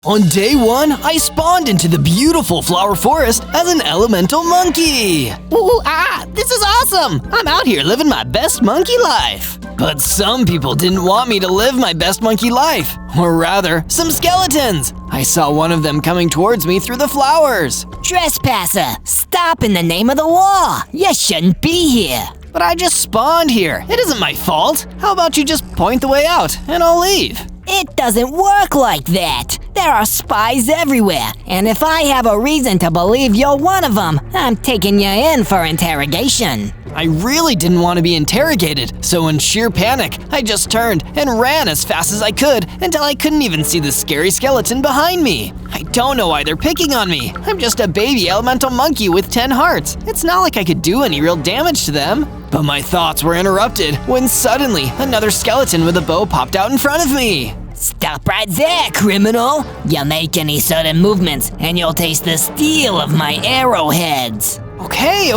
On day 1, I spawned into the beautiful flower forest as an elemental monkey. This is awesome! I'm out here living my best monkey life. But some people didn't want me to live my best monkey life. Or rather, some skeletons. I saw one of them coming towards me through the flowers. Trespasser, stop in the name of the law. You shouldn't be here. But I just spawned here. It isn't my fault. How about you just point the way out and I'll leave? It doesn't work like that. There are spies everywhere, and if I have a reason to believe you're one of them, I'm taking you in for interrogation. I really didn't want to be interrogated, so in sheer panic, I just turned and ran as fast as I could until I couldn't even see the scary skeleton behind me. I don't know why they're picking on me. I'm just a baby elemental monkey with 10 hearts. It's not like I could do any real damage to them. But my thoughts were interrupted when suddenly another skeleton with a bow popped out in front of me. Stop right there, criminal! You make any sudden movements and you'll taste the steel of my arrowheads. Okay,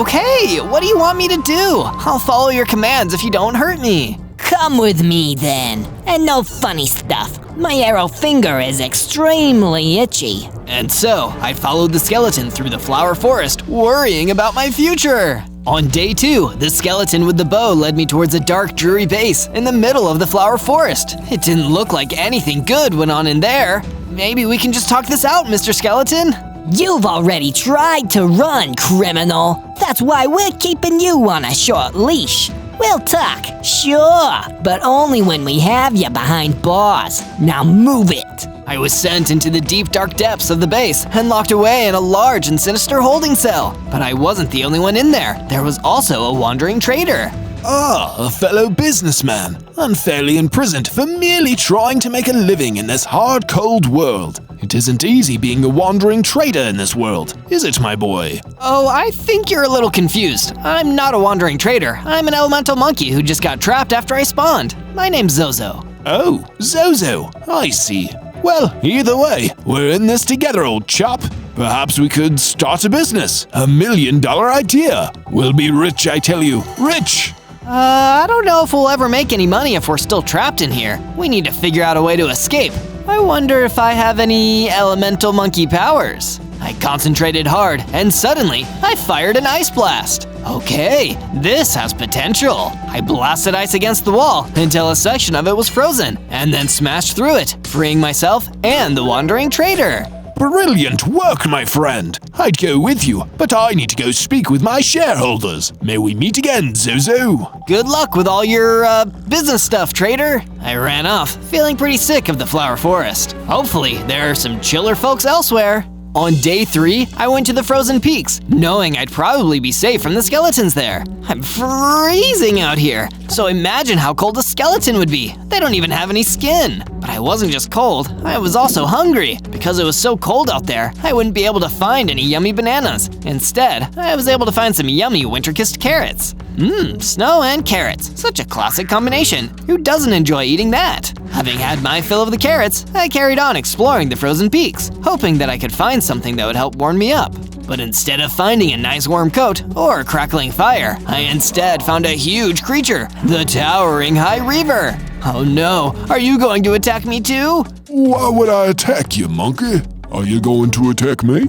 what do you want me to do? I'll follow your commands if you don't hurt me. Come with me then, and no funny stuff. My arrow finger is extremely itchy. And so, I followed the skeleton through the flower forest, worrying about my future. On day 2, the skeleton with the bow led me towards a dark, dreary base in the middle of the flower forest. It didn't look like anything good went on in there. Maybe we can just talk this out, Mr. Skeleton? You've already tried to run, criminal. That's why we're keeping you on a short leash. We'll talk, sure, but only when we have you behind bars. Now move it. I was sent into the deep, dark depths of the base and locked away in a large and sinister holding cell. But I wasn't the only one in there. There was also a wandering trader. A fellow businessman, unfairly imprisoned for merely trying to make a living in this hard, cold world. It isn't easy being a wandering trader in this world, is it, my boy? Oh, I think you're a little confused. I'm not a wandering trader. I'm an elemental monkey who just got trapped after I spawned. My name's Zozo. Oh, Zozo, I see. Well, either way, we're in this together, old chap. Perhaps we could start a business. $1 million idea. We'll be rich, I tell you. Rich! I don't know if we'll ever make any money if we're still trapped in here. We need to figure out a way to escape. I wonder if I have any elemental monkey powers. I concentrated hard, and suddenly, I fired an ice blast. Okay, this has potential. I blasted ice against the wall until a section of it was frozen, and then smashed through it, freeing myself and the wandering trader. Brilliant work, my friend. I'd go with you, but I need to go speak with my shareholders. May we meet again, Zozo? Good luck with all your, business stuff, trader. I ran off, feeling pretty sick of the flower forest. Hopefully, there are some chiller folks elsewhere. On day 3, I went to the frozen peaks, knowing I'd probably be safe from the skeletons there. I'm freezing out here, so imagine how cold a skeleton would be. They don't even have any skin. But I wasn't just cold, I was also hungry. Because it was so cold out there, I wouldn't be able to find any yummy bananas. Instead, I was able to find some yummy winter-kissed carrots. Snow and carrots. Such a classic combination. Who doesn't enjoy eating that? Having had my fill of the carrots, I carried on exploring the frozen peaks, hoping that I could find something that would help warm me up. But instead of finding a nice warm coat or a crackling fire, I instead found a huge creature, the towering High Reaver. Oh no, are you going to attack me too? Why would I attack you, monkey? Are you going to attack me?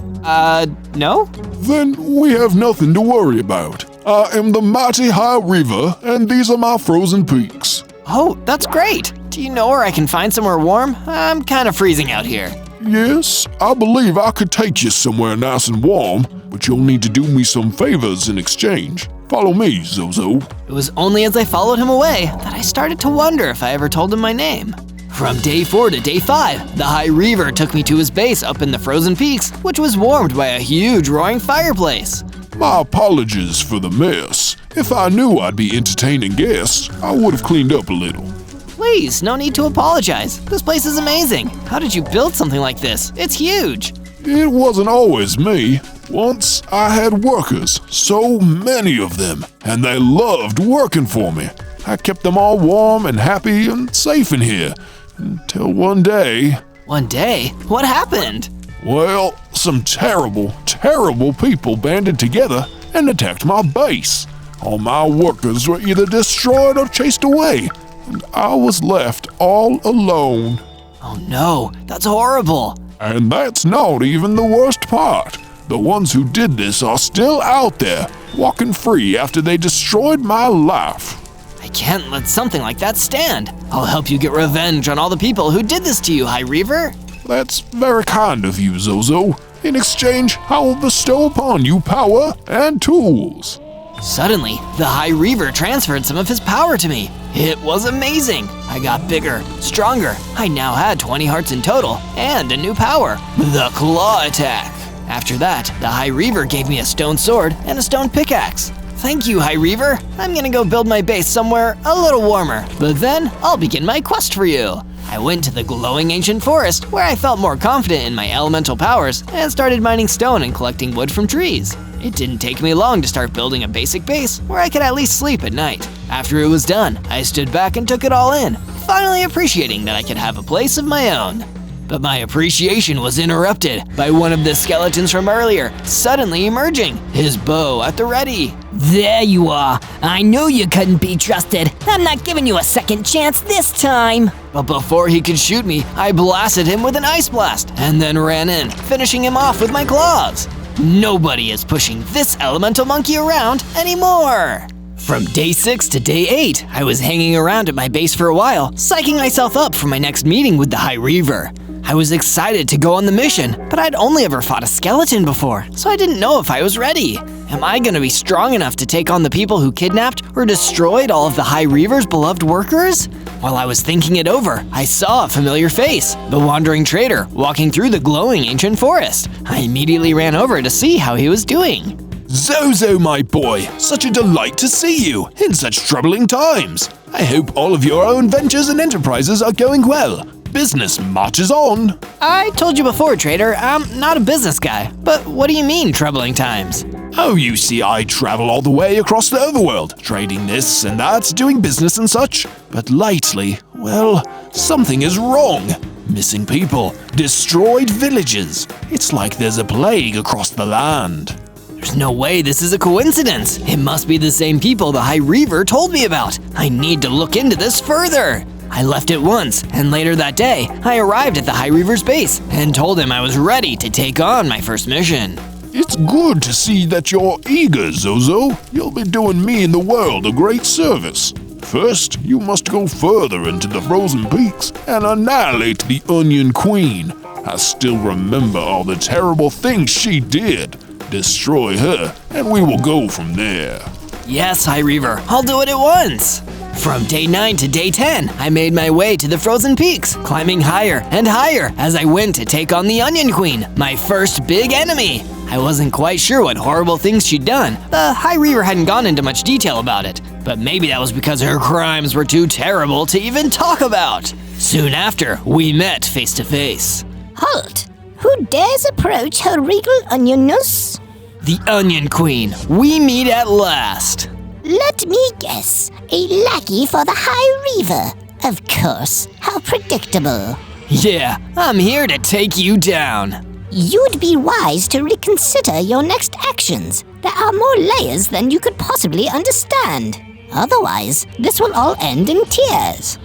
No? Then we have nothing to worry about. I am the mighty High Reaver, and these are my frozen peaks. Oh, that's great. Do you know where I can find somewhere warm? I'm kind of freezing out here. Yes, I believe I could take you somewhere nice and warm, but you'll need to do me some favors in exchange. Follow me, Zozo. It was only as I followed him away that I started to wonder if I ever told him my name. From day 4 to day 5, the High Reaver took me to his base up in the frozen peaks, which was warmed by a huge roaring fireplace. My apologies for the mess. If I knew I'd be entertaining guests, I would have cleaned up a little. Please, no need to apologize. This place is amazing. How did you build something like this? It's huge. It wasn't always me. Once I had workers, so many of them, and they loved working for me. I kept them all warm and happy and safe in here, until one day... One day? What happened? Well, some terrible, terrible people banded together and attacked my base. All my workers were either destroyed or chased away, and I was left all alone. Oh no, that's horrible. And that's not even the worst part. The ones who did this are still out there, walking free after they destroyed my life. I can't let something like that stand. I'll help you get revenge on all the people who did this to you, High Reaver. That's very kind of you, Zozo. In exchange, I will bestow upon you power and tools. Suddenly, the High Reaver transferred some of his power to me. It was amazing. I got bigger, stronger. I now had 20 hearts in total, and a new power, the Claw Attack. After that, the High Reaver gave me a stone sword and a stone pickaxe. Thank you, High Reaver. I'm gonna go build my base somewhere a little warmer, but then I'll begin my quest for you. I went to the glowing ancient forest, where I felt more confident in my elemental powers, and started mining stone and collecting wood from trees. It didn't take me long to start building a basic base where I could at least sleep at night. After it was done, I stood back and took it all in, finally appreciating that I could have a place of my own. But my appreciation was interrupted by one of the skeletons from earlier suddenly emerging, his bow at the ready. There you are. I knew you couldn't be trusted. I'm not giving you a second chance this time. But before he could shoot me, I blasted him with an ice blast and then ran in, finishing him off with my claws. Nobody is pushing this elemental monkey around anymore. From day 6 to day 8, I was hanging around at my base for a while, psyching myself up for my next meeting with the High Reaver. I was excited to go on the mission, but I'd only ever fought a skeleton before, so I didn't know if I was ready. Am I gonna be strong enough to take on the people who kidnapped or destroyed all of the High Reaver's beloved workers? While I was thinking it over, I saw a familiar face, the wandering trader, walking through the glowing ancient forest. I immediately ran over to see how he was doing. Zozo, my boy, such a delight to see you in such troubling times. I hope all of your own ventures and enterprises are going well. Business marches on. I told you before, trader, I'm not a business guy, but what do you mean troubling times? Oh, you see, I travel all the way across the Overworld, trading this and that, doing business and such. But lately, well, something is wrong. Missing people, destroyed villages. It's like there's a plague across the land. There's no way this is a coincidence. It must be the same people the High Reaver told me about. I need to look into this further. I left at once, and later that day, I arrived at the High Reaver's base and told him I was ready to take on my first mission. It's good to see that you're eager, Zozo. You'll be doing me and the world a great service. First, you must go further into the frozen peaks and annihilate the Onion Queen. I still remember all the terrible things she did. Destroy her, and we will go from there. Yes, High Reaver, I'll do it at once. From day 9 to day 10, I made my way to the frozen peaks, climbing higher and higher as I went to take on the Onion Queen, my first big enemy. I wasn't quite sure what horrible things she'd done. The High Reaver hadn't gone into much detail about it, but maybe that was because her crimes were too terrible to even talk about. Soon after, we met face to face. Halt! Who dares approach her regal onionness? The Onion Queen, we meet at last. Let me guess, a lackey for the High Reaver. Of course, how predictable. Yeah, I'm here to take you down. You'd be wise to reconsider your next actions. There are more layers than you could possibly understand. Otherwise, this will all end in tears.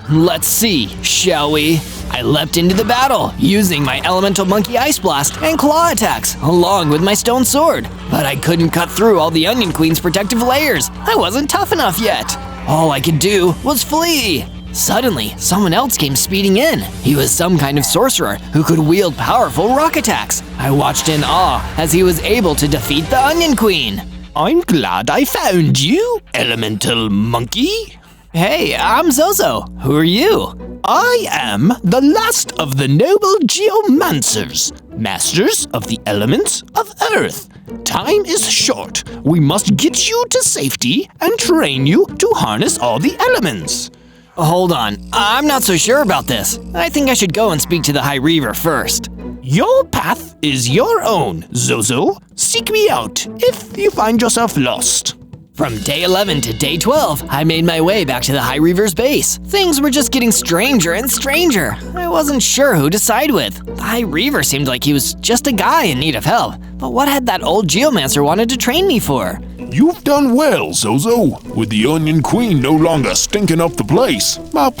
Let's see, shall we? I leapt into the battle, using my elemental monkey ice blast and claw attacks, along with my stone sword. But I couldn't cut through all the Onion Queen's protective layers. I wasn't tough enough yet. All I could do was flee. Suddenly, someone else came speeding in. He was some kind of sorcerer who could wield powerful rock attacks. I watched in awe as he was able to defeat the Onion Queen. I'm glad I found you, elemental monkey. Hey, I'm Zozo. Who are you? I am the last of the noble geomancers, masters of the elements of Earth. Time is short. We must get you to safety and train you to harness all the elements. Hold on, I'm not so sure about this. I think I should go and speak to the High Reaver first. Your path is your own, Zozo. Seek me out if you find yourself lost. From day 11 to day 12, I made my way back to the High Reaver's base. Things were just getting stranger and stranger. I wasn't sure who to side with. The High Reaver seemed like he was just a guy in need of help. But what had that old geomancer wanted to train me for? You've done well, Zozo. With the Onion Queen no longer stinking up the place, our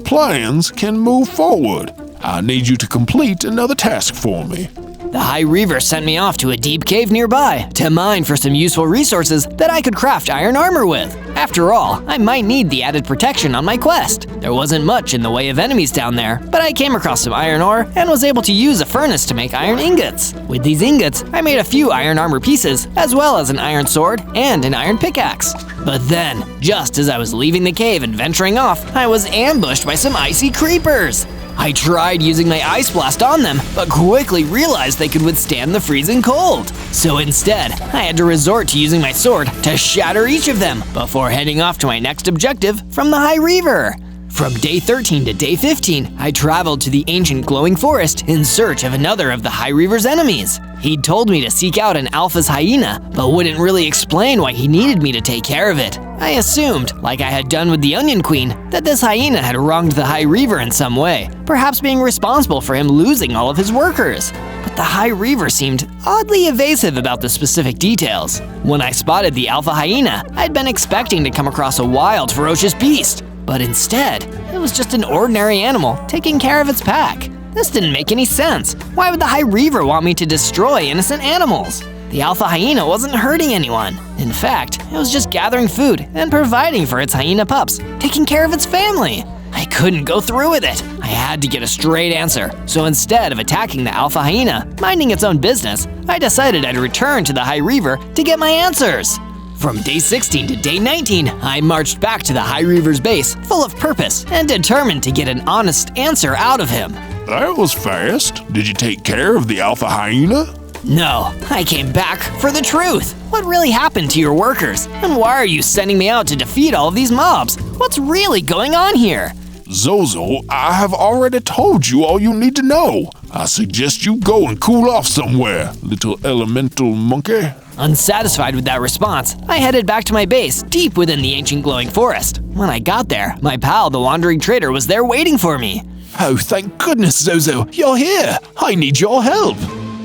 plans can move forward. I need you to complete another task for me. The High Reaver sent me off to a deep cave nearby to mine for some useful resources that I could craft iron armor with. After all, I might need the added protection on my quest. There wasn't much in the way of enemies down there, but I came across some iron ore and was able to use a furnace to make iron ingots. With these ingots, I made a few iron armor pieces, as well as an iron sword and an iron pickaxe. But then, just as I was leaving the cave and venturing off, I was ambushed by some icy creepers. I tried using my ice blast on them, but quickly realized they could withstand the freezing cold. So instead, I had to resort to using my sword to shatter each of them before heading off to my next objective from the High Reaver. From day 13 to day 15, I traveled to the ancient glowing forest in search of another of the High Reaver's enemies. He'd told me to seek out an Alpha's hyena, but wouldn't really explain why he needed me to take care of it. I assumed, like I had done with the Onion Queen, that this hyena had wronged the High Reaver in some way, perhaps being responsible for him losing all of his workers. But the High Reaver seemed oddly evasive about the specific details. When I spotted the Alpha hyena, I'd been expecting to come across a wild, ferocious beast. But instead, it was just an ordinary animal taking care of its pack. This didn't make any sense. Why would the High Reaver want me to destroy innocent animals? The Alpha hyena wasn't hurting anyone. In fact, it was just gathering food and providing for its hyena pups, taking care of its family. I couldn't go through with it. I had to get a straight answer. So instead of attacking the Alpha hyena, minding its own business, I decided I'd return to the High Reaver to get my answers. From day 16 to day 19, I marched back to the High Reaver's base, full of purpose and determined to get an honest answer out of him. That was fast. Did you take care of the Alpha hyena? No, I came back for the truth. What really happened to your workers? And why are you sending me out to defeat all of these mobs? What's really going on here? Zozo, I have already told you all you need to know. I suggest you go and cool off somewhere, little elemental monkey. Unsatisfied with that response, I headed back to my base deep within the ancient glowing forest. When I got there, my pal, the wandering trader, was there waiting for me. Oh, thank goodness, Zozo, you're here. I need your help.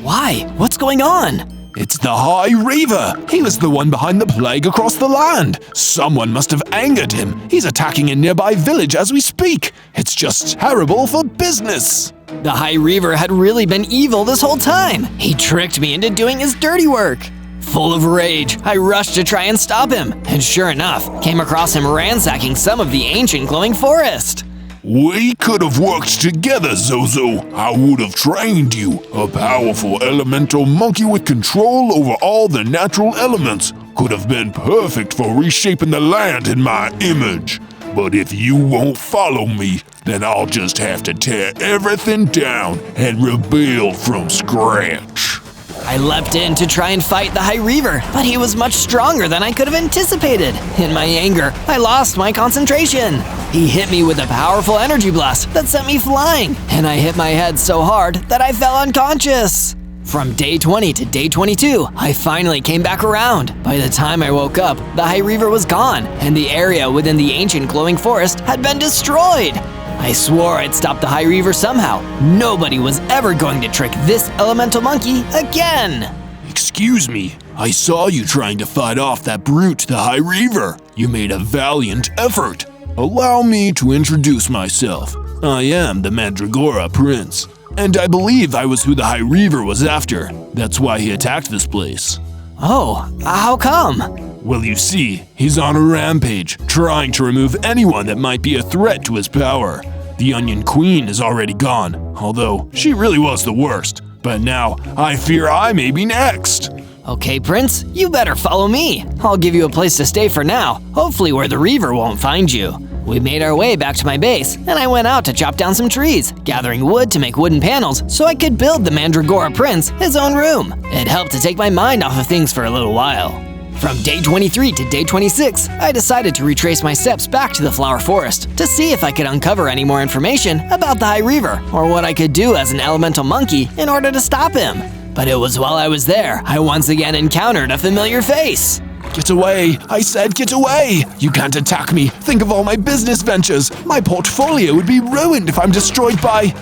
Why? What's going on? It's the High Reaver. He was the one behind the plague across the land. Someone must have angered him. He's attacking a nearby village as we speak. It's just terrible for business. The High Reaver had really been evil this whole time. He tricked me into doing his dirty work. Full of rage, I rushed to try and stop him, and sure enough, came across him ransacking some of the ancient glowing forest. We could have worked together, Zozo. I would have trained you. A powerful elemental monkey with control over all the natural elements could have been perfect for reshaping the land in my image. But if you won't follow me, then I'll just have to tear everything down and rebuild from scratch. I leapt in to try and fight the High Reaver, but he was much stronger than I could have anticipated. In my anger, I lost my concentration. He hit me with a powerful energy blast that sent me flying, and I hit my head so hard that I fell unconscious. From day 20 to day 22, I finally came back around. By the time I woke up, the High Reaver was gone, and the area within the ancient glowing forest had been destroyed. I swore I'd stop the High Reaver somehow. Nobody was ever going to trick this elemental monkey again. Excuse me, I saw you trying to fight off that brute, the High Reaver. You made a valiant effort. Allow me to introduce myself. I am the Mandragora Prince, and I believe I was who the High Reaver was after. That's why he attacked this place. Oh, how come? Well, you see, he's on a rampage, trying to remove anyone that might be a threat to his power. The Onion Queen is already gone, although she really was the worst. But now, I fear I may be next. Okay, Prince, you better follow me. I'll give you a place to stay for now, hopefully where the Reaver won't find you. We made our way back to my base, and I went out to chop down some trees, gathering wood to make wooden panels so I could build the Mandragora Prince his own room. It helped to take my mind off of things for a little while. From day 23 to day 26, I decided to retrace my steps back to the Flower Forest to see if I could uncover any more information about the High Reaver or what I could do as an elemental monkey in order to stop him. But it was while I was there, I once again encountered a familiar face. Get away! I said get away! You can't attack me! Think of all my business ventures! My portfolio would be ruined if I'm destroyed by…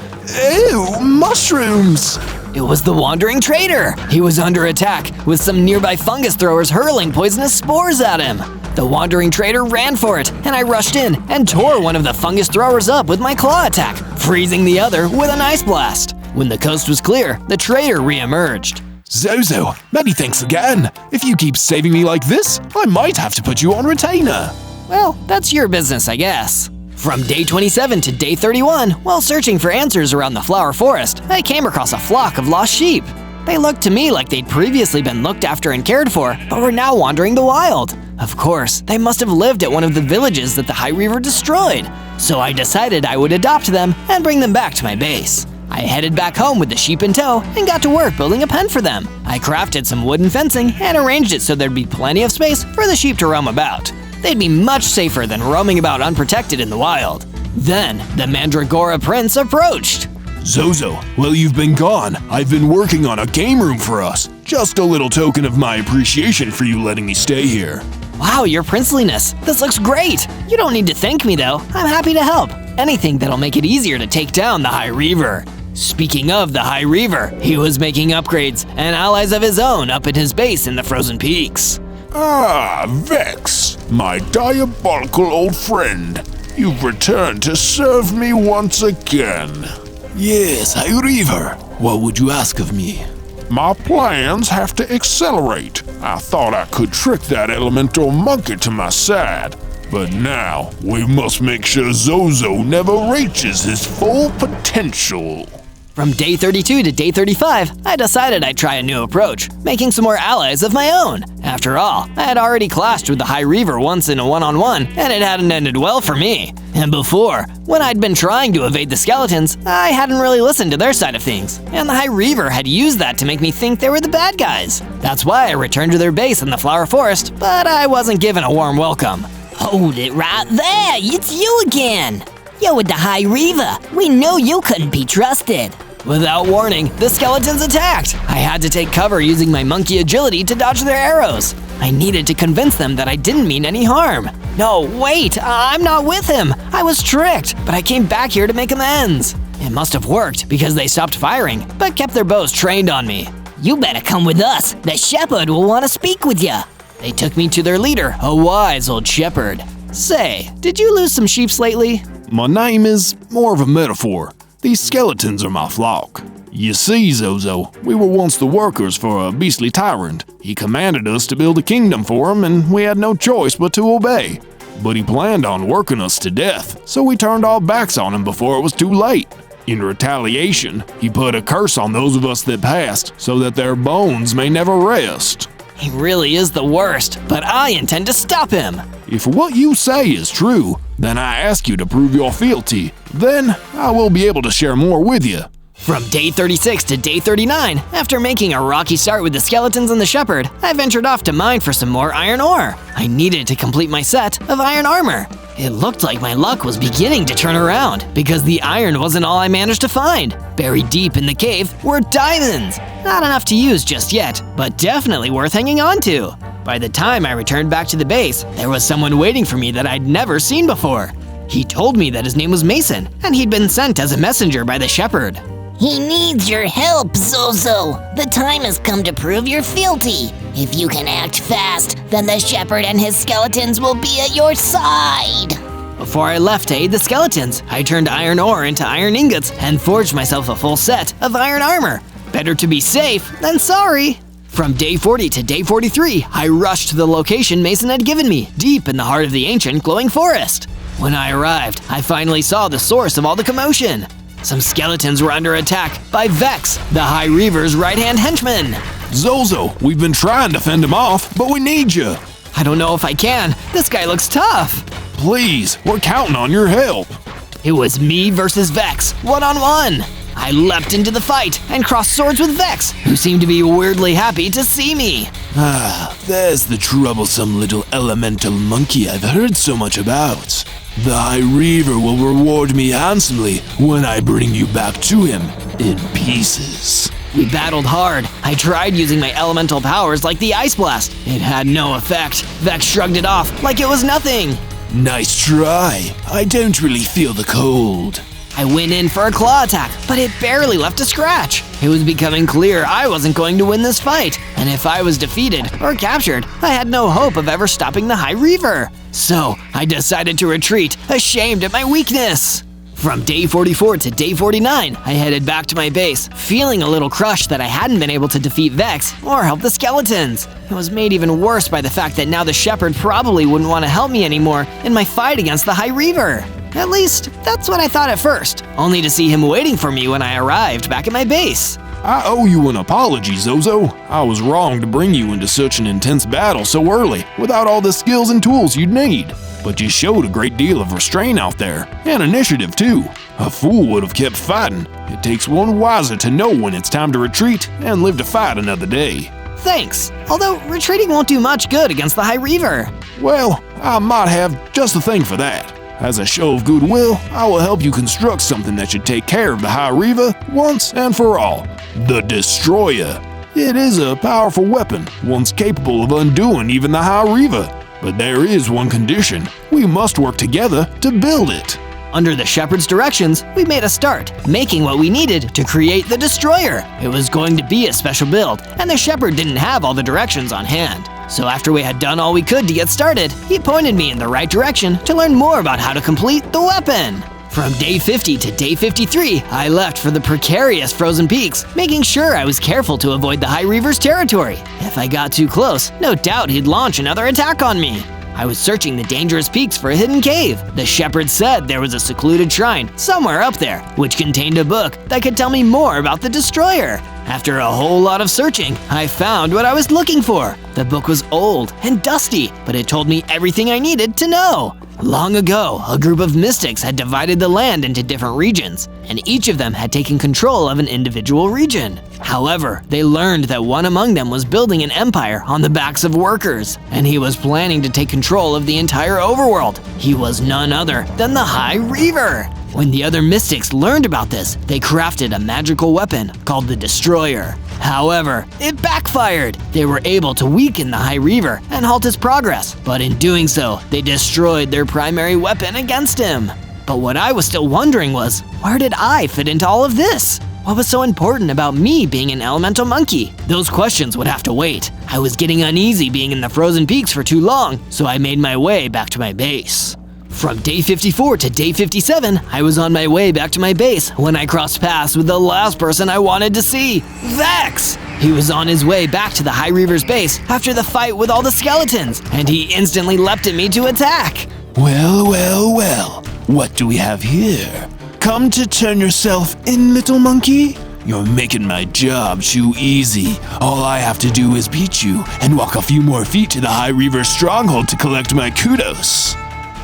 ew, mushrooms! It was the Wandering Trader! He was under attack, with some nearby fungus throwers hurling poisonous spores at him. The Wandering Trader ran for it, and I rushed in and tore one of the fungus throwers up with my claw attack, freezing the other with an ice blast. When the coast was clear, the traitor re-emerged. Zozo, many thanks again. If you keep saving me like this, I might have to put you on retainer. Well, that's your business, I guess. From day 27 to day 31, while searching for answers around the flower forest, I came across a flock of lost sheep. They looked to me like they'd previously been looked after and cared for, but were now wandering the wild. Of course, they must have lived at one of the villages that the High Reaver destroyed. So I decided I would adopt them and bring them back to my base. I headed back home with the sheep in tow and got to work building a pen for them. I crafted some wooden fencing and arranged it so there'd be plenty of space for the sheep to roam about. They'd be much safer than roaming about unprotected in the wild. Then, the Mandragora Prince approached. Zozo, while you've been gone, I've been working on a game room for us. Just a little token of my appreciation for you letting me stay here. Wow, your princeliness. This looks great. You don't need to thank me though. I'm happy to help. Anything that'll make it easier to take down the High Reaver. Speaking of the High Reaver, he was making upgrades and allies of his own up at his base in the Frozen Peaks. Ah, Vex, my diabolical old friend. You've returned to serve me once again. Yes, High Reaver. What would you ask of me? My plans have to accelerate. I thought I could trick that elemental monkey to my side. But now, we must make sure Zozo never reaches his full potential. From day 32 to day 35, I decided I'd try a new approach, making some more allies of my own. After all, I had already clashed with the High Reaver once in a one-on-one, and it hadn't ended well for me. And before, when I'd been trying to evade the skeletons, I hadn't really listened to their side of things, and the High Reaver had used that to make me think they were the bad guys. That's why I returned to their base in the Flower Forest, but I wasn't given a warm welcome. Hold it right there, it's you again. You're with the High Reaver. We knew you couldn't be trusted. Without warning, the skeletons attacked. I had to take cover using my monkey agility to dodge their arrows. I needed to convince them that I didn't mean any harm. No, wait, I'm not with him. I was tricked, but I came back here to make amends. It must have worked because they stopped firing, but kept their bows trained on me. You better come with us. The shepherd will want to speak with you. They took me to their leader, a wise old shepherd. Say, did you lose some sheep lately? My name is more of a metaphor. These skeletons are my flock. You see, Zozo, we were once the workers for a beastly tyrant. He commanded us to build a kingdom for him, and we had no choice but to obey. But he planned on working us to death, so we turned our backs on him before it was too late. In retaliation, he put a curse on those of us that passed, so that their bones may never rest. He really is the worst, but I intend to stop him. If what you say is true, then I ask you to prove your fealty. Then I will be able to share more with you. From day 36 to day 39, after making a rocky start with the skeletons and the shepherd, I ventured off to mine for some more iron ore. I needed to complete my set of iron armor. It looked like my luck was beginning to turn around because the iron wasn't all I managed to find. Buried deep in the cave were diamonds. Not enough to use just yet, but definitely worth hanging on to. By the time I returned back to the base, there was someone waiting for me that I'd never seen before. He told me that his name was Mason, and he'd been sent as a messenger by the shepherd. He needs your help, Zozo. The time has come to prove your fealty. If you can act fast, then the shepherd and his skeletons will be at your side. Before I left to aid the skeletons, I turned iron ore into iron ingots and forged myself a full set of iron armor. Better to be safe than sorry. From day 40 to day 43, I rushed to the location Mason had given me, deep in the heart of the ancient glowing forest. When I arrived, I finally saw the source of all the commotion. Some skeletons were under attack by Vex, the High Reaver's right-hand henchman. Zozo, we've been trying to fend him off, but we need you. I don't know if I can. This guy looks tough. Please, we're counting on your help. It was me versus Vex, one-on-one. I leapt into the fight and crossed swords with Vex, who seemed to be weirdly happy to see me. There's the troublesome little elemental monkey I've heard so much about. The High Reaver will reward me handsomely when I bring you back to him in pieces. We battled hard. I tried using my elemental powers like the Ice Blast. It had no effect. Vex shrugged it off like it was nothing. Nice try. I don't really feel the cold. I went in for a claw attack, but it barely left a scratch. It was becoming clear I wasn't going to win this fight, and if I was defeated or captured, I had no hope of ever stopping the High Reaver. So I decided to retreat, ashamed at my weakness. From day 44 to day 49, I headed back to my base, feeling a little crushed that I hadn't been able to defeat Vex or help the skeletons. It was made even worse by the fact that now the shepherd probably wouldn't want to help me anymore in my fight against the High Reaver. At least, that's what I thought at first, only to see him waiting for me when I arrived back at my base. I owe you an apology, Zozo. I was wrong to bring you into such an intense battle so early, without all the skills and tools you'd need. But you showed a great deal of restraint out there, and initiative too. A fool would have kept fighting. It takes one wiser to know when it's time to retreat and live to fight another day. Thanks, although retreating won't do much good against the High Reaver. Well, I might have just the thing for that. As a show of goodwill, I will help you construct something that should take care of the High Reaver once and for all. The Destroyer. It is a powerful weapon, once capable of undoing even the High Reaver. But there is one condition. We must work together to build it. Under the shepherd's directions, we made a start, making what we needed to create the Destroyer. It was going to be a special build, and the shepherd didn't have all the directions on hand. So after we had done all we could to get started, he pointed me in the right direction to learn more about how to complete the weapon. From day 50 to day 53, I left for the precarious frozen peaks, making sure I was careful to avoid the High Reaver's territory. If I got too close, no doubt he'd launch another attack on me. I was searching the dangerous peaks for a hidden cave. The shepherd said there was a secluded shrine somewhere up there, which contained a book that could tell me more about the Destroyer. After a whole lot of searching, I found what I was looking for. The book was old and dusty, but it told me everything I needed to know. Long ago, a group of mystics had divided the land into different regions, and each of them had taken control of an individual region. However, they learned that one among them was building an empire on the backs of workers, and he was planning to take control of the entire overworld. He was none other than the High Reaver. When the other mystics learned about this, they crafted a magical weapon called the Destroyer. However, it backfired. They were able to weaken the High Reaver and halt his progress, but in doing so, they destroyed their primary weapon against him. But what I was still wondering was, where did I fit into all of this? What was so important about me being an elemental monkey? Those questions would have to wait. I was getting uneasy being in the frozen peaks for too long, so I made my way back to my base. From day 54 to day 57, I was on my way back to my base when I crossed paths with the last person I wanted to see, Vex! He was on his way back to the High Reaver's base after the fight with all the skeletons, and he instantly leapt at me to attack. Well, well, well. What do we have here? Come to turn yourself in, little monkey? You're making my job too easy. All I have to do is beat you and walk a few more feet to the High Reaver's stronghold to collect my kudos.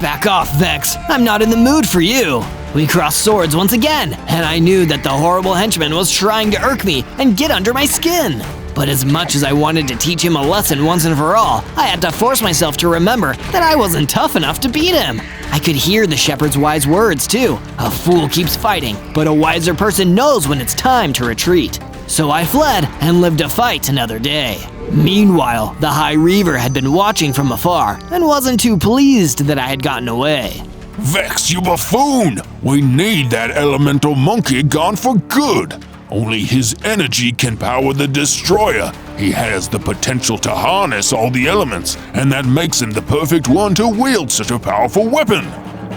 Back off, Vex. I'm not in the mood for you. We crossed swords once again, and I knew that the horrible henchman was trying to irk me and get under my skin. But as much as I wanted to teach him a lesson once and for all, I had to force myself to remember that I wasn't tough enough to beat him. I could hear the shepherd's wise words too. A fool keeps fighting, but a wiser person knows when it's time to retreat. So I fled and lived to fight another day. Meanwhile, the High Reaver had been watching from afar and wasn't too pleased that I had gotten away. Vex, you buffoon! We need that elemental monkey gone for good. Only his energy can power the Destroyer. He has the potential to harness all the elements, and that makes him the perfect one to wield such a powerful weapon.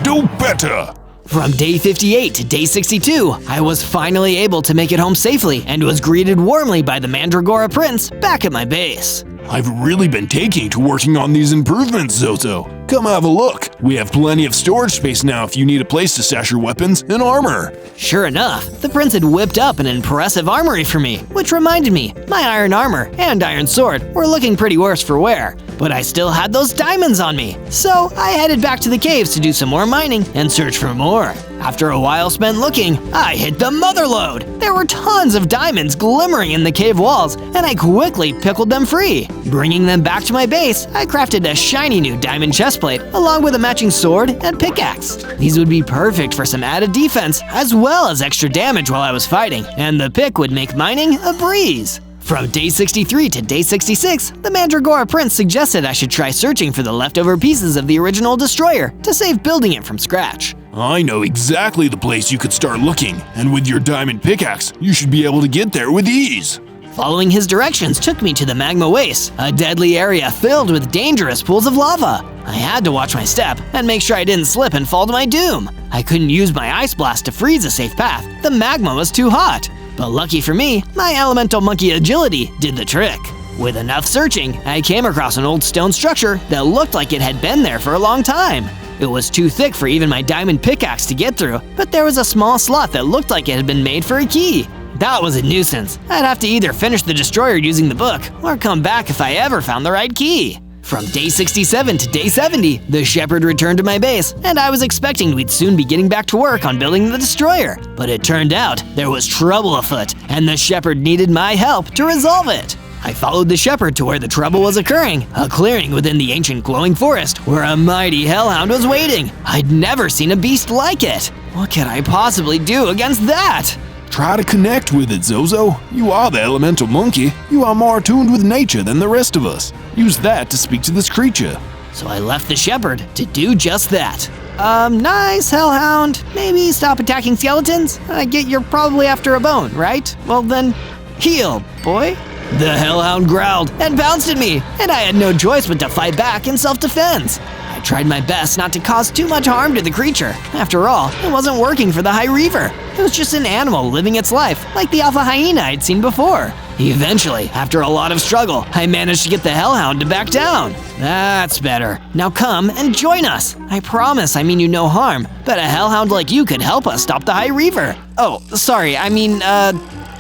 Do better! From day 58 to day 62, I was finally able to make it home safely and was greeted warmly by the Mandragora Prince back at my base. I've really been taking to working on these improvements, Zozo. Come have a look. We have plenty of storage space now if you need a place to stash your weapons and armor. Sure enough, the prince had whipped up an impressive armory for me, which reminded me my iron armor and iron sword were looking pretty worse for wear. But I still had those diamonds on me, so I headed back to the caves to do some more mining and search for more. After a while spent looking, I hit the motherlode. There were tons of diamonds glimmering in the cave walls, and I quickly pickled them free. Bringing them back to my base, I crafted a shiny new diamond chestplate along with a matching sword and pickaxe. These would be perfect for some added defense as well as extra damage while I was fighting, and the pick would make mining a breeze. From day 63 to day 66, the Mandragora Prince suggested I should try searching for the leftover pieces of the original Destroyer to save building it from scratch. I know exactly the place you could start looking, and with your diamond pickaxe, you should be able to get there with ease. Following his directions took me to the magma waste, a deadly area filled with dangerous pools of lava. I had to watch my step and make sure I didn't slip and fall to my doom. I couldn't use my ice blast to freeze a safe path. The magma was too hot. But lucky for me, my elemental monkey agility did the trick. With enough searching, I came across an old stone structure that looked like it had been there for a long time. It was too thick for even my diamond pickaxe to get through, but there was a small slot that looked like it had been made for a key. That was a nuisance. I'd have to either finish the destroyer using the book, or come back if I ever found the right key. From day 67 to day 70, the shepherd returned to my base, and I was expecting we'd soon be getting back to work on building the destroyer. But it turned out there was trouble afoot, and the shepherd needed my help to resolve it. I followed the shepherd to where the trouble was occurring, a clearing within the ancient glowing forest where a mighty hellhound was waiting. I'd never seen a beast like it. What could I possibly do against that? Try to connect with it, Zozo. You are the elemental monkey. You are more attuned with nature than the rest of us. Use that to speak to this creature. So I left the shepherd to do just that. Nice, hellhound. Maybe stop attacking skeletons? I get you're probably after a bone, right? Well then, heal, boy. The hellhound growled and bounced at me, and I had no choice but to fight back in self-defense. I tried my best not to cause too much harm to the creature. After all, it wasn't working for the High Reaver. It was just an animal living its life, like the alpha hyena I'd seen before. Eventually, after a lot of struggle, I managed to get the hellhound to back down. That's better. Now come and join us. I promise I mean you no harm, but a hellhound like you could help us stop the High Reaver. Oh, sorry, I mean,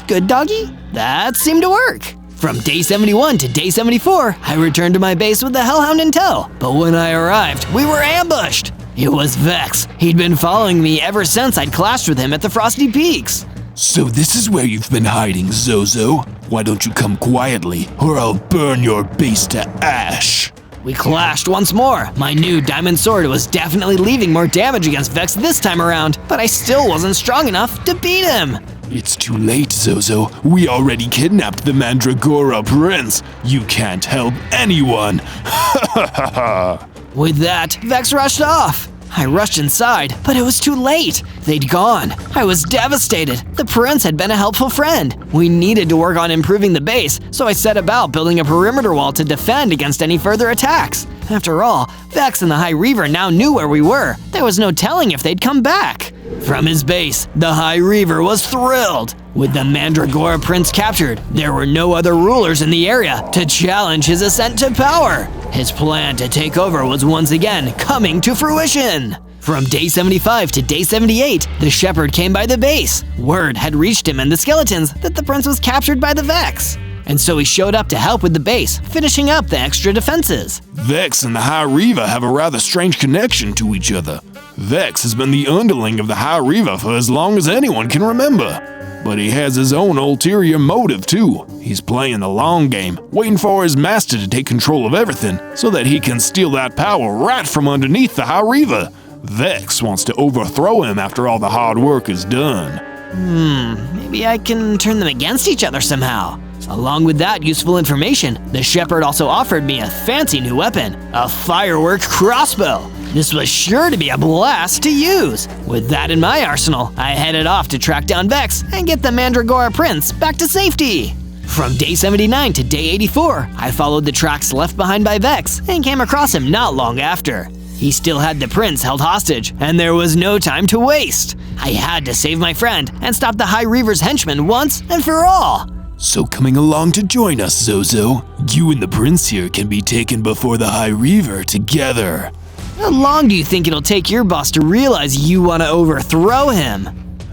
good doggy? That seemed to work. From day 71 to day 74, I returned to my base with the hellhound in tow. But when I arrived, we were ambushed. It was Vex. He'd been following me ever since I'd clashed with him at the Frosty Peaks. So this is where you've been hiding, Zozo. Why don't you come quietly, or I'll burn your base to ash. We clashed once more. My new diamond sword was definitely leaving more damage against Vex this time around, but I still wasn't strong enough to beat him. It's too late, Zozo. We already kidnapped the Mandragora Prince. You can't help anyone. With that, Vex rushed off. I rushed inside, but it was too late. They'd gone. I was devastated. The prince had been a helpful friend. We needed to work on improving the base, so I set about building a perimeter wall to defend against any further attacks. After all, Vex and the High Reaver now knew where we were. There was no telling if they'd come back. From his base, the High Reaver was thrilled. With the Mandragora Prince captured, there were no other rulers in the area to challenge his ascent to power. His plan to take over was once again coming to fruition. From day 75 to day 78, the shepherd came by the base. Word had reached him and the skeletons that the prince was captured by the Vex. And so he showed up to help with the base, finishing up the extra defenses. Vex and the High Reaver have a rather strange connection to each other. Vex has been the underling of the High Reaver for as long as anyone can remember. But he has his own ulterior motive too. He's playing the long game, waiting for his master to take control of everything so that he can steal that power right from underneath the High Reaver. Vex wants to overthrow him after all the hard work is done. Maybe I can turn them against each other somehow. Along with that useful information, the shepherd also offered me a fancy new weapon, a firework crossbow. This was sure to be a blast to use. With that in my arsenal, I headed off to track down Vex and get the Mandragora Prince back to safety. From day 79 to day 84, I followed the tracks left behind by Vex and came across him not long after. He still had the prince held hostage, and there was no time to waste. I had to save my friend and stop the High Reaver's henchmen once and for all. So coming along to join us, Zozo. You and the prince here can be taken before the High Reaver together. How long do you think it'll take your boss to realize you want to overthrow him?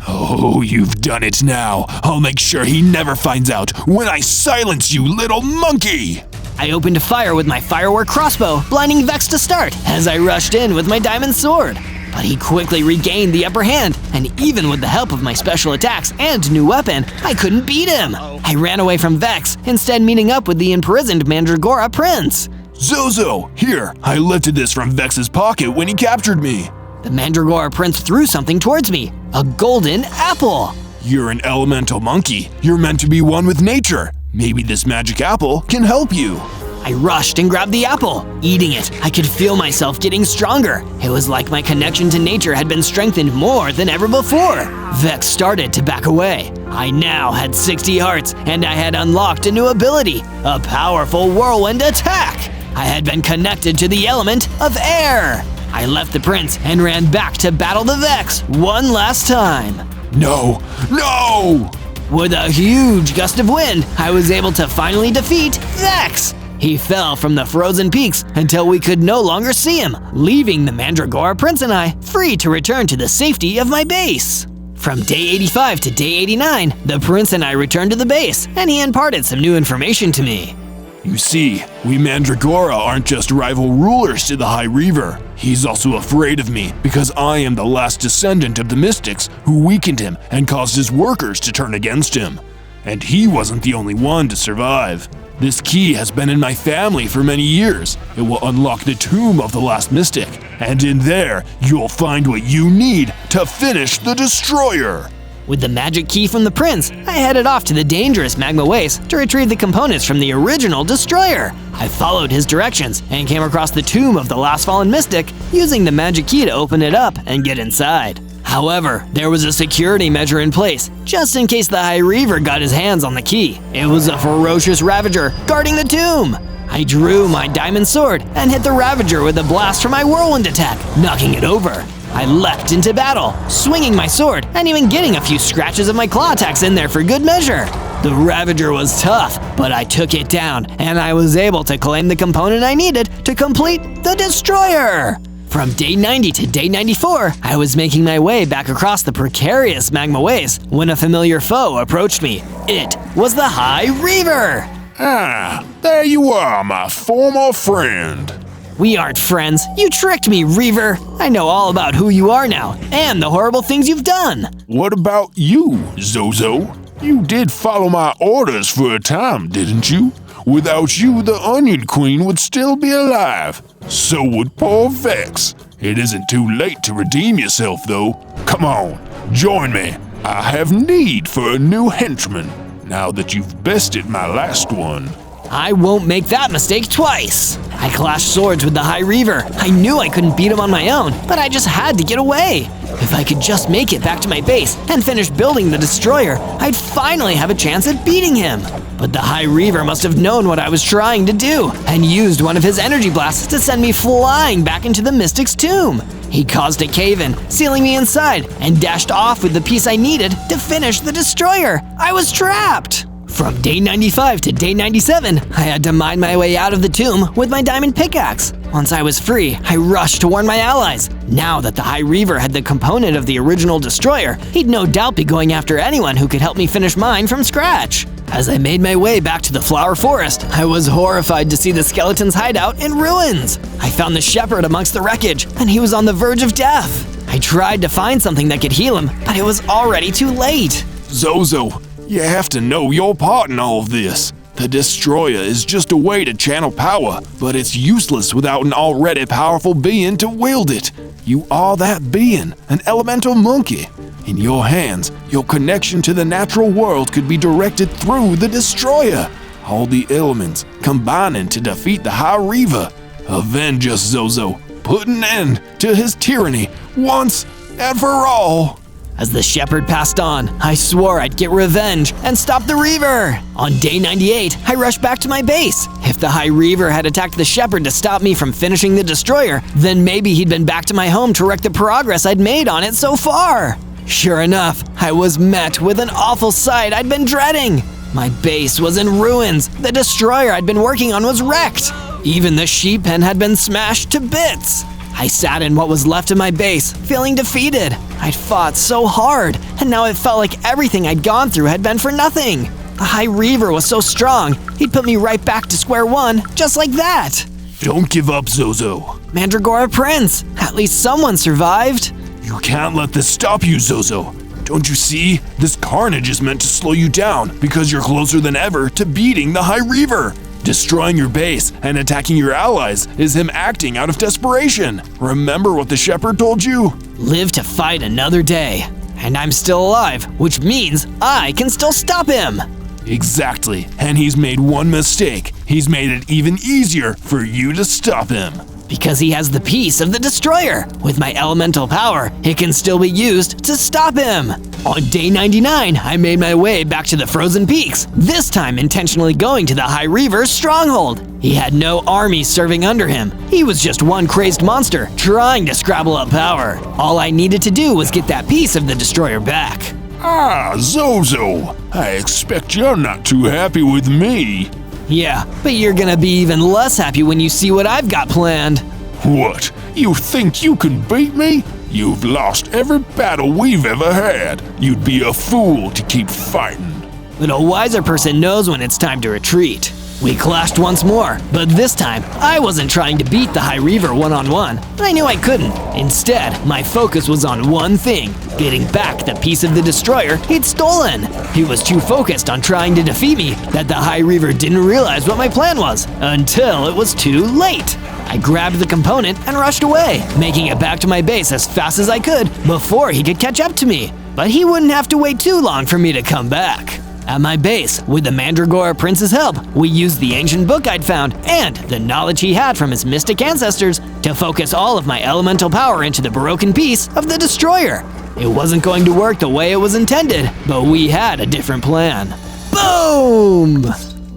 Oh, you've done it now. I'll make sure he never finds out when I silence you, little monkey! I opened fire with my firework crossbow, blinding Vex to start as I rushed in with my diamond sword. But he quickly regained the upper hand, and even with the help of my special attacks and new weapon, I couldn't beat him. I ran away from Vex, instead meeting up with the imprisoned Mandragora Prince. Zozo, here, I lifted this from Vex's pocket when he captured me. The Mandragora Prince threw something towards me, a golden apple. You're an elemental monkey. You're meant to be one with nature. Maybe this magic apple can help you. I rushed and grabbed the apple. Eating it, I could feel myself getting stronger. It was like my connection to nature had been strengthened more than ever before. Vex started to back away. I now had 60 hearts, and I had unlocked a new ability, a powerful whirlwind attack. I had been connected to the element of air. I left the prince and ran back to battle the Vex one last time. No! No! With a huge gust of wind, I was able to finally defeat Vex. He fell from the frozen peaks until we could no longer see him, leaving the Mandragora Prince and I free to return to the safety of my base. From day 85 to day 89, the prince and I returned to the base, and he imparted some new information to me. You see, we Mandragora aren't just rival rulers to the High Reaver. He's also afraid of me because I am the last descendant of the Mystics who weakened him and caused his workers to turn against him. And he wasn't the only one to survive. This key has been in my family for many years. It will unlock the tomb of the last Mystic, and in there, you'll find what you need to finish the Destroyer. With the magic key from the prince, I headed off to the dangerous magma waste to retrieve the components from the original Destroyer. I followed his directions and came across the tomb of the last fallen mystic, using the magic key to open it up and get inside. However, there was a security measure in place, just in case the High Reaver got his hands on the key. It was a ferocious Ravager guarding the tomb. I drew my diamond sword and hit the Ravager with a blast from my whirlwind attack, knocking it over. I leapt into battle, swinging my sword and even getting a few scratches of my claw attacks in there for good measure. The Ravager was tough, but I took it down and I was able to claim the component I needed to complete the Destroyer. From day 90 to day 94, I was making my way back across the precarious magma waste when a familiar foe approached me. It was the High Reaver. Ah, there you are, my former friend. We aren't friends. You tricked me, Reaver. I know all about who you are now, and the horrible things you've done. What about you, Zozo? You did follow my orders for a time, didn't you? Without you, the Onion Queen would still be alive. So would poor Vex. It isn't too late to redeem yourself, though. Come on, join me. I have need for a new henchman, now that you've bested my last one. I won't make that mistake twice. I clashed swords with the High Reaver. I knew I couldn't beat him on my own, but I just had to get away. If I could just make it back to my base and finish building the Destroyer, I'd finally have a chance at beating him. But the High Reaver must have known what I was trying to do and used one of his energy blasts to send me flying back into the Mystic's tomb. He caused a cave-in, sealing me inside, and dashed off with the piece I needed to finish the Destroyer. I was trapped. From day 95 to day 97, I had to mine my way out of the tomb with my diamond pickaxe. Once I was free, I rushed to warn my allies. Now that the High Reaver had the component of the original Destroyer, he'd no doubt be going after anyone who could help me finish mine from scratch. As I made my way back to the Flower Forest, I was horrified to see the skeleton's hideout in ruins. I found the shepherd amongst the wreckage, and he was on the verge of death. I tried to find something that could heal him, but it was already too late. Zozo, you have to know your part in all of this. The Destroyer is just a way to channel power, but it's useless without an already powerful being to wield it. You are that being, an elemental monkey. In your hands, your connection to the natural world could be directed through the Destroyer. All the elements combining to defeat the High Reaver. Avenge us, Zozo. Put an end to his tyranny once and for all. As the shepherd passed on, I swore I'd get revenge and stop the Reaver. On day 98, I rushed back to my base. If the High Reaver had attacked the shepherd to stop me from finishing the Destroyer, then maybe he'd been back to my home to wreck the progress I'd made on it so far. Sure enough, I was met with an awful sight I'd been dreading. My base was in ruins. The Destroyer I'd been working on was wrecked. Even the sheep pen had been smashed to bits. I sat in what was left of my base, feeling defeated. I'd fought so hard, and now it felt like everything I'd gone through had been for nothing. The High Reaver was so strong, he'd put me right back to square one, just like that. Don't give up, Zozo. Mandragora Prince, at least someone survived. You can't let this stop you, Zozo. Don't you see? This carnage is meant to slow you down because you're closer than ever to beating the High Reaver. Destroying your base and attacking your allies is him acting out of desperation. Remember what the shepherd told you? Live to fight another day. And I'm still alive, which means I can still stop him. Exactly, and he's made one mistake. He's made it even easier for you to stop him. Because he has the piece of the destroyer. With my elemental power, it can still be used to stop him. On day 99, I made my way back to the frozen peaks, this time intentionally going to the High Reaver's stronghold. He had no army serving under him. He was just one crazed monster trying to scrabble up power. All I needed to do was get that piece of the destroyer back. Ah, Zozo, I expect you're not too happy with me. Yeah, but you're gonna be even less happy when you see what I've got planned. What? You think you can beat me? You've lost every battle we've ever had. You'd be a fool to keep fighting. But a wiser person knows when it's time to retreat. We clashed once more, but this time, I wasn't trying to beat the High Reaver one-on-one. I knew I couldn't. Instead, my focus was on one thing, getting back the piece of the destroyer he'd stolen. He was too focused on trying to defeat me that the High Reaver didn't realize what my plan was, until it was too late. I grabbed the component and rushed away, making it back to my base as fast as I could before he could catch up to me. But he wouldn't have to wait too long for me to come back. At my base, with the Mandragora Prince's help, we used the ancient book I'd found and the knowledge he had from his mystic ancestors to focus all of my elemental power into the broken piece of the destroyer. It wasn't going to work the way it was intended, but we had a different plan. Boom!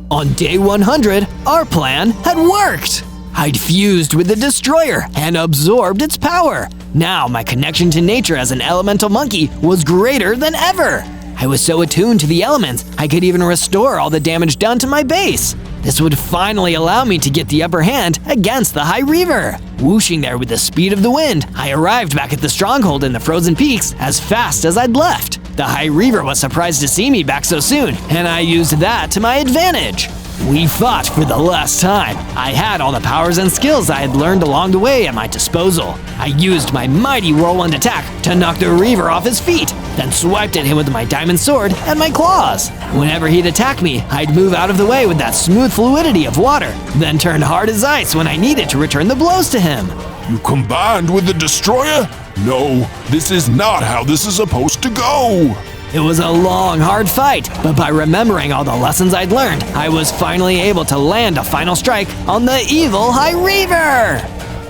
On day 100, our plan had worked. I'd fused with the destroyer and absorbed its power. Now my connection to nature as an elemental monkey was greater than ever. I was so attuned to the elements, I could even restore all the damage done to my base. This would finally allow me to get the upper hand against the High Reaver. Whooshing there with the speed of the wind, I arrived back at the stronghold in the frozen peaks as fast as I'd left. The High Reaver was surprised to see me back so soon, and I used that to my advantage. We fought for the last time. I had all the powers and skills I had learned along the way at my disposal. I used my mighty whirlwind attack to knock the Reaver off his feet, then swiped at him with my diamond sword and my claws. Whenever he'd attack me, I'd move out of the way with that smooth fluidity of water, then turn hard as ice when I needed to return the blows to him. You combined with the destroyer? No, this is not how this is supposed to go. It was a long, hard fight, but by remembering all the lessons I'd learned, I was finally able to land a final strike on the evil High Reaver!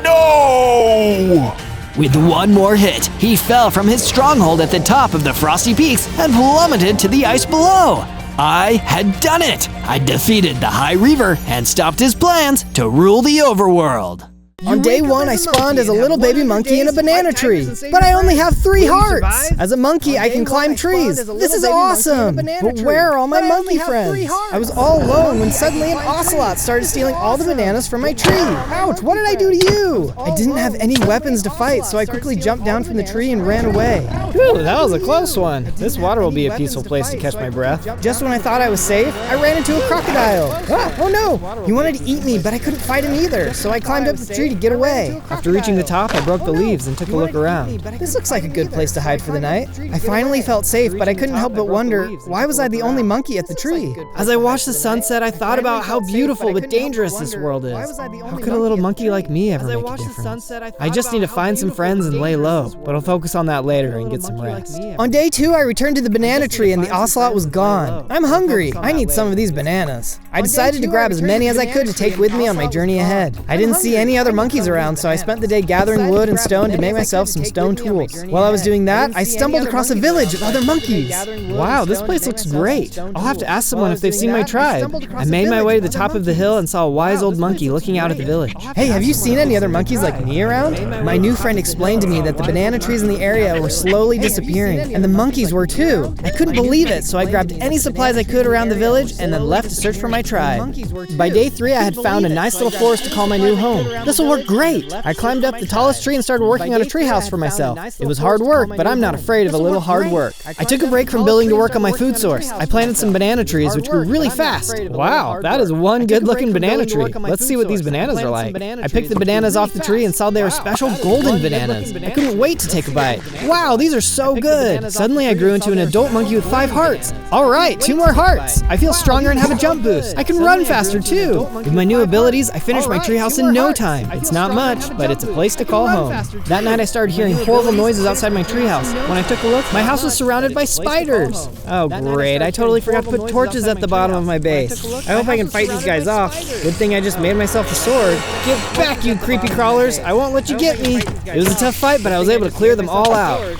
No! With one more hit, he fell from his stronghold at the top of the frosty peaks and plummeted to the ice below. I had done it! I defeated the High Reaver and stopped his plans to rule the Overworld. On day 1, I spawned as a little baby monkey in a banana tree, but I only have 3 hearts! As a monkey, I can climb trees. This is awesome! But where are all my monkey friends? I was all alone when suddenly an ocelot started stealing all the bananas from my tree. Ouch, what did I do to you? I didn't have any weapons to fight, so I quickly jumped down from the tree and ran away. Whew, that was a close one. This water will be a peaceful place to catch my breath. Just when I thought I was safe, I ran into a crocodile. Ah, oh no! He wanted to eat me, but I couldn't fight him either, so I climbed up the tree to get away. After reaching the top, I broke the leaves and took a look around. This looks like a good place to hide for the night. I finally felt safe, but I couldn't help but wonder, why was I the only monkey at the tree? As I watched the sunset, I thought about how beautiful but dangerous this world is. How could a little monkey like me ever make a difference? I just need to find some friends and lay low, but I'll focus on that later and get some rest. On day 2, I returned to the banana tree and the ocelot was gone. I'm hungry. I need some of these bananas. I decided to grab as many as I could to take with me on my journey ahead. I didn't see any other monkeys around, so I spent the day gathering wood and stone to make myself some stone tools. While I was doing that, I stumbled across a village of other monkeys. Wow, this place looks great. I'll have to ask someone if they've seen my tribe. I made my way to the top of the hill and saw a wise old monkey looking out at the village. Hey, have you seen any other monkeys like me around? My new friend explained to me that the banana trees in the area were slowly disappearing, and the monkeys were too. I couldn't believe it, so I grabbed any supplies I could around the village and then left to search for my tribe. By day 3, I had found a nice little forest to call my new home. This will work great. I climbed up the tallest tree and started working on a treehouse for myself. It was hard work, but I'm not afraid of a little hard work. I took a break from building to work on my food source. I planted some banana trees, which grew really fast. Wow, that is one good-looking banana tree. Let's see what these bananas are like. I picked the bananas off the tree and saw they were special golden bananas. I couldn't wait to take a bite. Wow, these are so good. Suddenly I grew into an adult monkey with 5 hearts. All right, 2 more hearts. I feel stronger and have a jump boost. I can run faster too. With my new abilities, I finished my treehouse in no time. It's not much, but it's a place to call home. That night I started hearing horrible noises outside my treehouse. When I took a look, my house was surrounded by spiders. Oh great, I totally forgot to put torches at the bottom of my base. I hope I can fight these guys off. Good thing I just made myself a sword. Get back, you creepy crawlers! I won't let you get me! It was a tough fight, but I was able to clear them all out.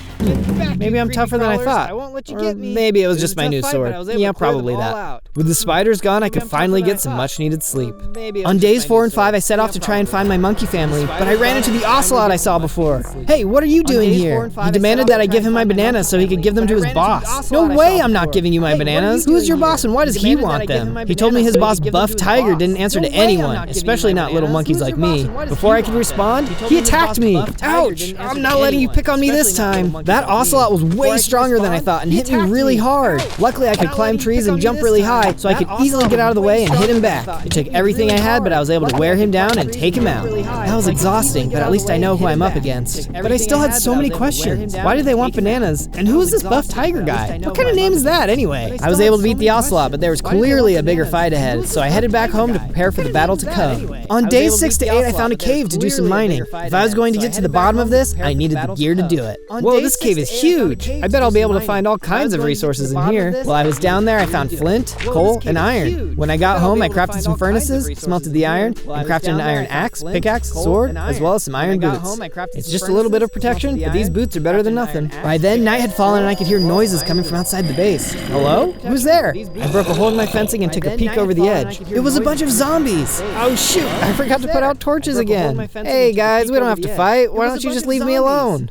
Maybe I'm tougher than I thought. Or maybe it was just my new sword. Yeah, probably that. With the spiders gone, I could finally get some much-needed sleep. On days 4 and 5, I set off to try and find my monkey family, but I ran into the ocelot I saw before. Hey, what are you doing here? He demanded that I give him my bananas so he could give them to his boss. No way I'm not giving you my bananas. Who is your boss and why does he want them? He told me his boss, Buff Tiger, didn't answer to anyone, especially not little monkeys like me. Before I could respond, he attacked me. Ouch! I'm not letting you pick on me this time. That ocelot was way stronger than I thought and hit me really hard. Luckily, I could climb trees and jump really high, so I could easily get out of the way and hit him back. It took everything I had, but I was able to wear him down and take him out. That was exhausting, but at least I know who I'm up against. But I still had so many questions. Why do they want bananas? And who is this Buff Tiger guy? What kind of name is that anyway? I was able to beat the ocelot, but there was clearly a bigger fight ahead, so I headed back home to prepare for the battle to come. On days 6 to 8, I found a cave to do some mining. If I was going to get to the bottom of this, I needed the gear to do it. Whoa, this cave is huge! I bet I'll be able to find all kinds of resources in here. While I was down there, I found flint, coal, and iron. When I got home, I crafted some furnaces, smelted the iron, and crafted an iron axe, pickaxe, sword, as well as some iron boots. It's just a little bit of protection, but these boots are better than nothing. By then, night had fallen and I could hear noises coming from outside the base. Hello? Who's there? I broke a hole in my fencing and took a peek over the edge. It was a bunch of zombies. Oh shoot, I forgot to put out torches again. Hey guys, we don't have to fight. Why don't you just leave me alone?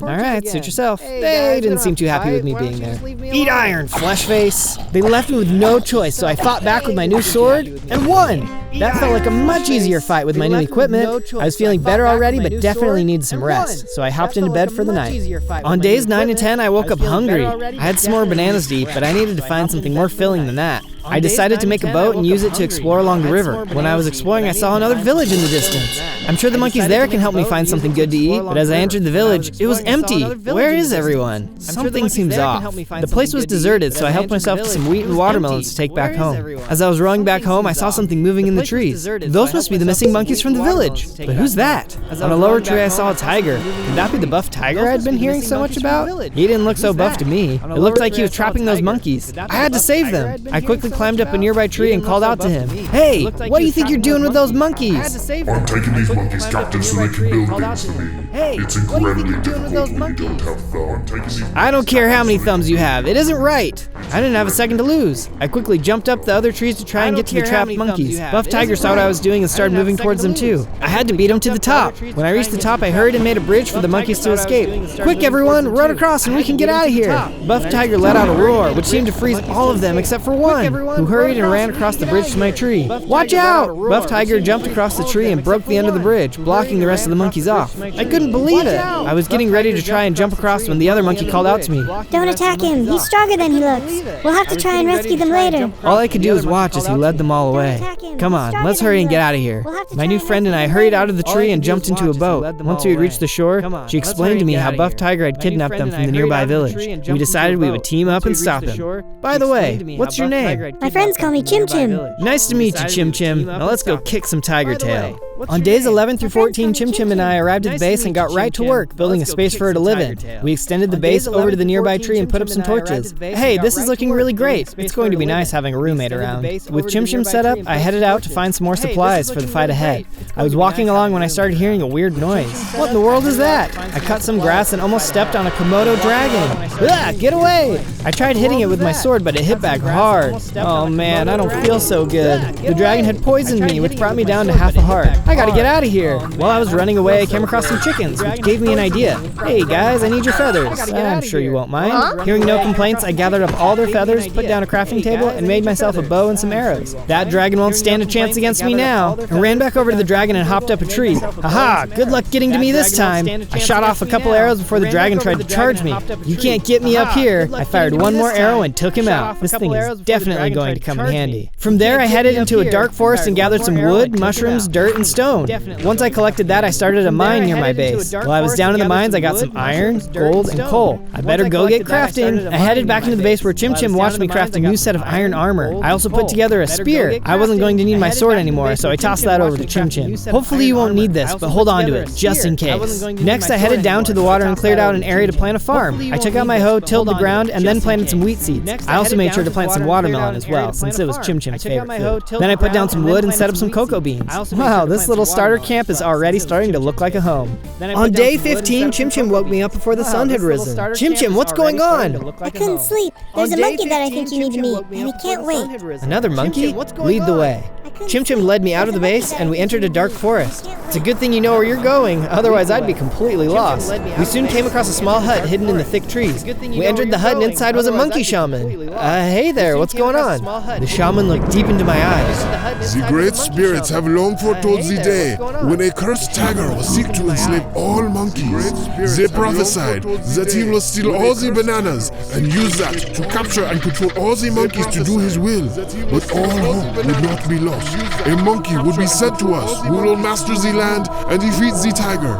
Alright, suit yourself. They didn't seem too happy with me being there. Eat iron, flesh face. They left me with no choice, so I fought back with my new sword and won. That felt like a much easier fight with my new equipment. I was feeling better already, but definitely needed some rest, so I hopped into bed for the night. On days 9 and 10, I woke up hungry. I had some more bananas to eat, but I needed to find something more filling than that. I decided to make a boat and use it to explore along the river. When I was exploring, I saw another village in the distance. I'm sure the monkeys there can help me find something good to eat, but as I entered the village, it was empty. Where is everyone? Something seems off. The place was deserted, so I helped myself to some wheat and watermelons to take back home. As I was rowing back home, I saw something moving in the trees. Those must be the missing monkeys from the village. But who's that? On a lower tree, I saw a tiger. Could that be the Buff Tiger I'd been hearing so much about? He didn't look so buff to me. It looked like he was trapping those monkeys. I had to save them. I quickly climbed up a nearby tree and called out to him. Hey, what do you think you're doing with those monkeys? I'm taking these monkeys captive so they can build things for me. It's incredibly difficult when you don't have thumbs. I don't care how many thumbs you have. It isn't right. I didn't have a second to lose. I quickly jumped up the other trees to try and get to the trapped monkeys. Buff Tiger saw what I was doing and started moving towards them too. I had to beat him to the top. When I reached the top, I hurried and made a bridge for the monkeys to escape. Quick everyone, run across and we can get out of here. Buff Tiger let out a roar, which seemed to freeze all of them except for one, who hurried and ran across the bridge to my tree. Watch out! Buff Tiger jumped across the tree and broke the end of the bridge, blocking the rest of the monkeys off. I couldn't believe it. I was getting ready to try and jump across when the other monkey called out to me. Don't attack him. He's stronger than he looks. We'll have to try and rescue them later. All I could do was watch as he led them all away. Come on, let's hurry and get out of here. My new friend and I hurried out of the tree and jumped into a boat. Once we had reached the shore, she explained to me how Buff Tiger had kidnapped them from the nearby village. We decided we would team up and stop him. By the way, what's your name? My friends call me Chim Chim. Nice to meet you, Chim Chim. Now let's go kick some tiger tail. On days 11 through 14, Chim Chim and I arrived at the base and got right to work, building a space for her to live in. We extended the base over to the nearby tree and put up some torches. Hey, this is looking really great. It's going to be nice having a roommate around. With Chim Chim set up, I headed out to find some more supplies for the fight ahead. I was walking along when I started hearing a weird noise. What in the world is that? I cut some grass and almost stepped on a Komodo dragon. Ah, get away! I tried hitting it with my sword, but it hit back hard. Oh man, I don't feel so good. The dragon had poisoned me, which brought me down to half a heart. I gotta get out of here. While I was running away, I came across some chickens, which gave me an idea. Hey guys, I need your feathers. I'm sure you won't mind. Hearing no complaints, I gathered up all their feathers, put down a crafting table, and made myself a bow and some arrows. That dragon won't stand a chance against me now. I ran back over to the dragon and hopped up a tree. Haha, good luck getting to me this time. I shot off a couple arrows before the dragon tried to charge me. You can't get me up here. I fired one more arrow and took him out. This thing is definitely going to come in handy. From there, I headed into a dark forest and gathered some wood, mushrooms, dirt, and stone. Once I collected that, I started a mine near my base. While I was down in the mines, I got some iron, gold, and coal. I better go get crafting. I headed back into the base where Chim Chim watched me craft a new set of iron armor. I also put together a spear. I wasn't going to need my sword anymore, so I tossed that over to Chim Chim. Hopefully you won't need this, but hold on to it, just in case. Next, I headed down to the water and cleared out an area to plant a farm. I took out my hoe, tilled the ground, and then planted some wheat seeds. I also made sure to plant some watermelon as well, since it was Chim Chim's favorite food. Then I put down some wood and set up some cocoa beans. Wow, this little starter camp is already starting to look like a home. On day 15, Chim Chim woke me up before the sun had risen. Chim Chim, what's going on? I couldn't sleep. There's a monkey that I think you need to meet, and he can't wait. Another monkey? Lead the way. Chim Chim led me out of the base, and we entered a dark forest. It's a good thing you know where you're going, otherwise I'd be completely lost. We soon came across a small hut hidden in the thick trees. We entered the hut, and inside was a monkey shaman. Hey there, what's going on? The shaman looked deep into my eyes. The great spirits have long foretold the day when a cursed tiger will seek to enslave all monkeys. They prophesied that he will steal all the bananas and use that to capture and control all the monkeys to do his will. But all hope would not be lost. A monkey would be sent to us who will master the land and defeat the tiger.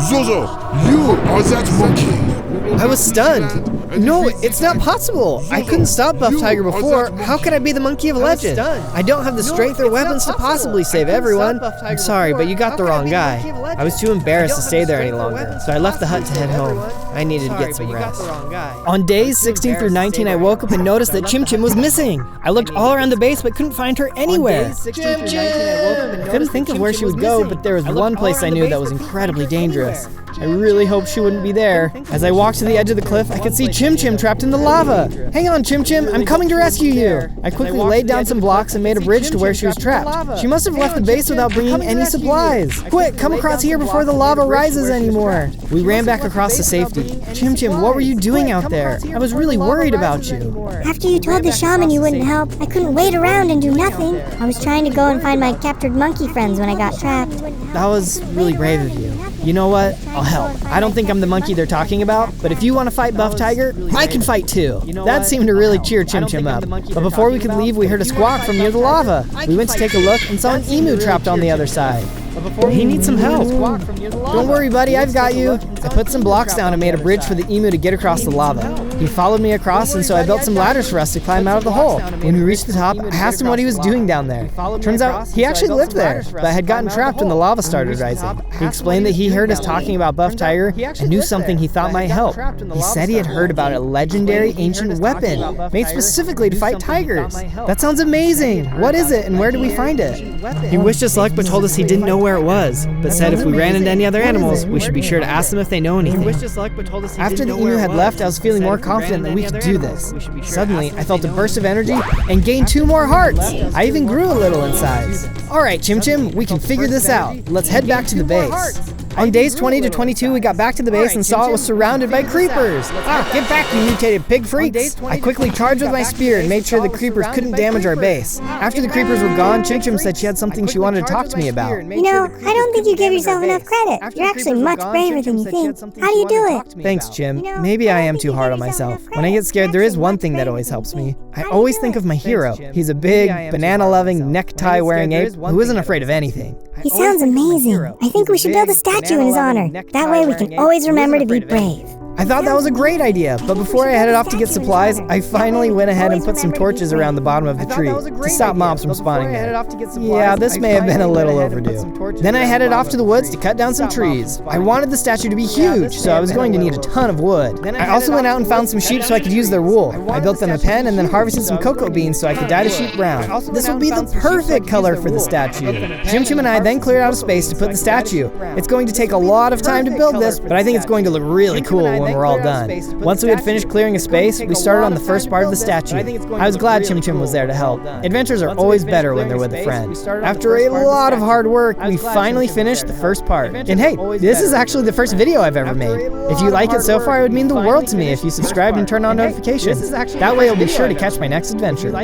Zozo, you are that monkey. I was stunned. No, it's not possible. I couldn't stop Buff Tiger before. How could I be the monkey of legend? I don't have the strength or weapons to possibly save everyone. I'm sorry, but you got the wrong guy. I was too embarrassed to stay there any longer, so I left the hut to head home. I needed to get some rest. On days 16 through 19, I woke up and noticed that Chim Chim was missing. I looked all around the base but couldn't find her anywhere. Chim Chim! I couldn't think of where she would go, but there was one place I knew that was incredibly dangerous. I really hoped she wouldn't be there. As I walked to the edge of the cliff, I could see Chim Chim trapped in the lava. Hang on, Chim Chim, I'm coming to rescue you. I quickly laid down some blocks and made a bridge to where she was trapped. She must have left the base without bringing any supplies. Quick, come across here before the lava rises anymore. We ran back across to safety. Chim Chim, what were you doing out there? I was really worried about you. After you told the shaman you wouldn't help, I couldn't wait around and do nothing. I was trying to go and find my captured monkey friends when I got trapped. That was really brave of you. You know what? I'll help. I don't think I'm the monkey they're talking about, but if you want to fight Buff Tiger, I can fight too. That seemed to really cheer Chim Chim up. But before we could leave, we heard a squawk from near the lava. We went to take a look and saw an emu trapped on the other side. He needs some help. Don't worry, buddy, I've got you. I put some blocks down and made a bridge for the emu to get across the lava. He followed me across, and so I built some ladders for us to climb out of the hole. When we reached the top, I asked him what he was doing down there. Turns out he actually lived there, but had gotten trapped when the lava started rising. He explained that he heard us talking about Buff Tiger and knew something he thought might help. He said he had heard about a legendary ancient weapon made specifically to fight tigers. That sounds amazing. What is it, and where do we find it? He wished us luck, but told us he didn't know where it was, but said if we ran into any other animals, we should be sure to ask them if they know anything. After the emu had left, I was feeling more confident that we could do this. Suddenly, I felt a burst of energy and gained 2 more hearts. I even grew a little in size. All right, Chim Chim, we can figure this out. Let's head back to the base. On days 20 to 22, we got back to the base and saw it was surrounded by creepers. Get back, you mutated pig freaks! I quickly charged with my spear and made sure the creepers couldn't damage our base. After the creepers were gone, Chim Chim said she had something she wanted to talk to me about. You know, I don't think you give yourself enough credit. You're actually much braver than you think. How do you do it? Thanks, Chim. Maybe I am too hard on myself. When I get scared, there is one thing that always helps me. I always think of my hero. He's a big, banana-loving, necktie-wearing ape who isn't afraid of anything. He sounds amazing. I think we should build a statue in his honor. That way we can always remember to be brave. I thought that was a great idea, but before I headed off to get supplies, I finally went ahead and put some torches around the bottom of the tree to stop mobs from spawning there. Yeah, this may have been a little overdue. Then I headed off to the woods to cut down some trees. I wanted the statue to be huge, so I was going to need a ton of wood. I also went out and found some sheep so I could use their wool. I built them a pen and then harvested some cocoa beans so I could dye the sheep brown. This will be the perfect color for the statue. Chim Chim and I then cleared out a space to put the statue. It's going to take a lot of time to build this, but I think it's going to look really cool when we're all done. Once we had finished clearing a space, we started on the first part of the statue. I was glad Chim Chim was there to help. Adventures are always better when they're with a friend. After a lot of hard work, we finally finished the first part. And hey, this is actually the first video I've ever made. If you like it so far, it would mean the world to me if you subscribe and turn on notifications. That way you'll be sure to catch my next adventure.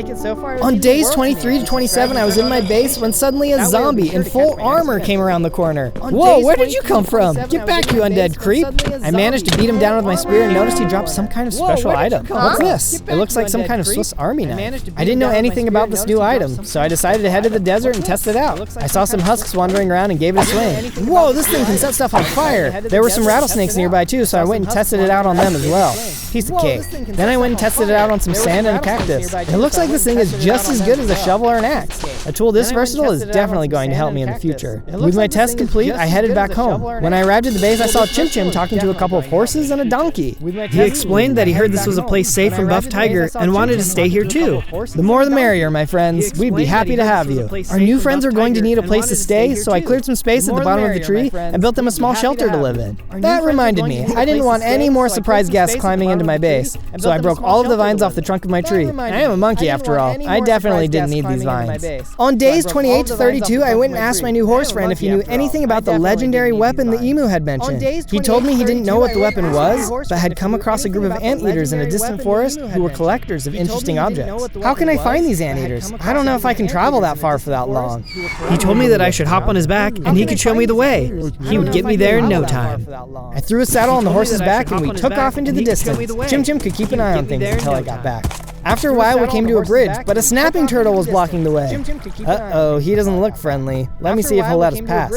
On days 23 to 27, I was in my base when suddenly a zombie in full armor came around the corner. Whoa, where did you come from? Get back, you undead creep! I managed to beat him down down with my spear and noticed he dropped some kind of special item. What's this? It looks like some kind of Swiss Army knife. I didn't know anything about this new item, so I decided to head to the desert and test it out. I saw some husks wandering around and gave it a swing. Whoa, this thing can set stuff on fire. There were some rattlesnakes nearby too, so I went and tested it out on them as well. Piece of cake. Then I went and tested it out on some sand and a cactus. It looks like this thing is just as good as a shovel or an axe. A tool this versatile is definitely going to help me in the future. With my test complete, I headed back home. When I arrived at the base, I saw Chim Chim talking to a couple of horses and a donkey. He explained that he heard this was a place safe from Buff Tiger and wanted to stay here too. The more the merrier, my friends. We'd be happy to have you. Our new friends are going to need a place to stay, so I cleared some space at the bottom of the tree and built them a small shelter to live in. That reminded me, I didn't want any more surprise guests climbing into my base, so I broke all of the vines off the trunk of my tree. I am a monkey after all. I definitely didn't need these vines. On days 28 to 32, I went and asked my new horse friend if he knew anything about the legendary weapon the emu had mentioned. He told me he didn't know what the weapon was, but had come across a group of anteaters in a distant forest who were collectors of interesting objects. How can I find these anteaters? I don't know if I can travel that far for that long. He told me that I should hop on his back and he could show me the way. He would get me there in no time. I threw a saddle on the horse's back and we took off into the distance. Chim Chim could keep an eye on things until I got back. After a while, we came to a bridge, but a snapping turtle was blocking the way. Uh-oh, he doesn't look friendly. Let me see if he'll let us pass.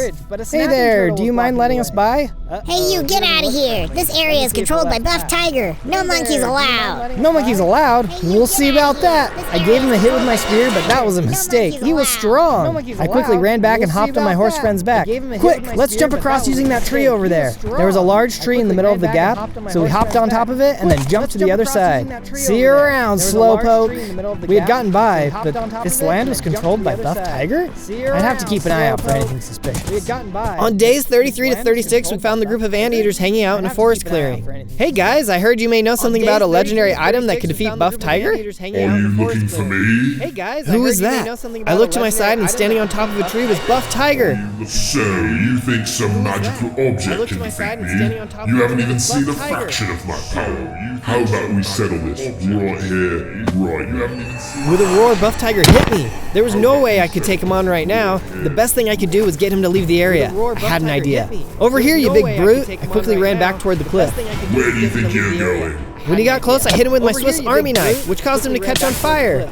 Hey there, do you mind letting us by? Hey, you, get out of here. This area is controlled by Buff Tiger. No monkeys allowed. No monkeys allowed? We'll see about that. I gave him a hit with my spear, but that was a mistake. He was strong. I quickly ran back and hopped on my horse friend's back. Quick, let's jump across using that tree over there. There was a large tree in the middle of the gap, so we hopped on top of it and then jumped to the other side. See you around, slowpoke. We had gotten by, but this land was controlled by Buff Tiger? I'd have to keep an eye out for anything suspicious. On days 33 to 36, we found the group of anteaters hanging out in a forest clearing. Hey guys, I heard you may know something about a legendary item that could defeat Buff Tiger? Are you looking for me? Hey guys, who is that? I looked to my side and standing on top of a tree was Buff Tiger. So, you think some magical object can defeat me? You haven't even seen a fraction of my power. How about we settle this right here, right now? With a roar, Buff Tiger hit me. There was no way I could take him on right now. The best thing I could do was get him to leave the area. I had an idea. Over here, you big brute. I quickly ran back toward the cliff. Where do you think you're going? When he got close, I hit him with my Swiss Army knife, which caused him to catch on fire.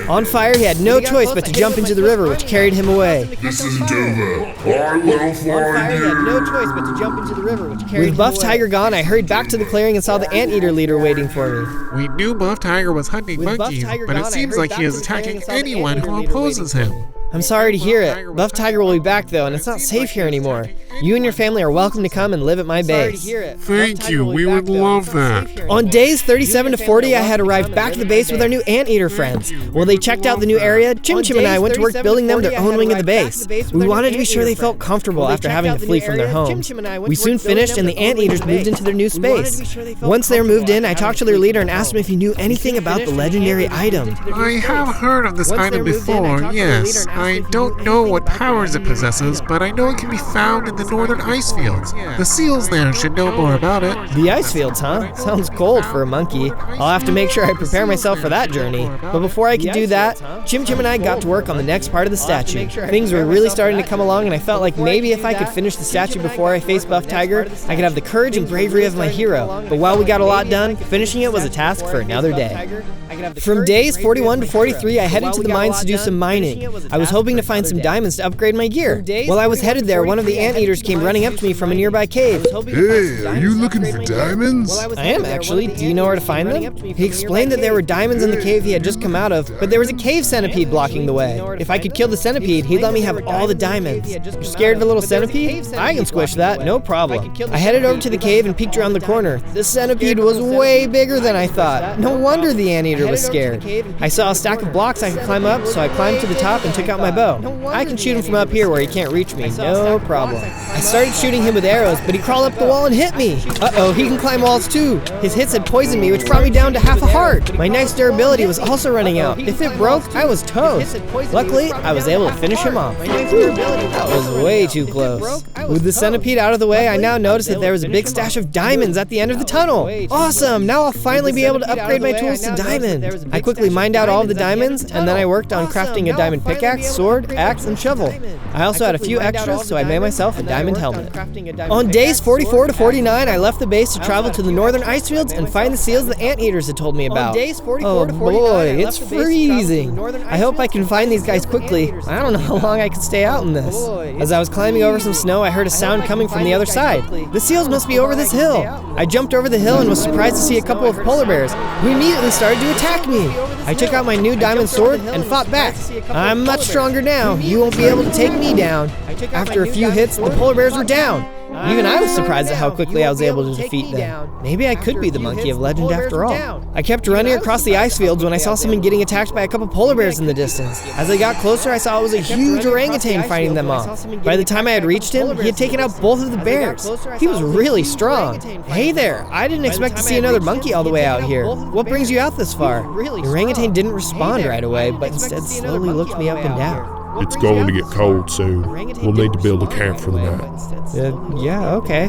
On fire, he had no choice but to jump into the river, which carried him away. This isn't over. I will find you. With Buff Tiger gone, I hurried back to the clearing and saw the anteater leader waiting for me. We knew Buff Tiger was hunting monkeys, but it seems like he is attacking anyone who opposes him. I'm sorry to hear it. Buff Tiger will be back though, and it's not safe here anymore. You and your family are welcome to come and live at my base. Thank you, we would love that. On days 37 to 40, I had arrived back to the base with our new anteater friends. While they checked out the new area, Chim Chim and I went to work building them their own wing of the base. We wanted to be sure they felt comfortable after having to flee from their homes. We soon finished and the anteaters moved into their new space. Once they were moved in, I talked to their leader and asked him if he knew anything about the legendary item. I have heard of this item before, yes. I don't know what powers it possesses, but I know it can be found in the northern ice fields. The seals there should know more about it. The ice fields, huh? Sounds cold for a monkey. I'll have to make sure I prepare myself for that journey. But before I could do that, Chim Chim and I got to work on the next part of the statue. Things were really starting to come along and I felt like maybe if I could finish the statue before I faced Buff Tiger, I could have the courage and bravery of my hero. But while we got a lot done, finishing it was a task for another day. From days 41 to 43, I headed to the mines to do some mining. I was hoping to find some diamonds to upgrade my gear. While I was headed there, one of the anteaters came running up to me from a nearby cave. Hey, are you looking for diamonds? I am actually. Do you know where to find them? He explained that there were diamonds in the cave he had just come out of, but there was a cave centipede blocking the way. If I could kill the centipede, he'd let me have all the diamonds. You're scared of a little centipede? I can squish that, no problem. I headed over to the cave and peeked around the corner. The centipede was way bigger than I thought. No wonder the anteater was scared. I saw a stack of blocks I could climb up, so I climbed to the top and took out my bow. I can shoot him from up here where he can't reach me, no problem. I started shooting him with arrows, but he crawled up the wall and hit me. Uh-oh, he can climb walls too. His hits had poisoned me, which brought me down to half a heart. My knife's durability was also running out. If it broke, I was toast. Luckily, I was able to finish him off. Whew, that was way too close. With the centipede out of the way, I now noticed that there was a big stash of diamonds at the end of the tunnel. Awesome! Now I'll finally be able to upgrade my tools to diamond. I quickly mined out all of the diamonds, and then I worked on crafting a diamond pickaxe, sword, axe, and shovel. I also had a few extras, so I made myself a diamond helmet. On days 44 to 49, I left the base to travel to the northern ice fields and find the seals the anteaters had told me about. Oh boy, it's freezing. I hope I can find these guys quickly. I don't know how long I could stay out in this. As I was climbing over some snow, I heard a sound coming from the other side. The seals must be over this hill. I jumped over the hill and was surprised to see a couple of polar bears who immediately started to attack me. I took out my new diamond sword and fought back. I'm much stronger now. You won't be able to take me down. After a few hits, the polar bears were down. Even I was surprised at how quickly I was able to defeat them. Maybe I could be the monkey of legend after all. I kept running across the ice fields when I saw someone getting attacked by a couple polar bears in the distance. As I got closer, I saw it was a huge orangutan fighting them off. By the time I had reached him, he had taken out both of the bears. He was really strong. Hey there, I didn't expect to see another monkey all the way out here. What brings you out this far? The orangutan didn't respond right away, but instead slowly looked me up and down. It's going to get cold soon. We'll need to build a camp for the night. Yeah, okay.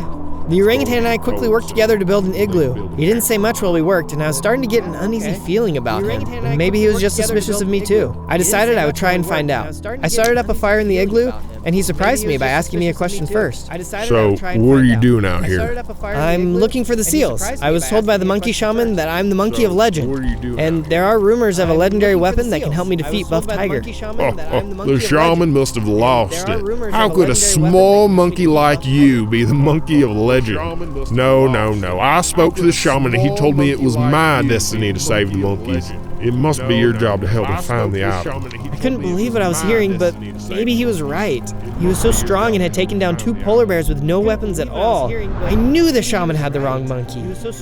The orangutan and I quickly worked together to build an igloo. He didn't say much while we worked, and I was starting to get an uneasy feeling about him. And maybe he was just suspicious of me too. I decided I would try and find out. I started up a fire in the igloo, and he surprised me by asking me a question first. So, what are you doing out here? I'm looking for the seals. I was told by the monkey shaman that I'm the monkey of legend. And there are rumors of a legendary weapon that can help me defeat Buff Tiger. The shaman must have lost it. How could a small monkey like you be the monkey of legend? No. I spoke to the shaman and he told me it was my destiny to save the monkeys. It must be your job to help me find the item. I couldn't believe what I was hearing, but maybe he was right. He was so strong and had taken down 2 polar bears with no weapons at all. I knew the shaman had the wrong monkey.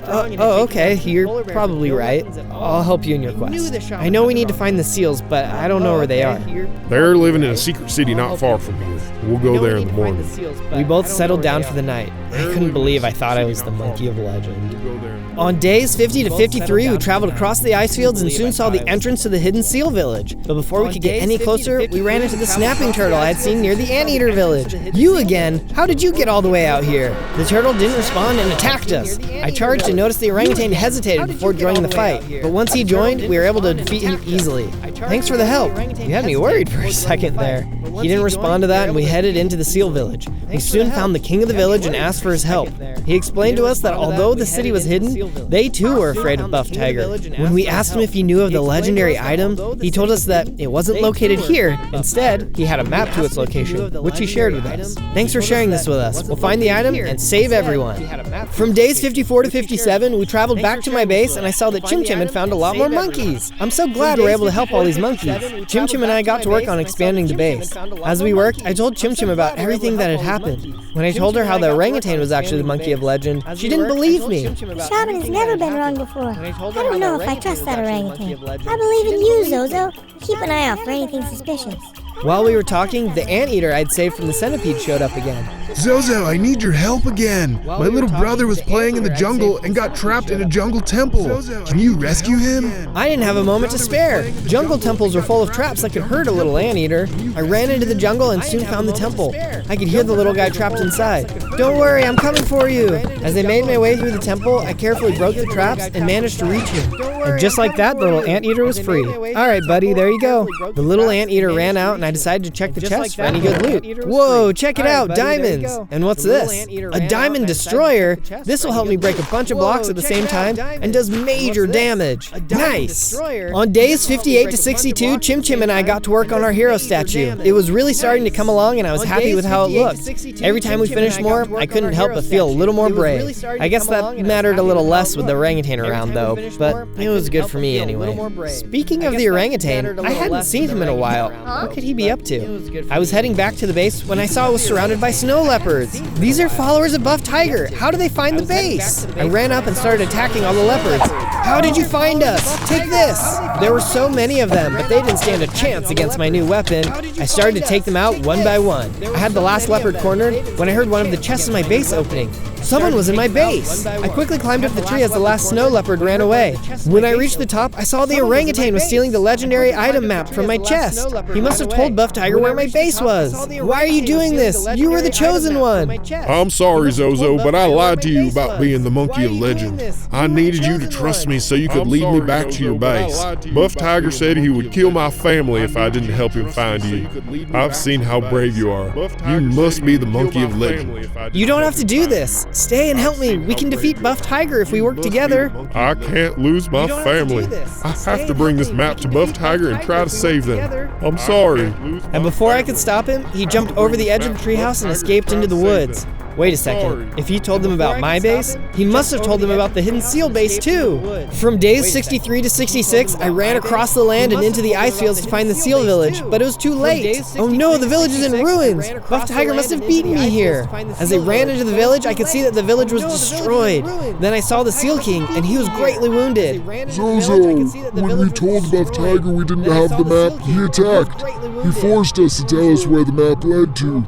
Okay, you're probably right. I'll help you in your quest. I know we need to find the seals, but I don't know where they are. They're living in a secret city not far from here. We'll go there in the morning. We both settled down for the night. I couldn't believe I thought I was the monkey of legend. On days 50 to 53, we traveled across the ice fields and soon saw the entrance to the hidden seal village. But before we could get any closer, we ran into the snapping turtle I had seen near the anteater village. You again? How did you get all the way out here? The turtle didn't respond and attacked us. I charged and noticed the orangutan hesitated before joining the fight. But once he joined, we were able to defeat him easily. Thanks for the help. You had me worried for a second there. He didn't respond to that and we headed into the seal village. We soon found the king of the village and asked for his help. He explained to us that although the city was hidden, they too were afraid of Buff Tiger. When we asked him if he knew of the legendary item, he told us that it wasn't located here. Instead, he had a map to its location, which he shared with us. Thanks for sharing this with us. We'll find the item and save everyone. From days 54 to 57, we traveled back to my base and I saw that Chim Chim had found a lot more monkeys. I'm so glad we're able to help all these monkeys. Chim Chim and I got to work on expanding the base. As we worked, I told Chim Chim about everything that had happened. When I told her how the orangutan was actually the monkey of legend, she didn't believe me. The shaman has never been wrong before. I don't know if I trust that orangutan. I believe in you, Zozo. Keep an eye out for anything suspicious. While we were talking, the anteater I'd saved from the centipede showed up again. Zozo, I need your help again. My little brother was playing in the jungle and got trapped in a jungle temple. Can you rescue him? I didn't have a moment to spare. Jungle temples were full of traps that could hurt a little anteater. I ran into the jungle and soon found the temple. I could hear the little guy trapped inside. Don't worry, I'm coming for you. As I made my way through the temple, I carefully broke the traps and managed to reach him. And just like that, the little anteater was free. All right, buddy, there you go. The little anteater ran out and I decided to check the chest for any good loot. Whoa, check it out, diamonds! And what's this? A diamond destroyer? This will help me break a bunch of blocks at the same time and does major damage. Nice! On days 58 to 62, Chim Chim and I got to work on our hero statue. It was really starting to come along and I was happy with how it looked. Every time we finished more, I couldn't help but feel a little more brave. I guess that mattered a little less with the orangutan around though, but it was good for me anyway. Speaking of the orangutan, I hadn't seen him in a while. What could he be up to? I was heading back to the base when I saw it was surrounded by snow leopards. These are followers of Buff Tiger. How do they find the base? I ran up and started attacking all the leopards. How did you find us? Take this! There were so many of them, but they didn't stand a chance against my new weapon. I started to take them out one by one. I had the last leopard cornered when I heard one of the chests in my base opening. Someone was in my base. I quickly climbed up the tree as the last snow leopard ran away. When I reached the top, I saw the orangutan was stealing the legendary item map from my chest. He must have told Buff Tiger where my base was. Why are you doing this? You were the chosen one. I'm sorry, Zozo, but I lied to you about being the monkey of legend. I needed you to trust me so you could lead me back to your base. Buff Tiger said he would kill my family if I didn't help him find you. I've seen how brave you are. You must be the monkey of legend. You don't have to do this. Stay and help me. We can defeat Buff Tiger if we work together. I can't lose my family. I have to bring this map to Buff Tiger and try to save them. I'm sorry. And before I could stop him, he jumped over the edge of the treehouse and escaped into the woods. Wait a second. If he told them about my base, he must have told them about the hidden seal base too. From days 63 to 66, I ran across the land and into the ice fields to find the seal village, but it was too late. Oh no, the village is in ruins. Buff Tiger must have beaten me here. As I ran into the village, I could see that the village was destroyed. Then I saw the Seal King, and he was greatly wounded. Zozo, when we told Buff Tiger we didn't have the map, he attacked. He forced us to tell us where the map led to.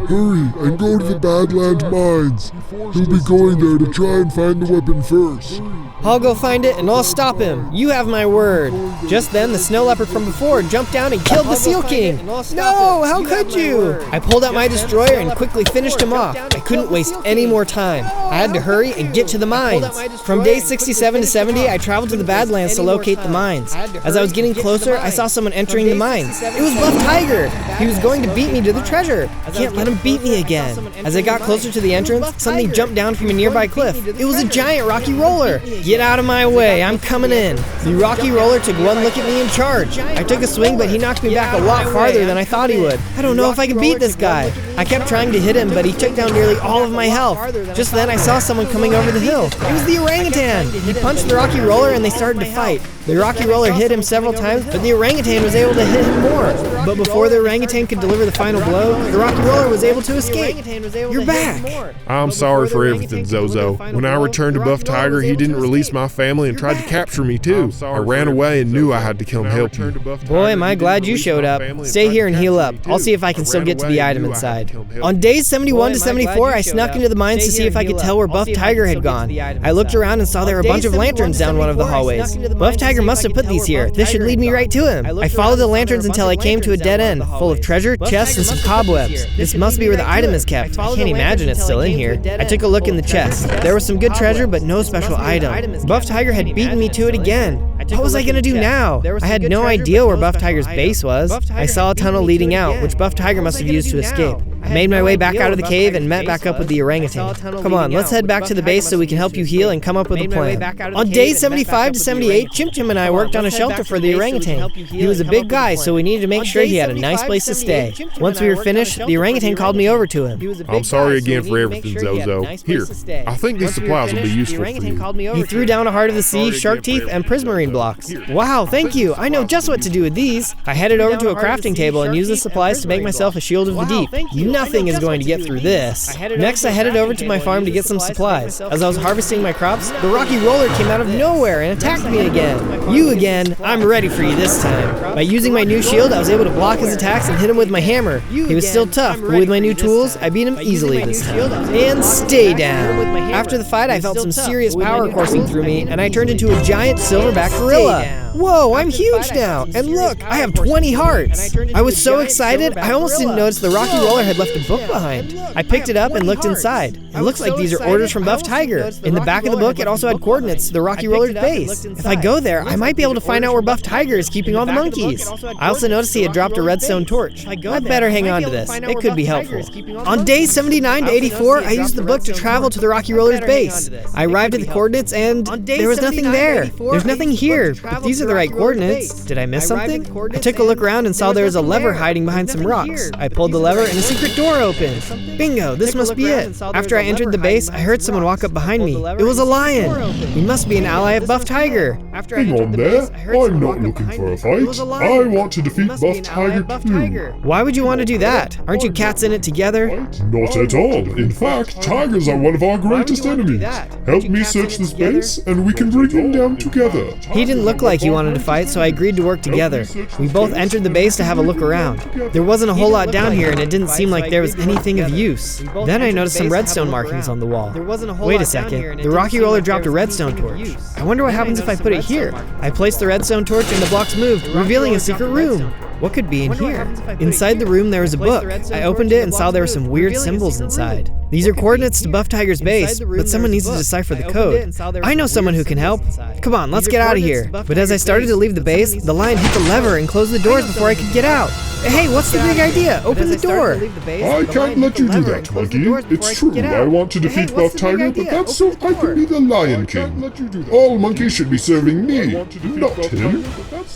Hurry and go to the Badland Mines. He'll be going there to try and find the weapon first. I'll go find it and I'll stop him. You have my word. Just then, the snow leopard from before jumped down and killed the Seal King. No, how could you? I pulled out my destroyer and quickly finished him off. I couldn't waste any more time. I had to hurry and get to the mines. From days 67 to 70, I traveled to the Badlands to locate the mines. As I was getting closer, I saw someone entering the mines. It was Buff Tiger. He was going to beat me to the treasure. I can't let him beat me again. As I got closer to the entrance, something jumped down from a nearby cliff. It was a giant rocky roller. Get out of my way, I'm coming in. The rocky roller took one look at me and charged. I took a swing, but he knocked me back a lot farther than I thought he would. I don't know if I can beat this guy. I kept trying to hit him, but he took down nearly all of my health. Just then, I saw someone coming over the hill. It was the orangutan. He punched the rocky roller and they started to fight. The rocky roller hit him several times, but the orangutan was able to hit him more. But before the orangutan could deliver the final blow, the rocky roller was able to escape. You're back. I'm sorry for everything, Zozo. When I returned to Buff Tiger, he didn't release my family and tried to capture me too. I ran away and knew I had to kill him help you. Boy, am I glad you showed up. Stay here and heal up. I'll see if I can still get to the item inside. On days 71 to 74, I snuck into the mines to see if I could tell where Buff Tiger had gone. I looked around and saw there were a bunch of lanterns down one of the hallways. Buff Tiger must have put these here. This should lead me right to him. I followed the lanterns until I came to a dead end, full of treasure, chests, and some cobwebs. This must be where the item is kept. I can't imagine it's still in here. I took a look in the chest. There was some good treasure, but no special item. Buff Tiger had beaten me to it again. What was I gonna do now? I had no idea where Buff Tiger's base was. I saw a tunnel leading out, which Buff Tiger must have used to escape. I made my way back out of the cave and met back up with the orangutan. Come on, let's head back to the base so we can help you heal and come up with a plan. On days 75 to 78, Chim Chim and I worked on a shelter for the orangutan. He was a big guy, so we needed to make sure he had a nice place to stay. Once we were finished, the orangutan called me over to him. I'm sorry again for everything, Zozo. Here, I think these supplies will be useful for you. He threw down a Heart of the Sea, shark teeth, and prismarine blocks. Wow, thank you. I know just what to do with these. I headed over to a crafting table and used the supplies to make myself a shield of the deep. Nothing is going to get through this. Next, I headed over to my farm to get some supplies. As I was harvesting my crops, the rocky roller came out of nowhere and attacked me again. You again? I'm ready for you this time. By using my new shield, I was able to block his attacks and hit him with my hammer. He was still tough, but with my new tools, I beat him easily this time. And stay down. After the fight, I felt some serious power coursing through me, and I turned into a giant silverback gorilla. Whoa, I'm huge now! And look, I have 20 hearts! I was so excited, I almost didn't notice the rocky roller had left a book behind. I picked it up and looked inside. It looks like these are orders from Buff Tiger. In the back of the book, it also had coordinates to the rocky roller's base. If I go there, I might be able to find out where Buff Tiger is keeping all the monkeys. I also noticed he had dropped a redstone torch. I better hang on to this. It could be helpful. On days 79 to 84, I used the book to travel to the rocky roller's base. I arrived at the coordinates and there was nothing there. There's nothing here, but these are the right coordinates. Did I miss something? I took a look around and saw there was a lever hiding behind some rocks. I pulled the lever and a secret secret door opened. Bingo, this must be it. After I entered the base, I heard someone walk up behind me. It was a lion. He must be an ally of Buff Tiger. Hang on there. I'm not looking for a fight. I want to defeat Buff Tiger too. Why would you want to do that? Aren't you cats in it together? Not at all. In fact, tigers are one of our greatest enemies. Help me search this base and we can bring him down together. He didn't look like he wanted to fight, so I agreed to work together. We both entered the base to have a look around. There wasn't a whole lot down here and it didn't seem like there was anything of use. Then I noticed some redstone markings on the wall. Wait a second, the rocky roller dropped a redstone torch. I wonder what happens if I put it here. I placed the redstone torch and the blocks moved, revealing a secret room. What could be in here? Inside the room there was a book. I opened it and saw there were some weird symbols inside. These are coordinates to Buff Tiger's base, but someone needs to decipher the code. I know someone who can help. Come on, let's get out of here. But as I started to leave the base, the lion hit the lever and closed the doors before I could get out. Hey, what's the big idea? Open the door. I can't let you do that, Monkey. It's true, I want to defeat Buff Tiger, but that's so I can be the Lion King. All monkeys should be serving me, not him.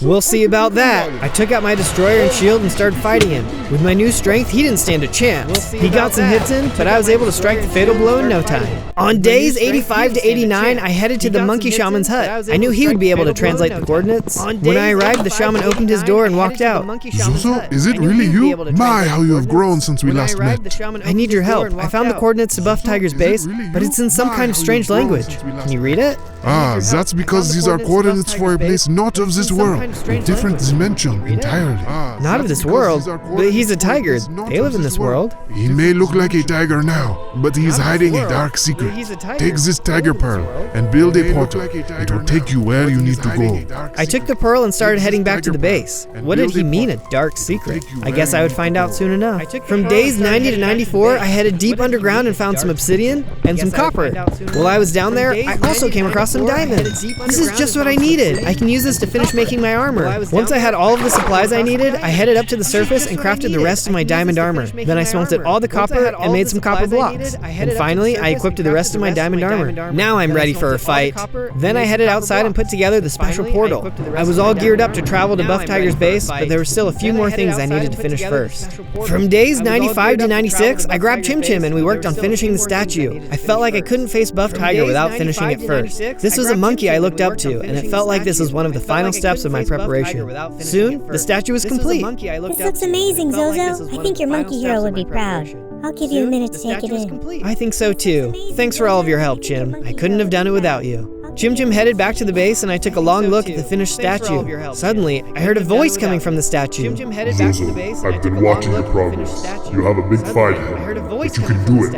We'll see about that. I took out my destroyer and shield and started fighting him. With my new strength, he didn't stand a chance. He got some hits in, but I was able to strike the fatal blow in no time. On days 85 to 89, I headed to the monkey shaman's hut. I knew he would be able to translate the coordinates. When I arrived, the shaman opened his door and walked out. Zozo, is it really you? My, how you have grown since we last met. I need your help. I found the coordinates to Buff Tiger's base, but it's in some kind of strange language. Can you read it? Ah, that's because these are coordinates for a place not of this world, a different dimension entirely. Not of this world, but he's a tiger. They live in this world. He may look like a tiger now, but he's hiding a dark secret. Take this tiger pearl and build a portal. It will take you where you need to go. I took the pearl and started heading back to the base. What did he mean, a dark secret? I guess I would find out soon enough. From days 90 to 94, I headed deep underground and found some obsidian and some copper. While I was down there, I also came across some diamonds. This is just what I needed. I can use this to finish making my armor. Once I had all of the supplies I needed, I headed up to the surface and crafted the rest of my diamond armor. Then I smelted all the copper and made some copper blocks. And finally, I equipped the rest of my diamond armor. Now I'm ready for a fight. Then I headed outside and put together the special portal. I was all geared up to travel to Buff Tiger's base, but there were still a few more things I needed to finish first. From days 95 to 96, I grabbed Chim Chim and we worked on finishing the statue. I felt like I couldn't face Buff Tiger without finishing it first. This was a monkey I looked up to, and it felt like this was one of the final steps of my preparation. Soon, the statue was complete. This looks amazing, Zozo. I think your monkey hero would be proud. I'll give you a minute to take it in. I think so too. Thanks for all of your help, Chim. I couldn't have done it without you. Chim Chim headed back to the base and I took a long look at the finished statue. Suddenly, I heard a voice coming from the statue. Zozo, I've been watching your progress. You have a big fight ahead, but you can do it.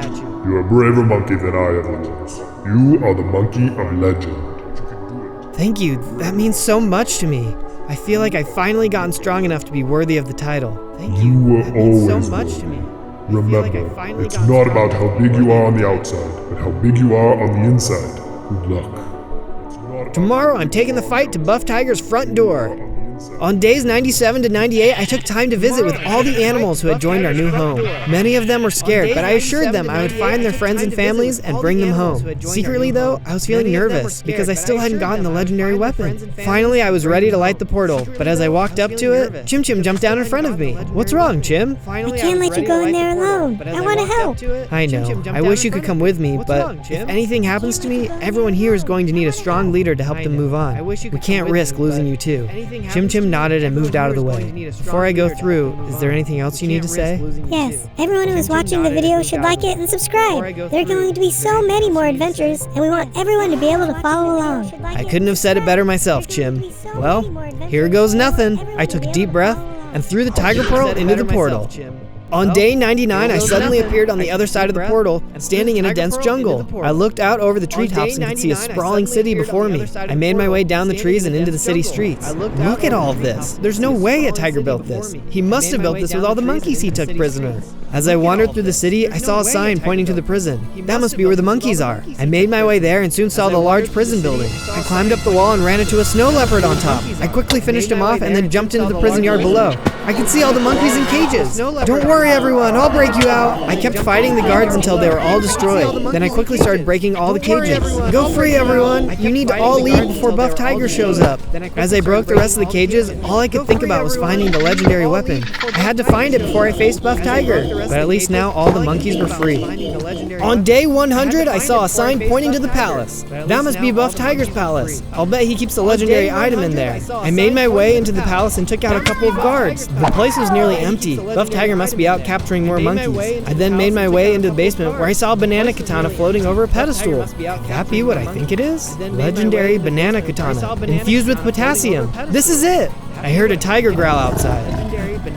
You're a braver monkey than I ever was. You are the monkey of legend. Thank you. That means so much to me. I feel like I've finally gotten strong enough to be worthy of the title. Thank you. You were That means always so much worthy. to me. Remember, it's not about how big you are on the outside, but how big you are on the inside. Good luck. Tomorrow, I'm taking the fight to Buff Tiger's front door. On days 97 to 98, I took time to visit with all the animals who had joined our new home. Many of them were scared, but I assured them I would find their friends and families and bring them home. Secretly, though, I was feeling nervous because I still hadn't gotten the legendary weapon. Finally, I was ready to light the portal, but as I walked up to it, Chim Chim jumped down in front of me. What's wrong, Chim? I can't let you go in there alone. I want to help. I know. I wish you could come with me, but if anything happens to me, everyone here is going to need a strong leader to help them move on. We can't risk losing you too. Chim Chim nodded and moved out of the way. Before I go through, is there anything else you need to say? Yes, everyone who is watching the video should like it and subscribe. There are going to be so many more adventures, and we want everyone to be able to follow along. I couldn't have said it better myself, Chim. Well, here goes nothing. I took a deep breath and threw the tiger pearl into the portal. On day 99, I suddenly appeared on the other side of the portal, standing in a dense jungle. I looked out over the treetops and could see a sprawling city before me. I made my way down the trees and into the city streets. Look at all of this. There's no way a tiger built this. He must have built this with all the monkeys he took prisoner. As I wandered through the city, I saw a sign pointing to the prison. That must be where the monkeys are. I made my way there and soon saw the large prison building. I climbed up the wall and ran into a snow leopard on top. I quickly finished him off and then jumped into the prison yard below. I could see all the monkeys in cages. Don't worry, everyone, I'll break you out. I kept fighting the guards until they were all destroyed. Then I quickly started breaking all the cages. Go free, everyone. You need to all leave before Buff Tiger shows up. As I broke the rest of the cages, all I could think about was finding the legendary weapon. I had to find it before I faced Buff Tiger. But at least now all the monkeys were free. On day 100, I saw a sign pointing to the palace. That must be Buff Tiger's palace. I'll bet he keeps a legendary item in there. I made my way into the palace and took out a couple of guards. The place was nearly empty. Buff Tiger must be out capturing more monkeys. I then made my way into the basement where I saw a banana katana floating over a pedestal. Could that be what I think it is? Legendary banana katana, infused with potassium. This is it! I heard a tiger growl outside.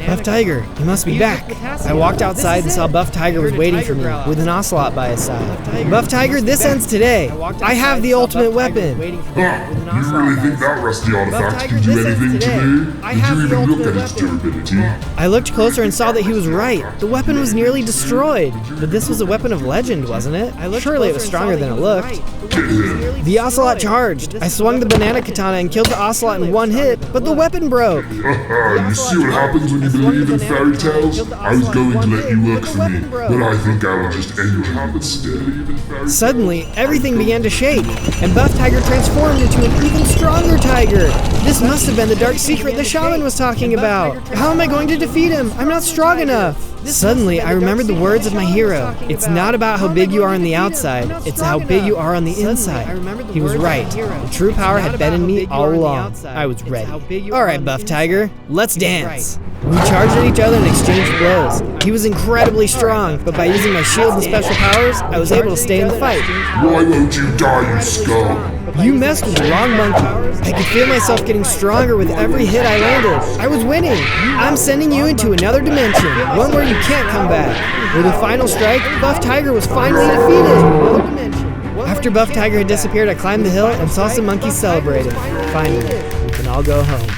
Buff Tiger, you must be back. I walked outside and saw Buff Tiger was waiting for me with an ocelot by his side. Buff Tiger, this ends today. I have the ultimate weapon. You really think that rusty artifact can do anything to me? Did you even look at its durability? I looked closer and saw that he was right. The weapon was nearly destroyed. But this was a weapon of legend, wasn't it? Surely it was stronger than it looked. The ocelot charged. I swung the banana katana and killed the ocelot in one hit, but the weapon broke. You see what happens when you believe in fairy tales? I was going to let you work for me, but I think I will just end you instead. Suddenly, everything began to shake, and Buff Tiger transformed into an even stronger tiger. This must have been the dark secret the shaman was talking about. How am I going to defeat him? I'm not strong enough. Suddenly, I remembered the words of my hero. It's not about how big you are on the outside, it's how big you are on the inside. He was right. The true power had been in me all along. I was ready. Alright, Buff Tiger, let's dance. We charged at each other and exchanged blows. He was incredibly strong, but by using my shield and special powers, I was able to stay in the fight. Why won't you die, you scum? You messed with the wrong monkey. I could feel myself getting stronger with every hit I landed. I was winning. I'm sending you into another dimension, one where you can't come back. With a final strike, Buff Tiger was finally defeated. After Buff Tiger had disappeared, I climbed the hill and saw some monkeys celebrating. Finally, we can all go home.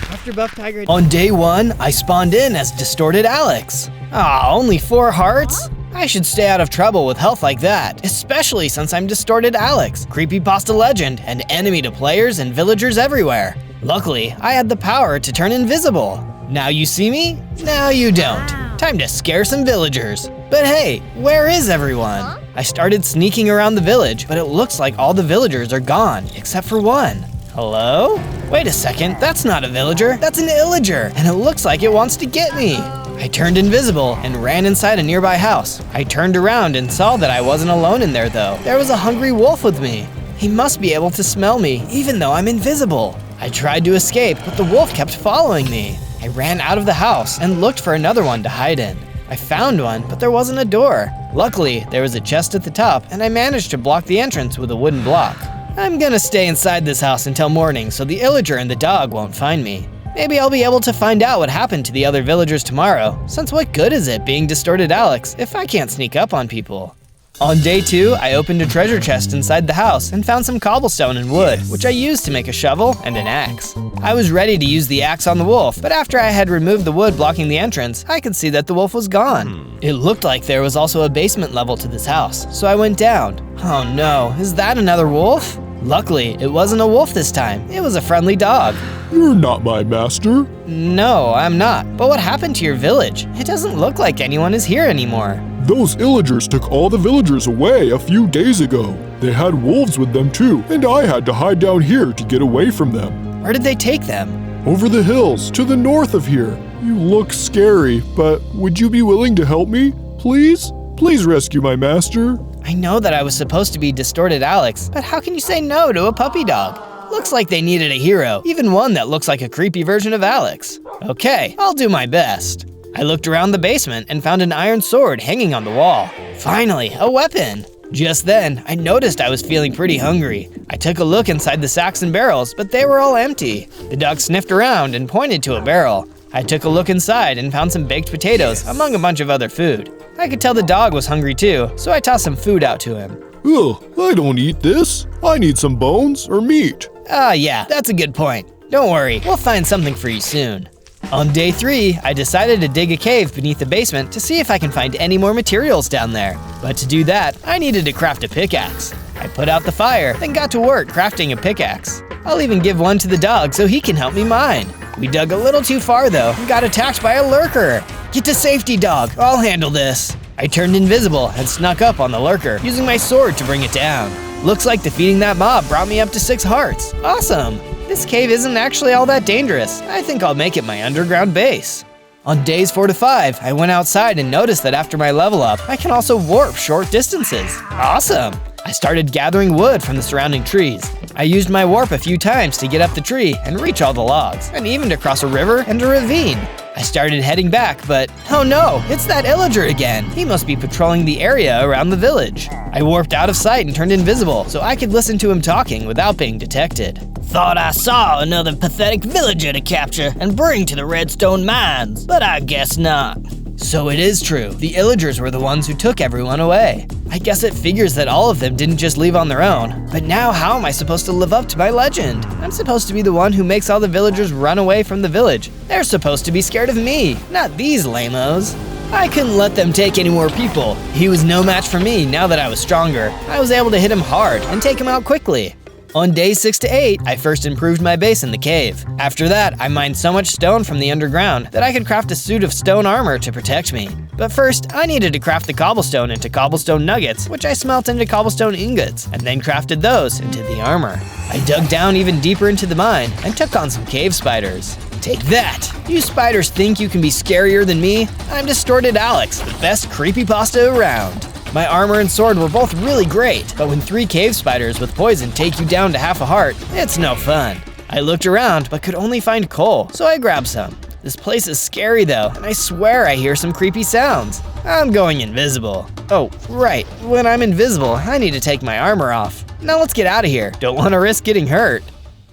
On day 1, I spawned in as Distorted Alex. Only 4 hearts? I should stay out of trouble with health like that, especially since I'm Distorted Alex, creepypasta legend, and enemy to players and villagers everywhere. Luckily, I had the power to turn invisible. Now you see me, now you don't. Time to scare some villagers. But hey, where is everyone? I started sneaking around the village, but it looks like all the villagers are gone, except for one. Hello? Wait a second, that's not a villager, that's an illager, and it looks like it wants to get me. I turned invisible and ran inside a nearby house. I turned around and saw that I wasn't alone in there though. There was a hungry wolf with me. He must be able to smell me, even though I'm invisible. I tried to escape, but the wolf kept following me. I ran out of the house and looked for another one to hide in. I found one, but there wasn't a door. Luckily, there was a chest at the top, and I managed to block the entrance with a wooden block. I'm gonna stay inside this house until morning so the illager and the dog won't find me. Maybe I'll be able to find out what happened to the other villagers tomorrow, since what good is it being Distorted Alex if I can't sneak up on people? On day 2, I opened a treasure chest inside the house and found some cobblestone and wood, which I used to make a shovel and an axe. I was ready to use the axe on the wolf, but after I had removed the wood blocking the entrance, I could see that the wolf was gone. It looked like there was also a basement level to this house, so I went down. Oh no, is that another wolf? Luckily, it wasn't a wolf this time, it was a friendly dog. You're not my master. No, I'm not, but what happened to your village? It doesn't look like anyone is here anymore. Those illagers took all the villagers away a few days ago. They had wolves with them too, and I had to hide down here to get away from them. Where did they take them? Over the hills, to the north of here. You look scary, but would you be willing to help me? Please? Please rescue my master. I know that I was supposed to be Distorted Alex, but how can you say no to a puppy dog? Looks like they needed a hero, even one that looks like a creepy version of Alex. Okay, I'll do my best. I looked around the basement and found an iron sword hanging on the wall. Finally, a weapon! Just then, I noticed I was feeling pretty hungry. I took a look inside the sacks and barrels, but they were all empty. The dog sniffed around and pointed to a barrel. I took a look inside and found some baked potatoes among a bunch of other food. I could tell the dog was hungry too, so I tossed some food out to him. Ugh, I don't eat this. I need some bones or meat. Yeah, that's a good point. Don't worry, we'll find something for you soon. On day 3, I decided to dig a cave beneath the basement to see if I can find any more materials down there. But to do that, I needed to craft a pickaxe. I put out the fire, then got to work crafting a pickaxe. I'll even give one to the dog so he can help me mine. We dug a little too far though and got attacked by a lurker. Get to safety, dog. I'll handle this. I turned invisible and snuck up on the lurker, using my sword to bring it down. Looks like defeating that mob brought me up to 6 hearts. Awesome. This cave isn't actually all that dangerous. I think I'll make it my underground base. On days 4 to 5, I went outside and noticed that after my level up, I can also warp short distances. Awesome! I started gathering wood from the surrounding trees. I used my warp a few times to get up the tree and reach all the logs, and even to cross a river and a ravine. I started heading back, but oh no, it's that illager again. He must be patrolling the area around the village. I warped out of sight and turned invisible so I could listen to him talking without being detected. Thought I saw another pathetic villager to capture and bring to the redstone mines, but I guess not. So it is true, the illagers were the ones who took everyone away. I guess it figures that all of them didn't just leave on their own. But now how am I supposed to live up to my legend? I'm supposed to be the one who makes all the villagers run away from the village. They're supposed to be scared of me, not these lamos. I couldn't let them take any more people. He was no match for me now that I was stronger. I was able to hit him hard and take him out quickly. On days 6 to 8, I first improved my base in the cave. After that, I mined so much stone from the underground that I could craft a suit of stone armor to protect me. But first, I needed to craft the cobblestone into cobblestone nuggets, which I smelt into cobblestone ingots, and then crafted those into the armor. I dug down even deeper into the mine and took on some cave spiders. Take that! You spiders think you can be scarier than me? I'm Distorted Alex, the best creepypasta around. My armor and sword were both really great, but when 3 cave spiders with poison take you down to half a heart, it's no fun. I looked around but could only find coal, so I grabbed some. This place is scary though, and I swear I hear some creepy sounds. I'm going invisible. Oh, right, when I'm invisible, I need to take my armor off. Now let's get out of here, don't want to risk getting hurt.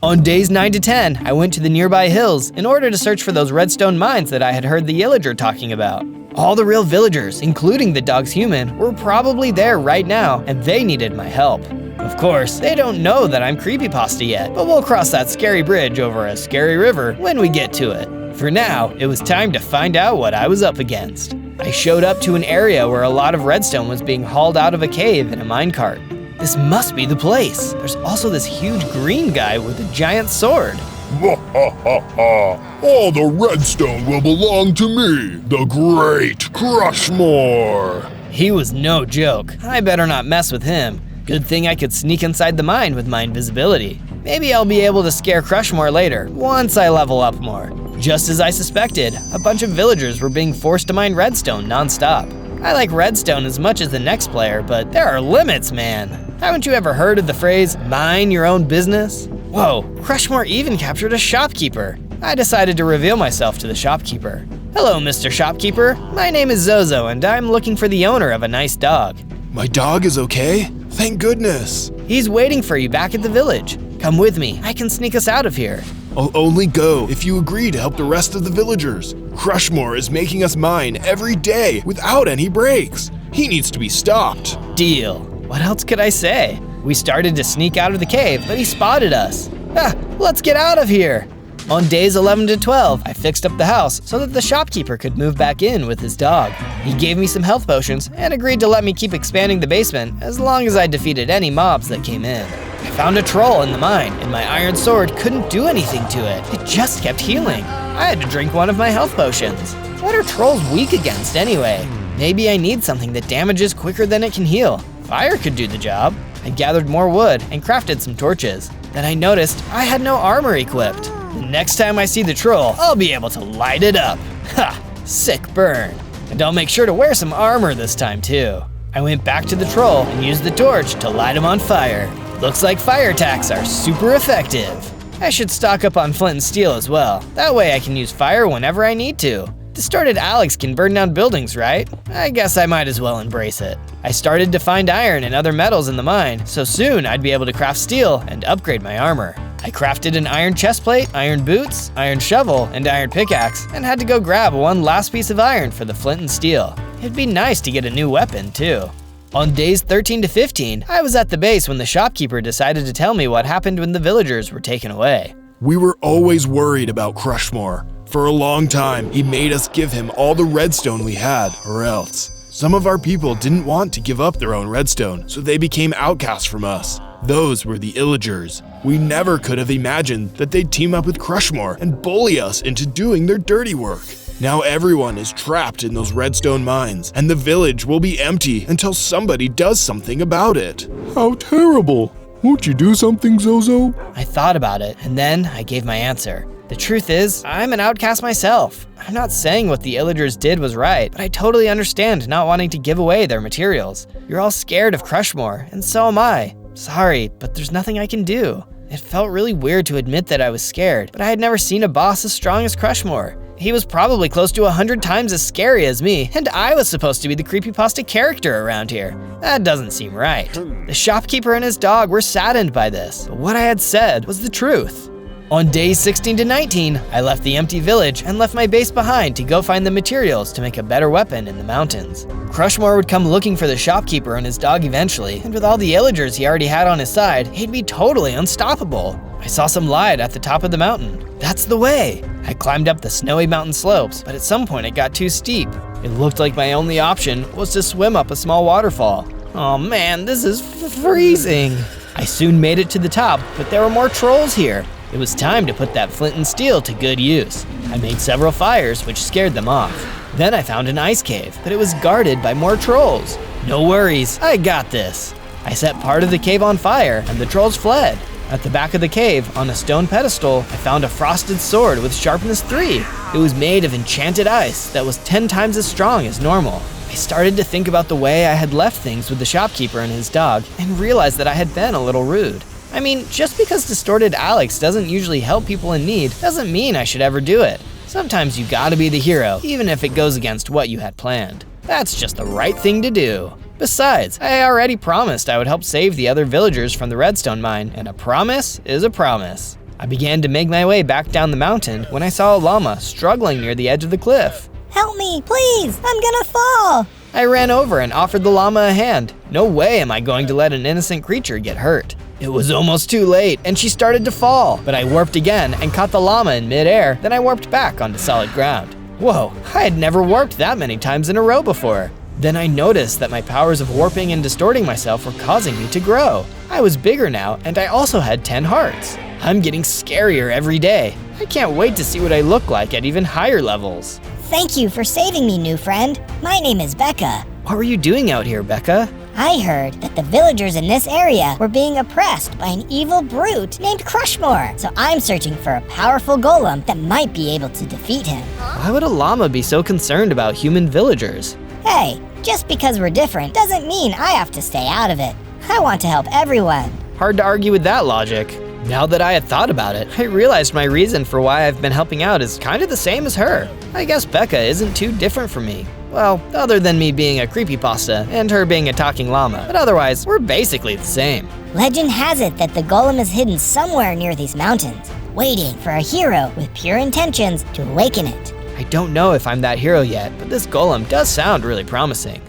On days 9 to 10, I went to the nearby hills in order to search for those redstone mines that I had heard the illager talking about. All the real villagers, including the dog's human, were probably there right now, and they needed my help. Of course, they don't know that I'm creepypasta yet, but we'll cross that scary bridge over a scary river when we get to it. For now, it was time to find out what I was up against. I showed up to an area where a lot of redstone was being hauled out of a cave in a minecart. This must be the place. There's also this huge green guy with a giant sword. All the redstone will belong to me, the great Crushmore. He was no joke. I better not mess with him. Good thing I could sneak inside the mine with my invisibility. Maybe I'll be able to scare Crushmore later, once I level up more. Just as I suspected, a bunch of villagers were being forced to mine redstone non-stop. I like redstone as much as the next player, but there are limits, man. Haven't you ever heard of the phrase, mind your own business? Whoa, Crushmore even captured a shopkeeper. I decided to reveal myself to the shopkeeper. Hello, Mr. Shopkeeper. My name is Zozo, and I'm looking for the owner of a nice dog. My dog is okay? Thank goodness. He's waiting for you back at the village. Come with me, I can sneak us out of here. I'll only go if you agree to help the rest of the villagers. Crushmore is making us mine every day without any breaks. He needs to be stopped. Deal. What else could I say? We started to sneak out of the cave, but he spotted us. Let's get out of here. On days 11 to 12, I fixed up the house so that the shopkeeper could move back in with his dog. He gave me some health potions and agreed to let me keep expanding the basement as long as I defeated any mobs that came in. I found a troll in the mine, and my iron sword couldn't do anything to it. It just kept healing. I had to drink one of my health potions. What are trolls weak against anyway? Maybe I need something that damages quicker than it can heal. Fire could do the job. I gathered more wood and crafted some torches. Then I noticed I had no armor equipped. The next time I see the troll, I'll be able to light it up. Ha! Sick burn. And I'll make sure to wear some armor this time too. I went back to the troll and used the torch to light him on fire. Looks like fire attacks are super effective. I should stock up on flint and steel as well. That way I can use fire whenever I need to. Distorted Alex can burn down buildings, right? I guess I might as well embrace it. I started to find iron and other metals in the mine, so soon I'd be able to craft steel and upgrade my armor. I crafted an iron chestplate, iron boots, iron shovel, and iron pickaxe, and had to go grab one last piece of iron for the flint and steel. It'd be nice to get a new weapon, too. On days 13 to 15, I was at the base when the shopkeeper decided to tell me what happened when the villagers were taken away. We were always worried about Crushmore. For a long time, he made us give him all the redstone we had, or else. Some of our people didn't want to give up their own redstone, so they became outcasts from us. Those were the Illagers. We never could have imagined that they'd team up with Crushmore and bully us into doing their dirty work. Now everyone is trapped in those redstone mines, and the village will be empty until somebody does something about it. How terrible! Won't you do something, Zozo? I thought about it, and then I gave my answer. The truth is, I'm an outcast myself. I'm not saying what the Illagers did was right, but I totally understand not wanting to give away their materials. You're all scared of Crushmore, and so am I. Sorry, but there's nothing I can do. It felt really weird to admit that I was scared, but I had never seen a boss as strong as Crushmore. He was probably close to 100 times as scary as me, and I was supposed to be the creepypasta character around here. That doesn't seem right. The shopkeeper and his dog were saddened by this, but what I had said was the truth. On days 16 to 19, I left the empty village and left my base behind to go find the materials to make a better weapon in the mountains. Crushmore would come looking for the shopkeeper and his dog eventually, and with all the Illagers he already had on his side, he'd be totally unstoppable. I saw some light at the top of the mountain. That's the way. I climbed up the snowy mountain slopes, but at some point it got too steep. It looked like my only option was to swim up a small waterfall. Oh man, this is freezing. I soon made it to the top, but there were more trolls here. It was time to put that flint and steel to good use. I made several fires, which scared them off. Then I found an ice cave, but it was guarded by more trolls. No worries, I got this. I set part of the cave on fire, and the trolls fled. At the back of the cave, on a stone pedestal, I found a frosted sword with sharpness 3. It was made of enchanted ice that was 10 times as strong as normal. I started to think about the way I had left things with the shopkeeper and his dog, and realized that I had been a little rude. I mean, just because Distorted Alex doesn't usually help people in need doesn't mean I should ever do it. Sometimes you gotta be the hero, even if it goes against what you had planned. That's just the right thing to do. Besides, I already promised I would help save the other villagers from the redstone mine, and a promise is a promise. I began to make my way back down the mountain when I saw a llama struggling near the edge of the cliff. Help me, please! I'm gonna fall! I ran over and offered the llama a hand. No way am I going to let an innocent creature get hurt. It was almost too late, and she started to fall, but I warped again and caught the llama in midair, then I warped back onto solid ground. Whoa, I had never warped that many times in a row before. Then I noticed that my powers of warping and distorting myself were causing me to grow. I was bigger now, and I also had 10 hearts. I'm getting scarier every day. I can't wait to see what I look like at even higher levels. Thank you for saving me, new friend. My name is Becca. What were you doing out here, Becca? I heard that the villagers in this area were being oppressed by an evil brute named Crushmore, so I'm searching for a powerful golem that might be able to defeat him. Why would a llama be so concerned about human villagers? Hey, just because we're different doesn't mean I have to stay out of it. I want to help everyone. Hard to argue with that logic. Now that I had thought about it, I realized my reason for why I've been helping out is kind of the same as her. I guess Becca isn't too different from me. Well, other than me being a creepypasta and her being a talking llama, but otherwise, we're basically the same. Legend has it that the golem is hidden somewhere near these mountains, waiting for a hero with pure intentions to awaken it. I don't know if I'm that hero yet, but this golem does sound really promising.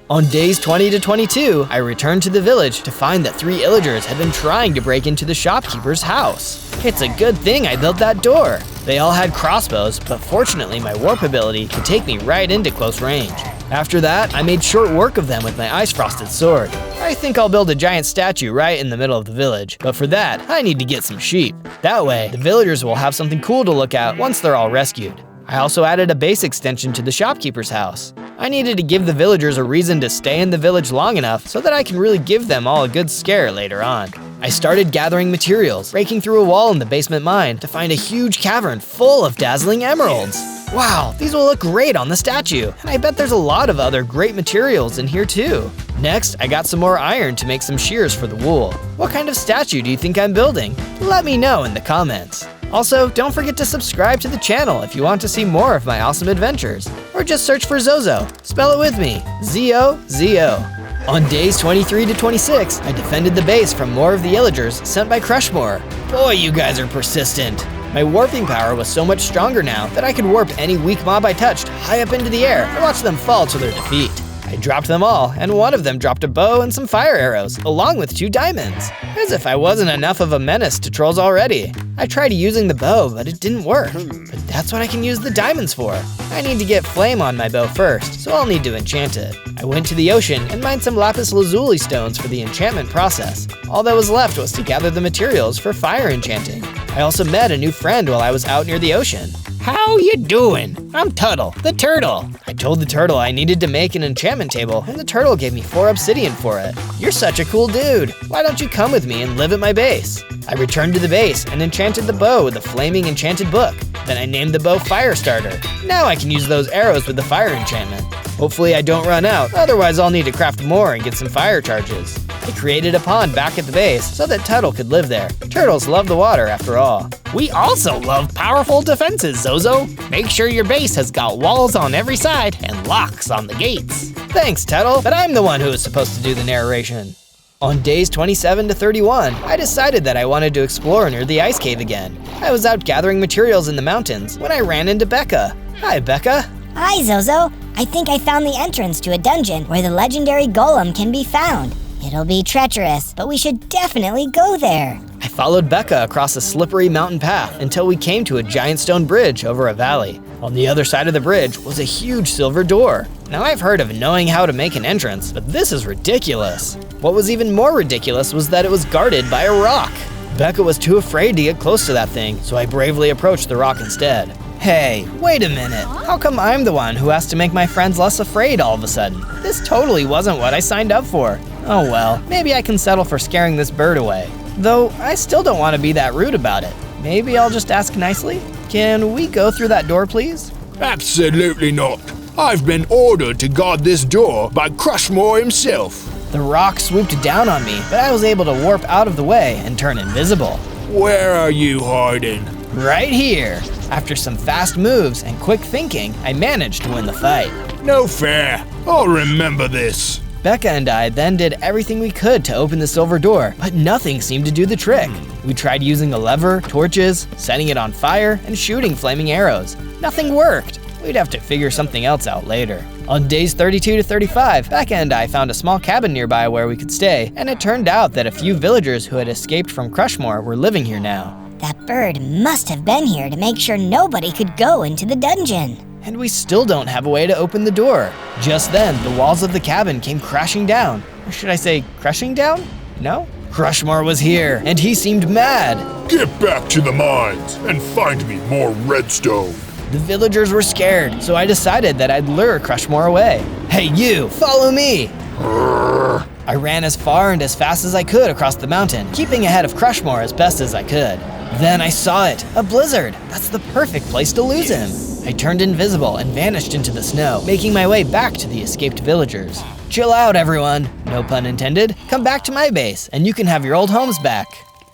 On days 20 to 22, I returned to the village to find that 3 Illagers had been trying to break into the shopkeeper's house. It's a good thing I built that door. They all had crossbows, but fortunately my warp ability could take me right into close range. After that, I made short work of them with my ice-frosted sword. I think I'll build a giant statue right in the middle of the village, but for that, I need to get some sheep. That way, the villagers will have something cool to look at once they're all rescued. I also added a base extension to the shopkeeper's house. I needed to give the villagers a reason to stay in the village long enough so that I can really give them all a good scare later on. I started gathering materials, breaking through a wall in the basement mine to find a huge cavern full of dazzling emeralds. Wow, these will look great on the statue, and I bet there's a lot of other great materials in here too. Next, I got some more iron to make some shears for the wool. What kind of statue do you think I'm building? Let me know in the comments. Also, don't forget to subscribe to the channel if you want to see more of my awesome adventures. Or just search for Zozo. Spell it with me, Z-O-Z-O. On days 23 to 26, I defended the base from more of the Illagers sent by Crushmore. Boy, you guys are persistent. My warping power was so much stronger now that I could warp any weak mob I touched high up into the air and watch them fall to their defeat. I dropped them all, and one of them dropped a bow and some fire arrows, along with 2 diamonds. As if I wasn't enough of a menace to trolls already. I tried using the bow, but it didn't work. But that's what I can use the diamonds for. I need to get flame on my bow first, so I'll need to enchant it. I went to the ocean and mined some lapis lazuli stones for the enchantment process. All that was left was to gather the materials for fire enchanting. I also met a new friend while I was out near the ocean. How you doing? I'm Tuttle, the turtle. I told the turtle I needed to make an enchantment table, and the turtle gave me 4 obsidian for it. You're such a cool dude. Why don't you come with me and live at my base? I returned to the base and enchanted the bow with a flaming enchanted book. Then I named the bow Firestarter. Now I can use those arrows with the fire enchantment. Hopefully I don't run out, otherwise I'll need to craft more and get some fire charges. I created a pond back at the base so that Tuttle could live there. Turtles love the water after all. We also love powerful defenses, Zozo. Make sure your base has got walls on every side and locks on the gates. Thanks, Tuttle, but I'm the one who is supposed to do the narration. On days 27 to 31, I decided that I wanted to explore near the ice cave again. I was out gathering materials in the mountains when I ran into Becca. Hi, Becca. Hi, Zozo. I think I found the entrance to a dungeon where the legendary golem can be found. It'll be treacherous, but we should definitely go there. I followed Becca across a slippery mountain path until we came to a giant stone bridge over a valley. On the other side of the bridge was a huge silver door. Now I've heard of knowing how to make an entrance, but this is ridiculous. What was even more ridiculous was that it was guarded by a rock. Becca was too afraid to get close to that thing, so I bravely approached the rock instead. Hey, wait a minute. How come I'm the one who has to make my friends less afraid all of a sudden? This totally wasn't what I signed up for. Oh well, maybe I can settle for scaring this bird away. Though, I still don't want to be that rude about it. Maybe I'll just ask nicely? Can we go through that door, please? Absolutely not. I've been ordered to guard this door by Crushmore himself. The rock swooped down on me, but I was able to warp out of the way and turn invisible. Where are you hiding? Right here. After some fast moves and quick thinking, I managed to win the fight. No fair. I'll remember this. Becca and I then did everything we could to open the silver door, but nothing seemed to do the trick. We tried using a lever, torches, setting it on fire, and shooting flaming arrows. Nothing worked. We'd have to figure something else out later. On days 32 to 35, Becca and I found a small cabin nearby where we could stay, and it turned out that a few villagers who had escaped from Crushmore were living here now. That bird must have been here to make sure nobody could go into the dungeon. And we still don't have a way to open the door. Just then, the walls of the cabin came crashing down. Or should I say crushing down? No? Crushmore was here, and he seemed mad. Get back to the mines and find me more redstone. The villagers were scared, so I decided that I'd lure Crushmore away. Hey you, follow me! I ran as far and as fast as I could across the mountain, keeping ahead of Crushmore as best as I could. Then I saw it, a blizzard. That's the perfect place to lose him. I turned invisible and vanished into the snow, making my way back to the escaped villagers. Chill out, everyone, no pun intended. Come back to my base, and you can have your old homes back.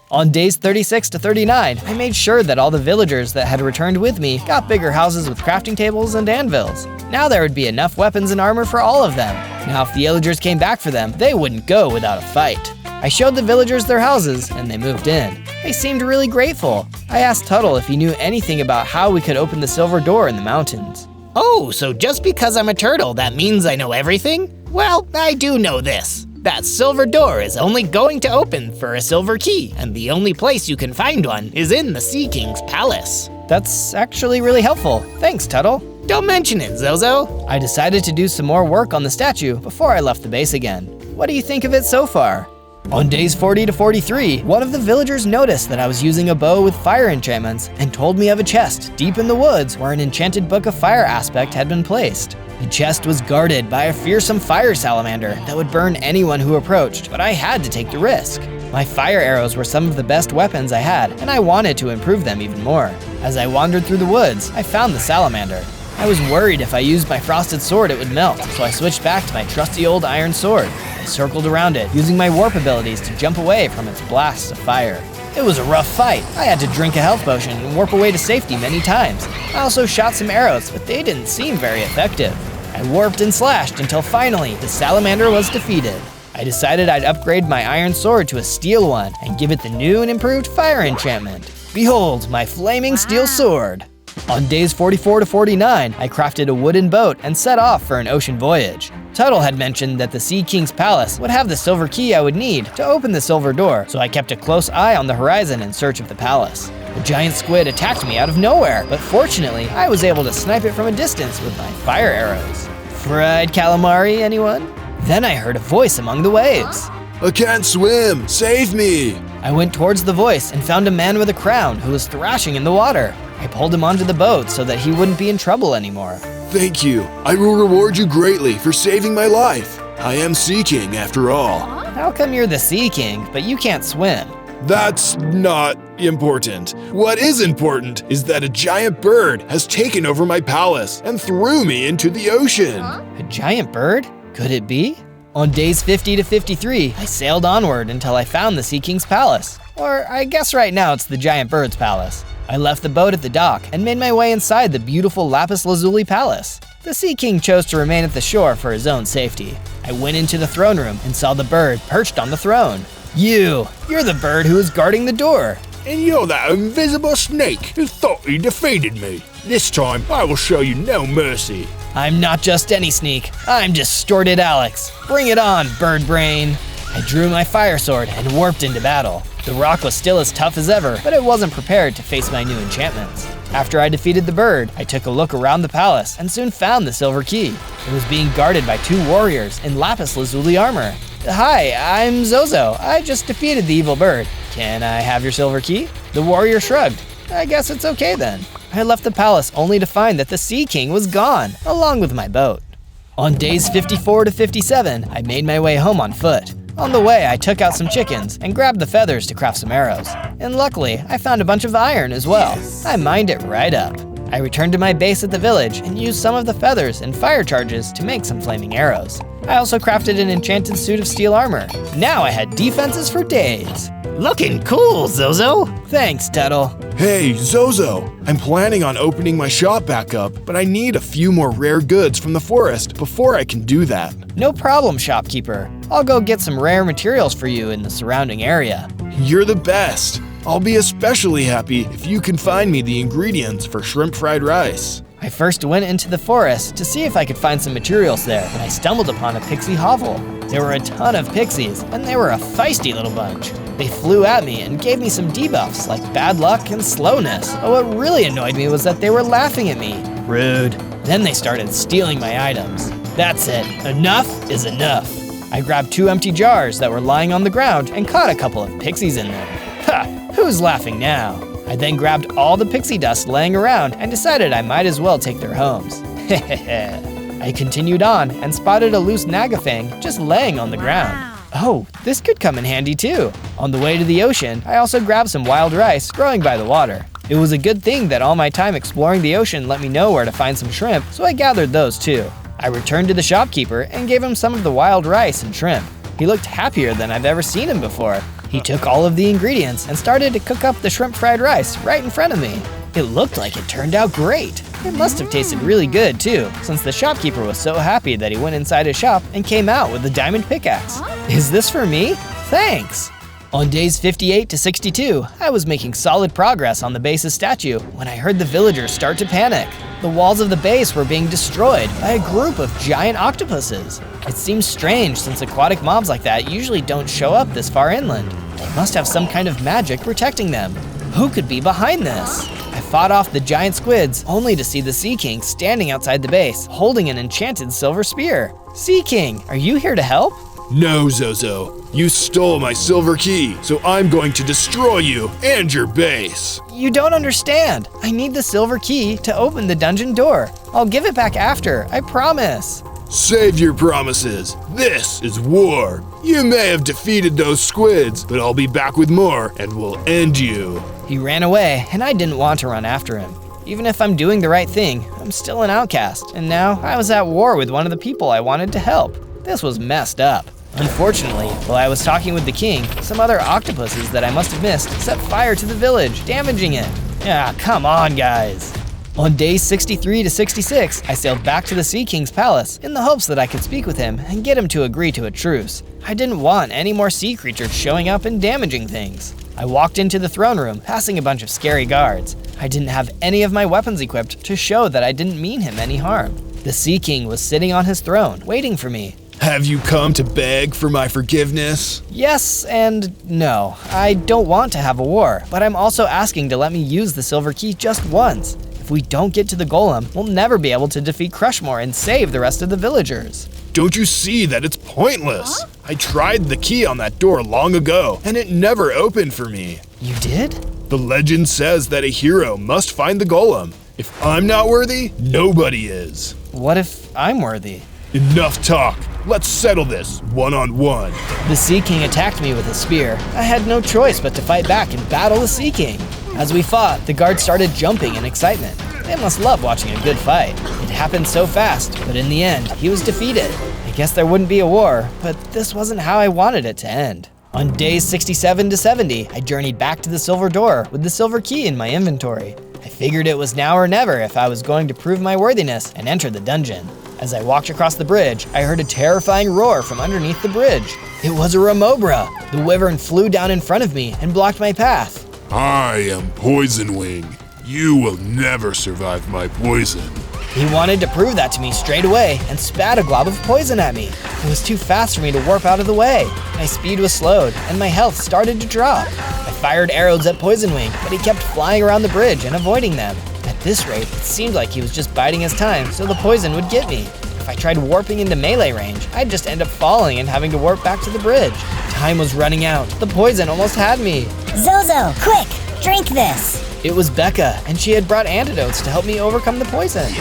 On days 36 to 39, I made sure that all the villagers that had returned with me got bigger houses with crafting tables and anvils. Now there would be enough weapons and armor for all of them. Now if the villagers came back for them, they wouldn't go without a fight. I showed the villagers their houses, and they moved in. They seemed really grateful. I asked Tuttle if he knew anything about how we could open the silver door in the mountains. Oh, so just because I'm a turtle, that means I know everything? Well, I do know this. That silver door is only going to open for a silver key, and the only place you can find one is in the Sea King's palace. That's actually really helpful. Thanks, Tuttle. Don't mention it, Zozo. I decided to do some more work on the statue before I left the base again. What do you think of it so far? On days 40 to 43, one of the villagers noticed that I was using a bow with fire enchantments and told me of a chest deep in the woods where an enchanted book of fire aspect had been placed. The chest was guarded by a fearsome fire salamander that would burn anyone who approached, but I had to take the risk. My fire arrows were some of the best weapons I had, and I wanted to improve them even more. As I wandered through the woods, I found the salamander. I was worried if I used my frosted sword it would melt, so I switched back to my trusty old iron sword. I circled around it, using my warp abilities to jump away from its blasts of fire. It was a rough fight. I had to drink a health potion and warp away to safety many times. I also shot some arrows, but they didn't seem very effective. I warped and slashed until finally the salamander was defeated. I decided I'd upgrade my iron sword to a steel one and give it the new and improved fire enchantment. Behold, my flaming steel sword! On days 44 to 49, I crafted a wooden boat and set off for an ocean voyage. Tuttle had mentioned that the Sea King's palace would have the silver key I would need to open the silver door, so I kept a close eye on the horizon in search of the palace. The giant squid attacked me out of nowhere, but fortunately, I was able to snipe it from a distance with my fire arrows. Fried calamari, anyone? Then I heard a voice among the waves. I can't swim! Save me! I went towards the voice and found a man with a crown who was thrashing in the water. I pulled him onto the boat so that he wouldn't be in trouble anymore. Thank you. I will reward you greatly for saving my life. I am Sea King after all. How come you're the Sea King, but you can't swim? That's not important. What is important is that a giant bird has taken over my palace and threw me into the ocean. A giant bird? Could it be? On days 50 to 53, I sailed onward until I found the Sea King's palace. Or I guess right now it's the giant bird's palace. I left the boat at the dock and made my way inside the beautiful lapis lazuli palace. The Sea King chose to remain at the shore for his own safety. I went into the throne room and saw the bird perched on the throne. You're the bird who is guarding the door. And you're that invisible snake who thought you defeated me. This time, I will show you no mercy. I'm not just any sneak, I'm Distorted Alex. Bring it on, bird brain. I drew my fire sword and warped into battle. The rock was still as tough as ever, but it wasn't prepared to face my new enchantments. After I defeated the bird, I took a look around the palace and soon found the silver key. It was being guarded by 2 warriors in lapis lazuli armor. Hi, I'm Zozo. I just defeated the evil bird. Can I have your silver key? The warrior shrugged. I guess it's okay then. I left the palace only to find that the Sea King was gone, along with my boat. On days 54 to 57, I made my way home on foot. On the way, I took out some chickens and grabbed the feathers to craft some arrows. And luckily, I found a bunch of iron as well. I mined it right up. I returned to my base at the village and used some of the feathers and fire charges to make some flaming arrows. I also crafted an enchanted suit of steel armor. Now I had defenses for days. Looking cool, Zozo. Thanks, Tuttle. Hey, Zozo! I'm planning on opening my shop back up, but I need a few more rare goods from the forest before I can do that. No problem, shopkeeper. I'll go get some rare materials for you in the surrounding area. You're the best! I'll be especially happy if you can find me the ingredients for shrimp fried rice. I first went into the forest to see if I could find some materials there, and I stumbled upon a pixie hovel. There were a ton of pixies, and they were a feisty little bunch. They flew at me and gave me some debuffs like bad luck and slowness, but what really annoyed me was that they were laughing at me. Rude. Then they started stealing my items. That's it. Enough is enough. I grabbed 2 empty jars that were lying on the ground and caught a couple of pixies in them. Ha! Who's laughing now? I then grabbed all the pixie dust laying around and decided I might as well take their homes. Hehehe. I continued on and spotted a loose Nagafang just laying on the ground. Oh, this could come in handy too. On the way to the ocean, I also grabbed some wild rice growing by the water. It was a good thing that all my time exploring the ocean let me know where to find some shrimp, so I gathered those too. I returned to the shopkeeper and gave him some of the wild rice and shrimp. He looked happier than I've ever seen him before. He took all of the ingredients and started to cook up the shrimp fried rice right in front of me. It looked like it turned out great. It must have tasted really good too, since the shopkeeper was so happy that he went inside his shop and came out with a diamond pickaxe. Is this for me? Thanks! On days 58 to 62, I was making solid progress on the base's statue when I heard the villagers start to panic. The walls of the base were being destroyed by a group of giant octopuses. It seems strange since aquatic mobs like that usually don't show up this far inland. They must have some kind of magic protecting them. Who could be behind this? I fought off the giant squids only to see the Sea King standing outside the base, holding an enchanted silver spear. Sea King, are you here to help? No, Zozo. You stole my silver key, so I'm going to destroy you and your base. You don't understand. I need the silver key to open the dungeon door. I'll give it back after, I promise. Save your promises. This is war. You may have defeated those squids, but I'll be back with more and we'll end you. He ran away, and I didn't want to run after him. Even if I'm doing the right thing, I'm still an outcast, and now I was at war with one of the people I wanted to help. This was messed up. Unfortunately, while I was talking with the king, some other octopuses that I must have missed set fire to the village, damaging it. Ah, come on, guys. On days 63 to 66, I sailed back to the Sea King's palace in the hopes that I could speak with him and get him to agree to a truce. I didn't want any more sea creatures showing up and damaging things. I walked into the throne room, passing a bunch of scary guards. I didn't have any of my weapons equipped to show that I didn't mean him any harm. The Sea King was sitting on his throne, waiting for me. Have you come to beg for my forgiveness? Yes and no. I don't want to have a war, but I'm also asking to let me use the silver key just once. If we don't get to the golem, we'll never be able to defeat Crushmore and save the rest of the villagers. Don't you see that it's pointless? I tried the key on that door long ago, and it never opened for me. You did? The legend says that a hero must find the golem. If I'm not worthy, nobody is. What if I'm worthy? Enough talk. Let's settle this one-on-one. The Sea King attacked me with a spear. I had no choice but to fight back and battle the Sea King. As we fought, the guards started jumping in excitement. They must love watching a good fight. It happened so fast, but in the end, he was defeated. I guess there wouldn't be a war, but this wasn't how I wanted it to end. On days 67 to 70, I journeyed back to the silver door with the silver key in my inventory. I figured it was now or never if I was going to prove my worthiness and enter the dungeon. As I walked across the bridge, I heard a terrifying roar from underneath the bridge. It was a Remobra. The wyvern flew down in front of me and blocked my path. I am Poison Wing. You will never survive my poison. He wanted to prove that to me straight away and spat a glob of poison at me. It was too fast for me to warp out of the way. My speed was slowed and my health started to drop. I fired arrows at Poison Wing, but he kept flying around the bridge and avoiding them. At this rate, it seemed like he was just biding his time so the poison would get me. If I tried warping into melee range, I'd just end up falling and having to warp back to the bridge. Time was running out. The poison almost had me. Zozo, quick, drink this. It was Becca, and she had brought antidotes to help me overcome the poison.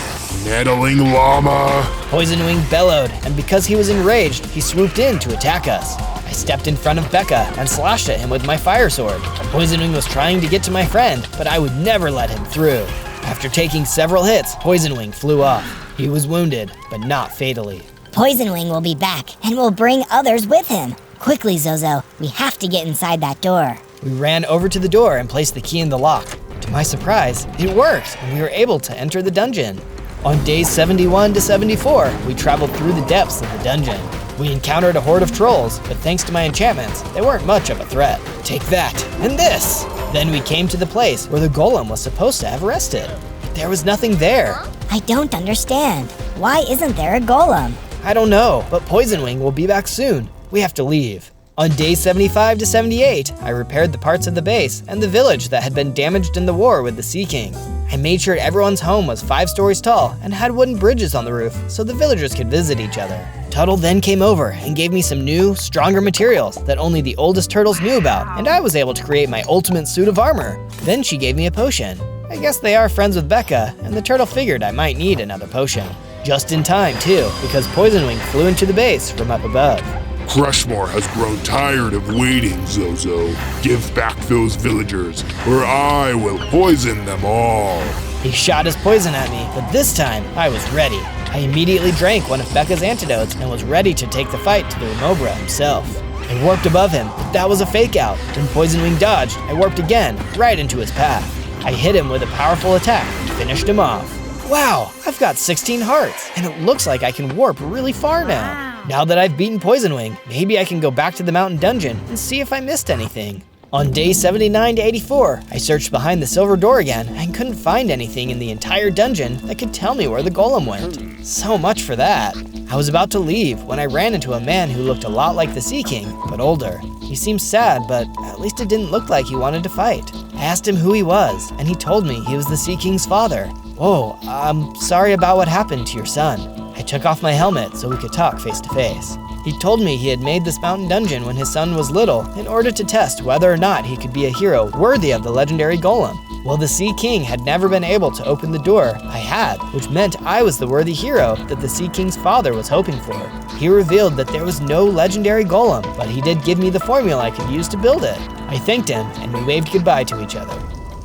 Meddling llama. Poison Wing bellowed, and because he was enraged, he swooped in to attack us. I stepped in front of Becca and slashed at him with my fire sword. Poison Wing was trying to get to my friend, but I would never let him through. After taking several hits, Poison Wing flew off. He was wounded, but not fatally. Poison Wing will be back, and will bring others with him. Quickly, Zozo, we have to get inside that door. We ran over to the door and placed the key in the lock. To my surprise, it worked, and we were able to enter the dungeon. On days 71 to 74, we traveled through the depths of the dungeon. We encountered a horde of trolls, but thanks to my enchantments, they weren't much of a threat. Take that, and this! Then we came to the place where the golem was supposed to have rested. But there was nothing there. I don't understand. Why isn't there a golem? I don't know, but Poison Wing will be back soon. We have to leave. On day 75 to 78, I repaired the parts of the base and the village that had been damaged in the war with the Sea King. I made sure everyone's home was 5 stories tall and had wooden bridges on the roof so the villagers could visit each other. Tuttle then came over and gave me some new, stronger materials that only the oldest turtles knew about, and I was able to create my ultimate suit of armor. Then she gave me a potion. I guess they are friends with Becca, and the turtle figured I might need another potion. Just in time, too, because Poison Wing flew into the base from up above. Crushmore has grown tired of waiting, Zozo. Give back those villagers, or I will poison them all. He shot his poison at me, but this time, I was ready. I immediately drank one of Becca's antidotes and was ready to take the fight to the Remobra himself. I warped above him, but that was a fake out. When Poison Wing dodged, I warped again, right into his path. I hit him with a powerful attack and finished him off. Wow, I've got 16 hearts, and it looks like I can warp really far now. Now that I've beaten Poison Wing, maybe I can go back to the mountain dungeon and see if I missed anything. On day 79 to 84, I searched behind the silver door again and couldn't find anything in the entire dungeon that could tell me where the golem went. So much for that. I was about to leave when I ran into a man who looked a lot like the Sea King, but older. He seemed sad, but at least it didn't look like he wanted to fight. I asked him who he was, and he told me he was the Sea King's father. Whoa, I'm sorry about what happened to your son. I took off my helmet so we could talk face to face. He told me he had made this mountain dungeon when his son was little in order to test whether or not he could be a hero worthy of the legendary golem. Well, the Sea King had never been able to open the door. I had, which meant I was the worthy hero that the Sea King's father was hoping for. He revealed that there was no legendary golem, but he did give me the formula I could use to build it. I thanked him, and we waved goodbye to each other.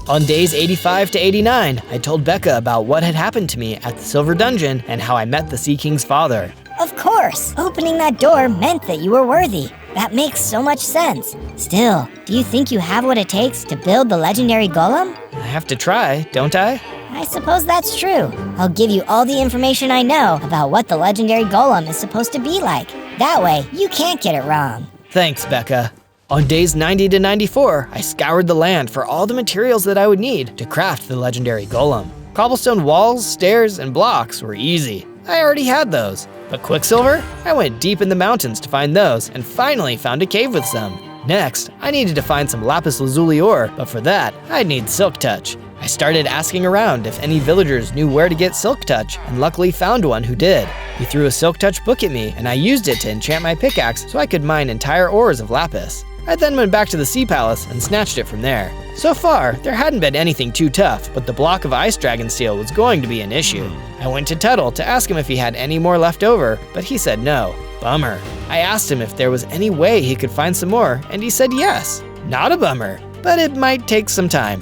On days 85 to 89, I told Becca about what had happened to me at the Silver Dungeon and how I met the Sea King's father. Of course! Opening that door meant that you were worthy. That makes so much sense. Still, do you think you have what it takes to build the legendary golem? I have to try, don't I? I suppose that's true. I'll give you all the information I know about what the legendary golem is supposed to be like. That way, you can't get it wrong. Thanks, Becca. On days 90 to 94, I scoured the land for all the materials that I would need to craft the legendary golem. Cobblestone walls, stairs, and blocks were easy. I already had those. But Quicksilver? I went deep in the mountains to find those, and finally found a cave with some. Next, I needed to find some lapis lazuli ore, but for that, I'd need Silk Touch. I started asking around if any villagers knew where to get Silk Touch, and luckily found one who did. He threw a Silk Touch book at me, and I used it to enchant my pickaxe so I could mine entire ores of lapis. I then went back to the Sea Palace and snatched it from there. So far, there hadn't been anything too tough, but the block of ice dragon steel was going to be an issue. I went to Tuttle to ask him if he had any more left over, but he said no. Bummer. I asked him if there was any way he could find some more, and he said yes. Not a bummer, but it might take some time.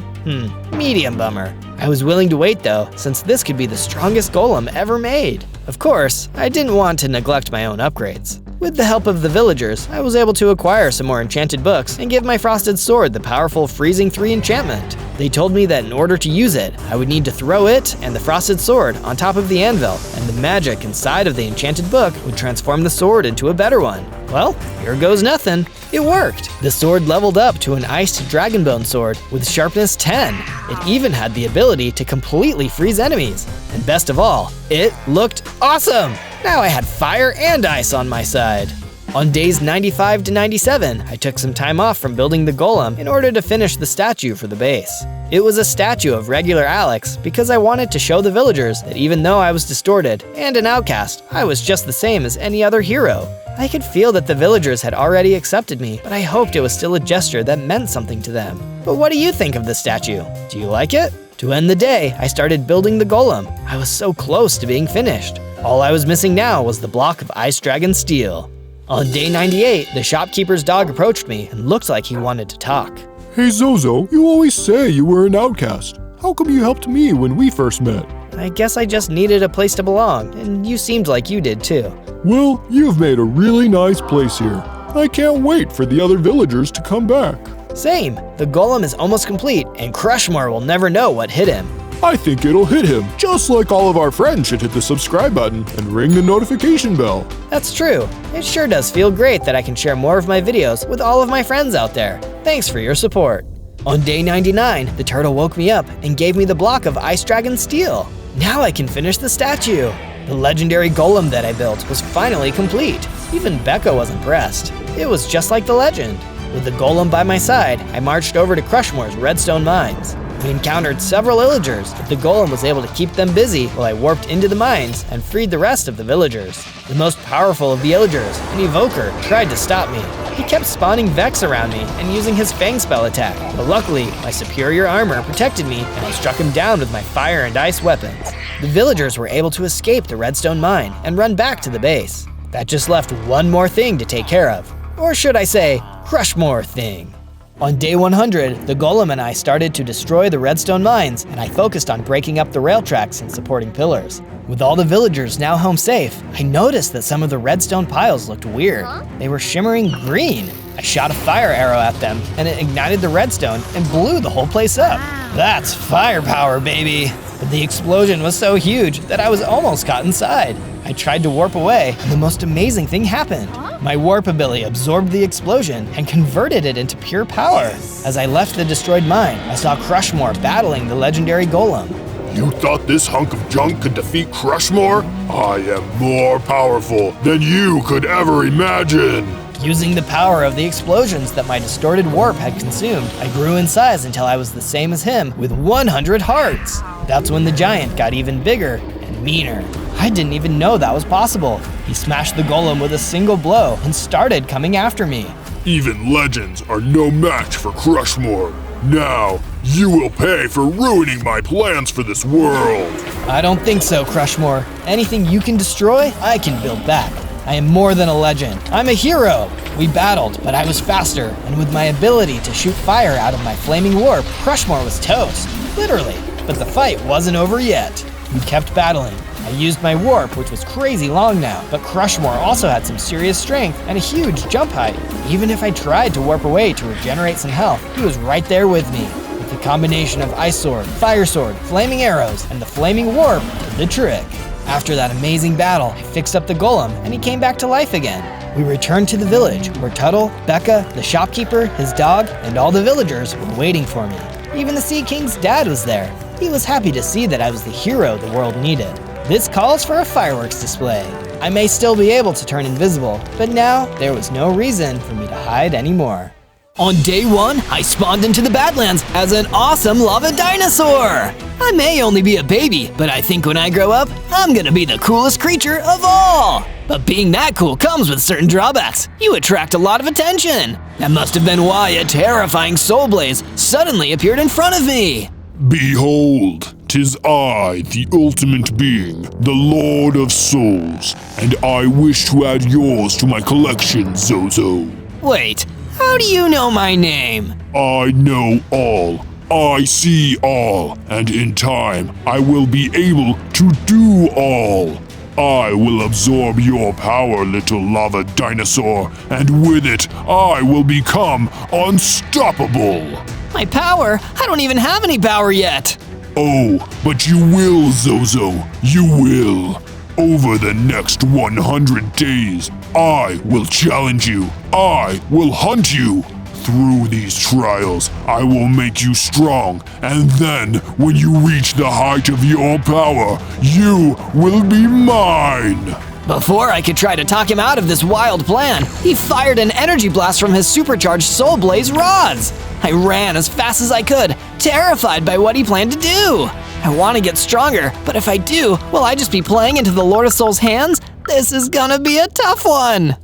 Medium bummer. I was willing to wait though, since this could be the strongest golem ever made. Of course, I didn't want to neglect my own upgrades. With the help of the villagers, I was able to acquire some more enchanted books and give my frosted sword the powerful Freezing 3 enchantment. They told me that in order to use it, I would need to throw it and the frosted sword on top of the anvil, and the magic inside of the enchanted book would transform the sword into a better one. Well, here goes nothing. It worked. The sword leveled up to an iced dragonbone sword with sharpness 10. It even had the ability to completely freeze enemies. And best of all, it looked awesome! Now I had fire and ice on my side. On days 95 to 97, I took some time off from building the golem in order to finish the statue for the base. It was a statue of regular Alex because I wanted to show the villagers that even though I was distorted and an outcast, I was just the same as any other hero. I could feel that the villagers had already accepted me, but I hoped it was still a gesture that meant something to them. But what do you think of the statue? Do you like it? To end the day, I started building the golem. I was so close to being finished. All I was missing now was the block of ice dragon steel. On day 98, the shopkeeper's dog approached me and looked like he wanted to talk. Hey Zozo, you always say you were an outcast. How come you helped me when we first met? I guess I just needed a place to belong, and you seemed like you did too. Well, you've made a really nice place here. I can't wait for the other villagers to come back. Same. The golem is almost complete, and Crushmore will never know what hit him. I think it'll hit him, just like all of our friends should hit the subscribe button and ring the notification bell. That's true. It sure does feel great that I can share more of my videos with all of my friends out there. Thanks for your support. On day 99, the turtle woke me up and gave me the block of ice dragon steel. Now I can finish the statue. The legendary golem that I built was finally complete. Even Becca was impressed. It was just like the legend. With the golem by my side, I marched over to Crushmore's redstone mines. We encountered several illagers, but the golem was able to keep them busy while I warped into the mines and freed the rest of the villagers. The most powerful of the illagers, an evoker, tried to stop me. He kept spawning Vex around me and using his Fang spell attack, but luckily, my superior armor protected me and I struck him down with my fire and ice weapons. The villagers were able to escape the redstone mine and run back to the base. That just left one more thing to take care of. Or should I say, Crushmore thing. On day 100, the golem and I started to destroy the redstone mines, and I focused on breaking up the rail tracks and supporting pillars. With all the villagers now home safe, I noticed that some of the redstone piles looked weird. They were shimmering green. I shot a fire arrow at them, and it ignited the redstone and blew the whole place up. That's firepower, baby! But the explosion was so huge that I was almost caught inside. I tried to warp away, and the most amazing thing happened. My warp ability absorbed the explosion and converted it into pure power. As I left the destroyed mine, I saw Crushmore battling the legendary golem. You thought this hunk of junk could defeat Crushmore? I am more powerful than you could ever imagine. Using the power of the explosions that my distorted warp had consumed, I grew in size until I was the same as him with 100 hearts. That's when the giant got even bigger and meaner. I didn't even know that was possible. He smashed the golem with a single blow and started coming after me. Even legends are no match for Crushmore. Now, you will pay for ruining my plans for this world. I don't think so, Crushmore. Anything you can destroy, I can build back. I am more than a legend. I'm a hero. We battled, but I was faster, and with my ability to shoot fire out of my flaming warp, Crushmore was toast. Literally. But the fight wasn't over yet. We kept battling. I used my warp, which was crazy long now, but Crushmore also had some serious strength and a huge jump height. Even if I tried to warp away to regenerate some health, he was right there with me. With the combination of Ice Sword, Fire Sword, Flaming Arrows, and the Flaming Warp did the trick. After that amazing battle, I fixed up the golem and he came back to life again. We returned to the village where Tuttle, Becca, the shopkeeper, his dog, and all the villagers were waiting for me. Even the Sea King's dad was there. He was happy to see that I was the hero the world needed. This calls for a fireworks display. I may still be able to turn invisible, but now there was no reason for me to hide anymore. On day 1, I spawned into the Badlands as an awesome lava dinosaur. I may only be a baby, but I think when I grow up, I'm gonna be the coolest creature of all. But being that cool comes with certain drawbacks. You attract a lot of attention. That must have been why a terrifying soul blaze suddenly appeared in front of me. Behold, 'tis I, the ultimate being, the Lord of Souls, and I wish to add yours to my collection, Zozo. Wait, how do you know my name? I know all. I see all, and in time, I will be able to do all. I will absorb your power, little lava dinosaur, and with it, I will become unstoppable. My power? I don't even have any power yet. Oh, but you will, Zozo. You will. Over the next 100 days, I will challenge you. I will hunt you. Through these trials, I will make you strong, and then, when you reach the height of your power, you will be mine. Before I could try to talk him out of this wild plan, he fired an energy blast from his supercharged Soul Blaze rods. I ran as fast as I could, terrified by what he planned to do. I want to get stronger, but if I do, will I just be playing into the Lord of Souls' hands? This is gonna be a tough one.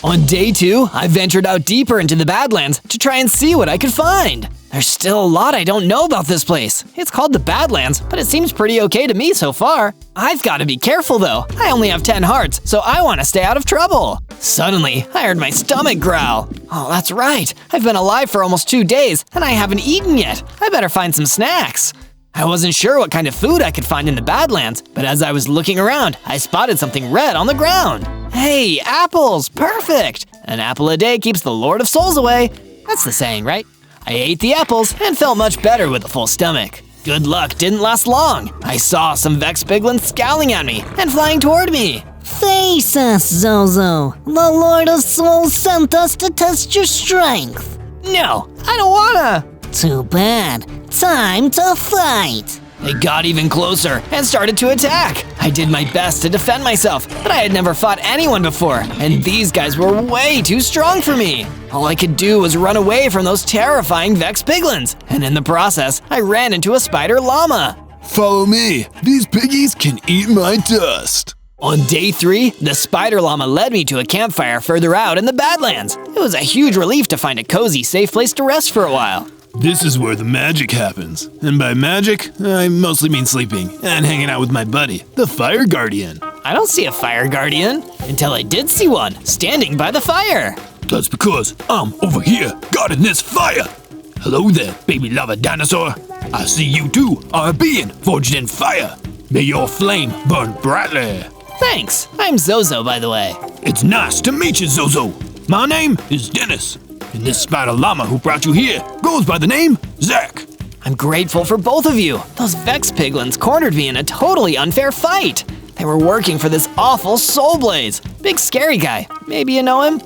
On day 2, I ventured out deeper into the Badlands to try and see what I could find. There's still a lot I don't know about this place. It's called the Badlands, but it seems pretty okay to me so far. I've got to be careful though. I only have 10 hearts, so I want to stay out of trouble. Suddenly, I heard my stomach growl. Oh, that's right. I've been alive for almost 2 days, and I haven't eaten yet. I better find some snacks. I wasn't sure what kind of food I could find in the Badlands, but as I was looking around, I spotted something red on the ground. Hey, apples, perfect! An apple a day keeps the Lord of Souls away. That's the saying, right? I ate the apples and felt much better with a full stomach. Good luck didn't last long. I saw some Vex piglins scowling at me and flying toward me. Face us, Zozo. The Lord of Souls sent us to test your strength. No, I don't wanna. Too bad. Time to fight. They got even closer and started to attack. I did my best to defend myself, but I had never fought anyone before, and these guys were way too strong for me. All I could do was run away from those terrifying Vex piglins, and in the process, I ran into a spider llama. Follow me. These piggies can eat my dust. On day 3, the spider llama led me to a campfire further out in the Badlands. It was a huge relief to find a cozy, safe place to rest for a while. This is where the magic happens. And by magic, I mostly mean sleeping and hanging out with my buddy, the Fire Guardian. I don't see a fire guardian until I did see one standing by the fire. That's because I'm over here guarding this fire. Hello there, baby lava dinosaur. I see you too are a being forged in fire. May your flame burn brightly. Thanks, I'm Zozo, by the way. It's nice to meet you, Zozo. My name is Dennis. And this spider llama who brought you here goes by the name Zach. I'm grateful for both of you. Those Vex piglins cornered me in a totally unfair fight. They were working for this awful Soul Blaze. Big scary guy. Maybe you know him?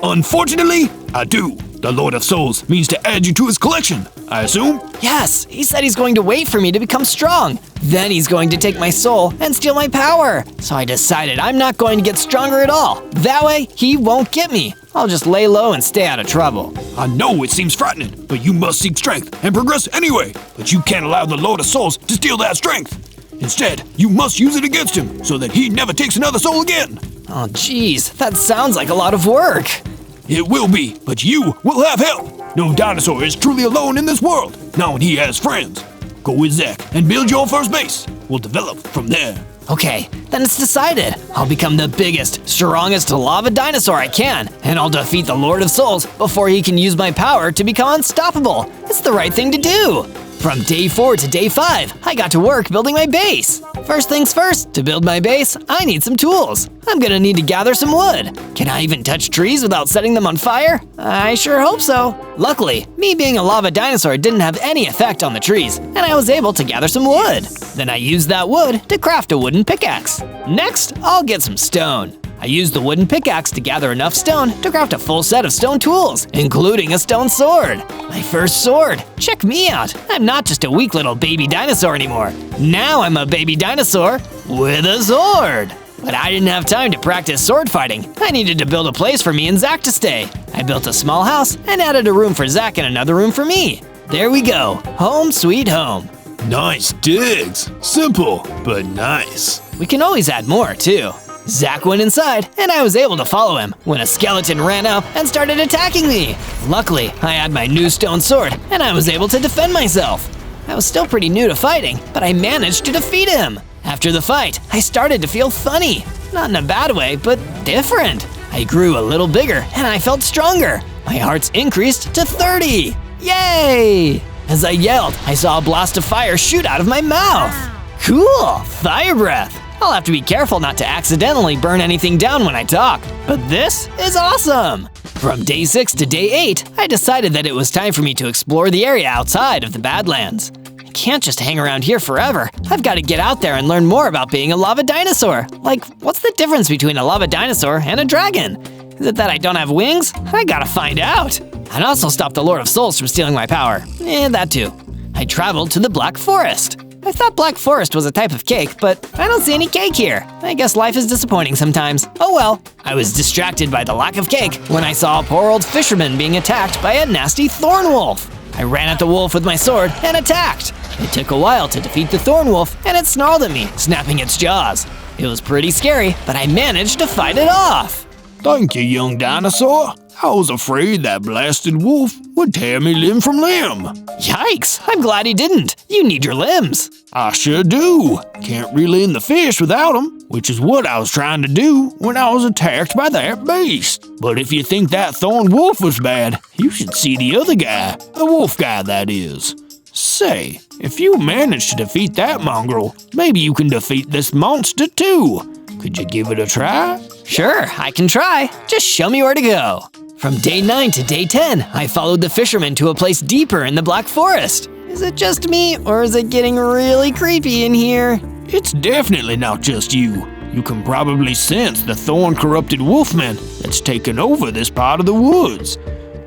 Unfortunately, I do. The Lord of Souls means to add you to his collection, I assume? Yes, he said he's going to wait for me to become strong. Then he's going to take my soul and steal my power. So I decided I'm not going to get stronger at all. That way, he won't get me. I'll just lay low and stay out of trouble. I know it seems frightening, but you must seek strength and progress anyway. But you can't allow the Lord of Souls to steal that strength. Instead, you must use it against him so that he never takes another soul again. Oh geez, that sounds like a lot of work. It will be, but you will have help. No dinosaur is truly alone in this world, not when he has friends. Go with Zach and build your first base. We'll develop from there. Okay, then it's decided. I'll become the biggest, strongest lava dinosaur I can, and I'll defeat the Lord of Souls before he can use my power to become unstoppable. It's the right thing to do. From day 4 to day 5, I got to work building my base. First things first, to build my base, I need some tools. I'm gonna need to gather some wood. Can I even touch trees without setting them on fire? I sure hope so. Luckily, me being a lava dinosaur didn't have any effect on the trees, and I was able to gather some wood. Then I used that wood to craft a wooden pickaxe. Next, I'll get some stone. I used the wooden pickaxe to gather enough stone to craft a full set of stone tools, including a stone sword. My first sword. Check me out. I'm not just a weak little baby dinosaur anymore. Now I'm a baby dinosaur with a sword. But I didn't have time to practice sword fighting. I needed to build a place for me and Zach to stay. I built a small house and added a room for Zach and another room for me. There we go. Home sweet home. Nice digs. Simple, but nice. We can always add more, too. Zach went inside, and I was able to follow him when a skeleton ran up and started attacking me. Luckily, I had my new stone sword, and I was able to defend myself. I was still pretty new to fighting, but I managed to defeat him. After the fight, I started to feel funny. Not in a bad way, but different. I grew a little bigger, and I felt stronger. My hearts increased to 30. Yay! As I yelled, I saw a blast of fire shoot out of my mouth. Cool, fire breath. I'll have to be careful not to accidentally burn anything down when I talk, but this is awesome! From day 6 to day 8, I decided that it was time for me to explore the area outside of the Badlands. I can't just hang around here forever. I've got to get out there and learn more about being a lava dinosaur. Like, what's the difference between a lava dinosaur and a dragon? Is it that I don't have wings? I gotta find out. I'd also stop the Lord of Souls from stealing my power. That too. I traveled to the Black Forest. I thought Black Forest was a type of cake, but I don't see any cake here. I guess life is disappointing sometimes. Oh well. I was distracted by the lack of cake when I saw a poor old fisherman being attacked by a nasty thorn wolf. I ran at the wolf with my sword and attacked. It took a while to defeat the thorn wolf, and it snarled at me, snapping its jaws. It was pretty scary, but I managed to fight it off. Thank you, young dinosaur. I was afraid that blasted wolf would tear me limb from limb. Yikes, I'm glad he didn't. You need your limbs. I sure do. Can't reel in the fish without them, which is what I was trying to do when I was attacked by that beast. But if you think that thorn wolf was bad, you should see the other guy, the wolf guy that is. Say, if you manage to defeat that mongrel, maybe you can defeat this monster too. Could you give it a try? Sure, I can try. Just show me where to go. From day 9 to day 10, I followed the fisherman to a place deeper in the Black Forest. Is it just me, or is it getting really creepy in here? It's definitely not just you. You can probably sense the thorn-corrupted wolfman that's taken over this part of the woods.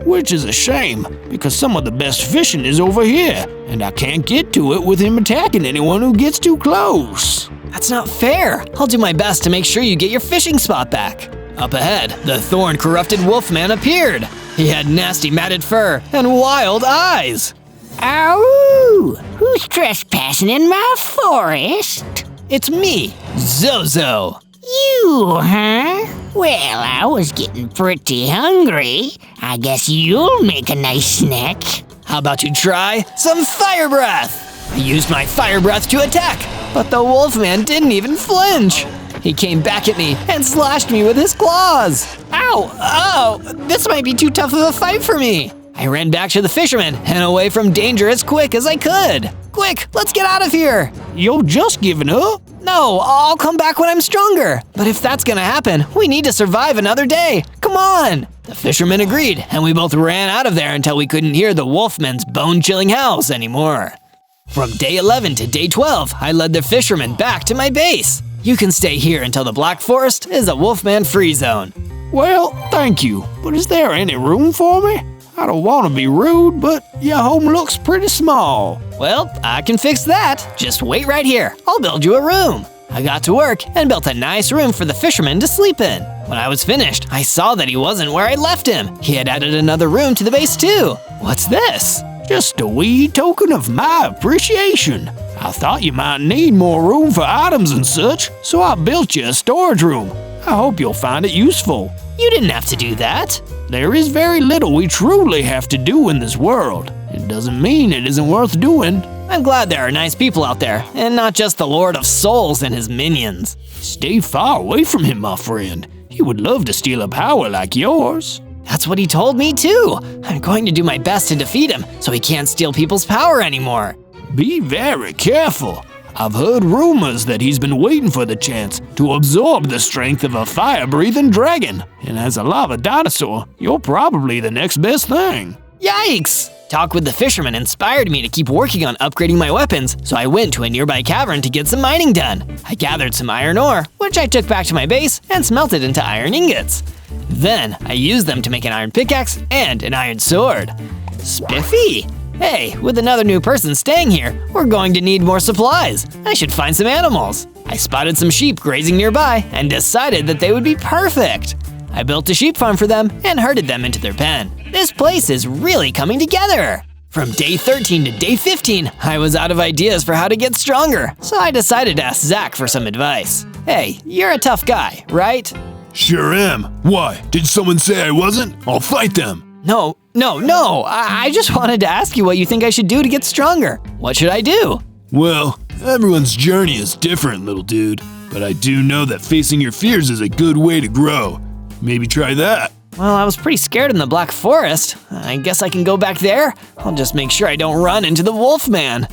Which is a shame, because some of the best fishing is over here, and I can't get to it with him attacking anyone who gets too close. That's not fair. I'll do my best to make sure you get your fishing spot back. Up ahead, the thorn-corrupted wolfman appeared. He had nasty matted fur and wild eyes. Ow! Who's trespassing in my forest? It's me, Zozo. You, huh? Well, I was getting pretty hungry. I guess you'll make a nice snack. How about you try some fire breath? I used my fire breath to attack, but the wolfman didn't even flinch. He came back at me and slashed me with his claws. Ow! Oh! This might be too tough of a fight for me. I ran back to the fisherman and away from danger as quick as I could. Quick, let's get out of here. You're just giving up? No, I'll come back when I'm stronger. But if that's gonna happen, we need to survive another day. Come on. The fisherman agreed, and we both ran out of there until we couldn't hear the wolfman's bone-chilling howls anymore. From day 11 to day 12, I led the fisherman back to my base. You can stay here until the Black Forest is a wolfman free zone. Well, thank you, but is there any room for me? I don't want to be rude, but your home looks pretty small. Well, I can fix that. Just wait right here. I'll build you a room. I got to work and built a nice room for the fisherman to sleep in. When I was finished, I saw that he wasn't where I left him. He had added another room to the base too. What's this? Just a wee token of my appreciation. I thought you might need more room for items and such, so I built you a storage room. I hope you'll find it useful. You didn't have to do that. There is very little we truly have to do in this world. It doesn't mean it isn't worth doing. I'm glad there are nice people out there, and not just the Lord of Souls and his minions. Stay far away from him, my friend. He would love to steal a power like yours. That's what he told me too. I'm going to do my best to defeat him, so he can't steal people's power anymore. Be very careful. I've heard rumors that he's been waiting for the chance to absorb the strength of a fire-breathing dragon. And as a lava dinosaur, you're probably the next best thing. Yikes! talk with the fisherman inspired me to keep working on upgrading my weapons, so I went to a nearby cavern to get some mining done. I gathered some iron ore, which I took back to my base and smelted into iron ingots. Then, I used them to make an iron pickaxe and an iron sword. Spiffy! Hey, with another new person staying here, we're going to need more supplies. I should find some animals. I spotted some sheep grazing nearby and decided that they would be perfect. I built a sheep farm for them and herded them into their pen. This place is really coming together. From day 13 to day 15, I was out of ideas for how to get stronger, so I decided to ask Zach for some advice. Hey, you're a tough guy, right? Sure am. Why? Did someone say I wasn't? I'll fight them. No. I just wanted to ask you what you think I should do to get stronger. What should I do? Well, everyone's journey is different, little dude. But I do know that facing your fears is a good way to grow. Maybe try that. Well, I was pretty scared in the Black Forest. I guess I can go back there. I'll just make sure I don't run into the Wolfman.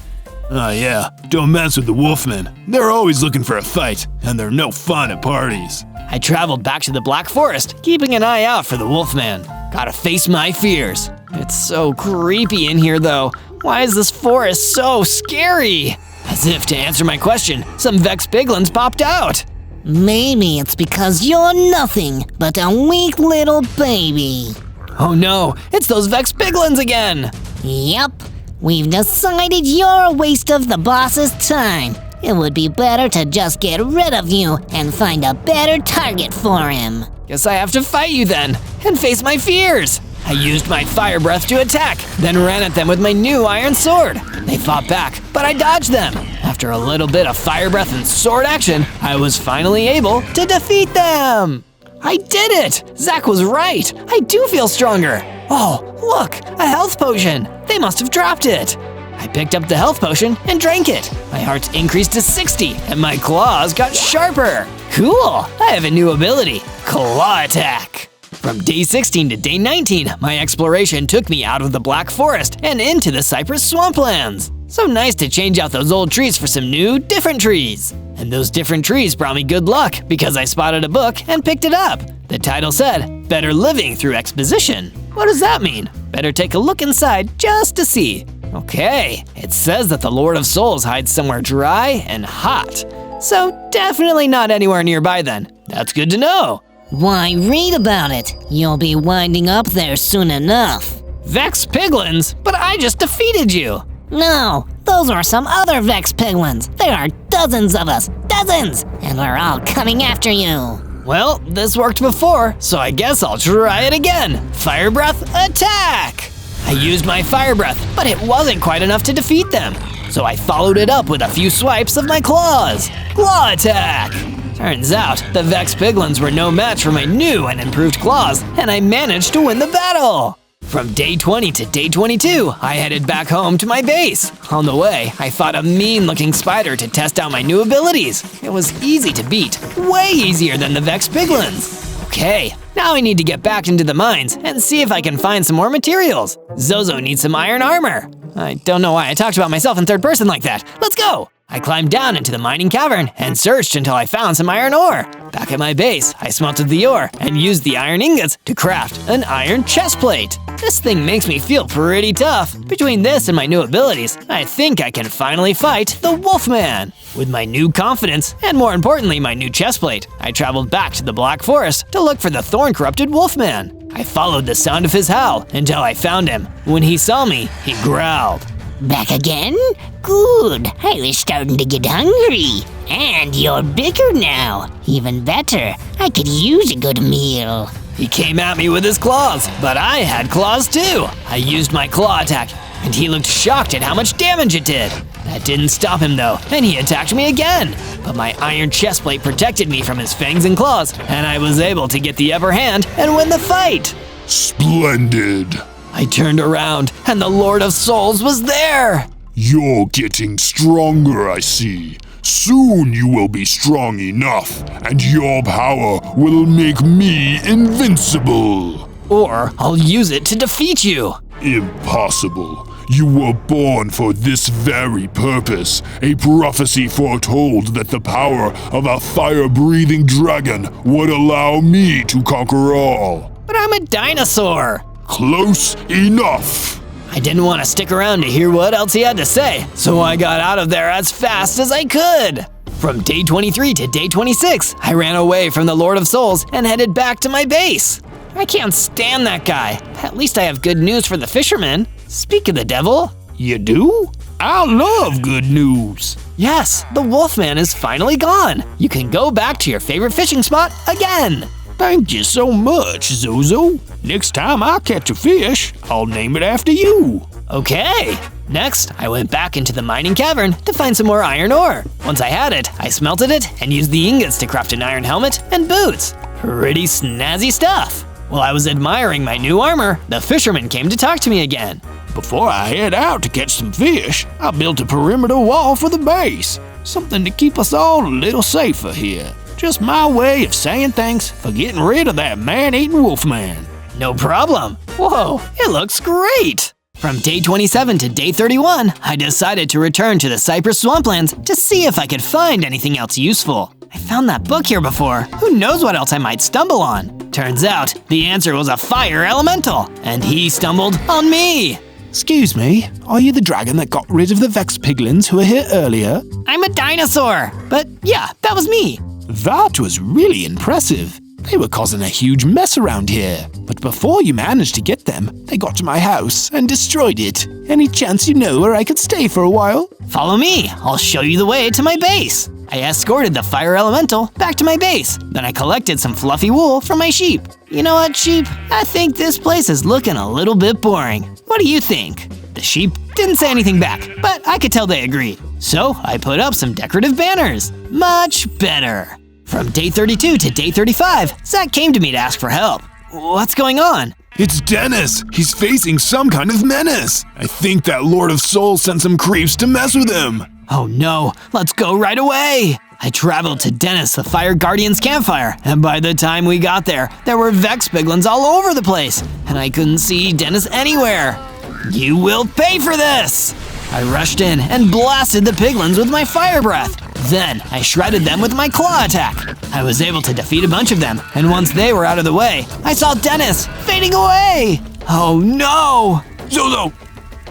Oh yeah, don't mess with the Wolfmen. They're always looking for a fight, and they're no fun at parties. I traveled back to the Black Forest, keeping an eye out for the Wolfman. Gotta face my fears. It's so creepy in here though. Why is this forest so scary? As if to answer my question, some Vex piglins popped out. Maybe it's because you're nothing but a weak little baby. Oh no, it's those Vex piglins again! Yep, we've decided you're a waste of the boss's time. It would be better to just get rid of you and find a better target for him. Guess I have to fight you then, and face my fears. I used my fire breath to attack, then ran at them with my new iron sword. They fought back, but I dodged them. After a little bit of fire breath and sword action, I was finally able to defeat them. I did it! Zach was right. I do feel stronger. Oh, look, a health potion. They must have dropped it. I picked up the health potion and drank it. My heart increased to 60, and my claws got sharper. Cool, I have a new ability, Claw Attack. From day 16 to day 19, my exploration took me out of the Black Forest and into the Cypress Swamplands. So nice to change out those old trees for some new, different trees. And those different trees brought me good luck because I spotted a book and picked it up. The title said, Better Living Through Exposition. What does that mean? Better take a look inside just to see. Okay, it says that the Lord of Souls hides somewhere dry and hot. So definitely not anywhere nearby then. That's good to know. Why read about it? You'll be winding up there soon enough. Vex piglins? But I just defeated you. No, those are some other Vex piglins. There are dozens of us, dozens, and we're all coming after you. Well, this worked before, so I guess I'll try it again. Fire breath, attack! I used my fire breath, but it wasn't quite enough to defeat them. So I followed it up with a few swipes of my claws. Claw attack! Turns out, the Vex piglins were no match for my new and improved claws, and I managed to win the battle. From day 20 to day 22, I headed back home to my base. On the way, I fought a mean-looking spider to test out my new abilities. It was easy to beat, way easier than the Vex piglins. Okay, now I need to get back into the mines and see if I can find some more materials. Zozo needs some iron armor. I don't know why I talked about myself in third person like that. Let's go! I climbed down into the mining cavern and searched until I found some iron ore. Back at my base, I smelted the ore and used the iron ingots to craft an iron chest plate. This thing makes me feel pretty tough. Between this and my new abilities, I think I can finally fight the Wolfman. With my new confidence, and more importantly my new chest plate, I traveled back to the Black Forest to look for the thorn-corrupted Wolfman. I followed the sound of his howl until I found him. When he saw me, he growled. Back again? Good, I was starting to get hungry. And you're bigger now. Even better, I could use a good meal. He came at me with his claws, but I had claws too. I used my claw attack, and he looked shocked at how much damage it did. That didn't stop him though, and he attacked me again. But my iron chest plate protected me from his fangs and claws, and I was able to get the upper hand and win the fight. Splendid. I turned around, and the Lord of Souls was there! You're getting stronger, I see. Soon you will be strong enough, and your power will make me invincible. Or I'll use it to defeat you. Impossible. You were born for this very purpose. A prophecy foretold that the power of a fire-breathing dragon would allow me to conquer all. But I'm a dinosaur. Close enough. I didn't want to stick around to hear what else he had to say, so I got out of there as fast as I could. From day 23 to day 26, I ran away from the Lord of Souls and headed back to my base. I can't stand that guy. At least I have good news for the fisherman. Speak of the devil. You do? I love good news. Yes, the Wolfman is finally gone. You can go back to your favorite fishing spot again. Thank you so much, Zozo. Next time I catch a fish, I'll name it after you. Okay. Next, I went back into the mining cavern to find some more iron ore. Once I had it, I smelted it and used the ingots to craft an iron helmet and boots. Pretty snazzy stuff. While I was admiring my new armor, the fisherman came to talk to me again. Before I head out to catch some fish, I built a perimeter wall for the base. Something to keep us all a little safer here. Just my way of saying thanks for getting rid of that man-eating wolfman. No problem. Whoa, it looks great. From day 27 to day 31, I decided to return to the Cypress Swamplands to see if I could find anything else useful. I found that book here before. Who knows what else I might stumble on? Turns out, the answer was a fire elemental, and he stumbled on me. Excuse me, are you the dragon that got rid of the Vex piglins who were here earlier? I'm a dinosaur, but yeah, that was me. That was really impressive. They were causing a huge mess around here. But before you managed to get them, they got to my house and destroyed it. Any chance you know where I could stay for a while? Follow me, I'll show you the way to my base. I escorted the fire elemental back to my base. Then I collected some fluffy wool from my sheep. You know what, sheep? I think this place is looking a little bit boring. What do you think? The sheep didn't say anything back, but I could tell they agreed. So I put up some decorative banners. Much better. From day 32 to day 35, Zach came to me to ask for help. What's going on? It's Dennis! He's facing some kind of menace! I think that Lord of Souls sent some creeps to mess with him! Oh no, let's go right away! I traveled to Dennis the Fire Guardian's campfire, and by the time we got there were Vex piglins all over the place, and I couldn't see Dennis anywhere. You will pay for this! I rushed in and blasted the piglins with my fire breath. Then I shredded them with my claw attack. I was able to defeat a bunch of them, and once they were out of the way, I saw Dennis fading away. Oh no! Zozo,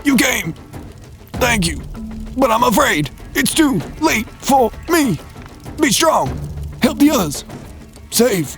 you came. Thank you. But I'm afraid it's too late for me. Be strong. Help the others. Save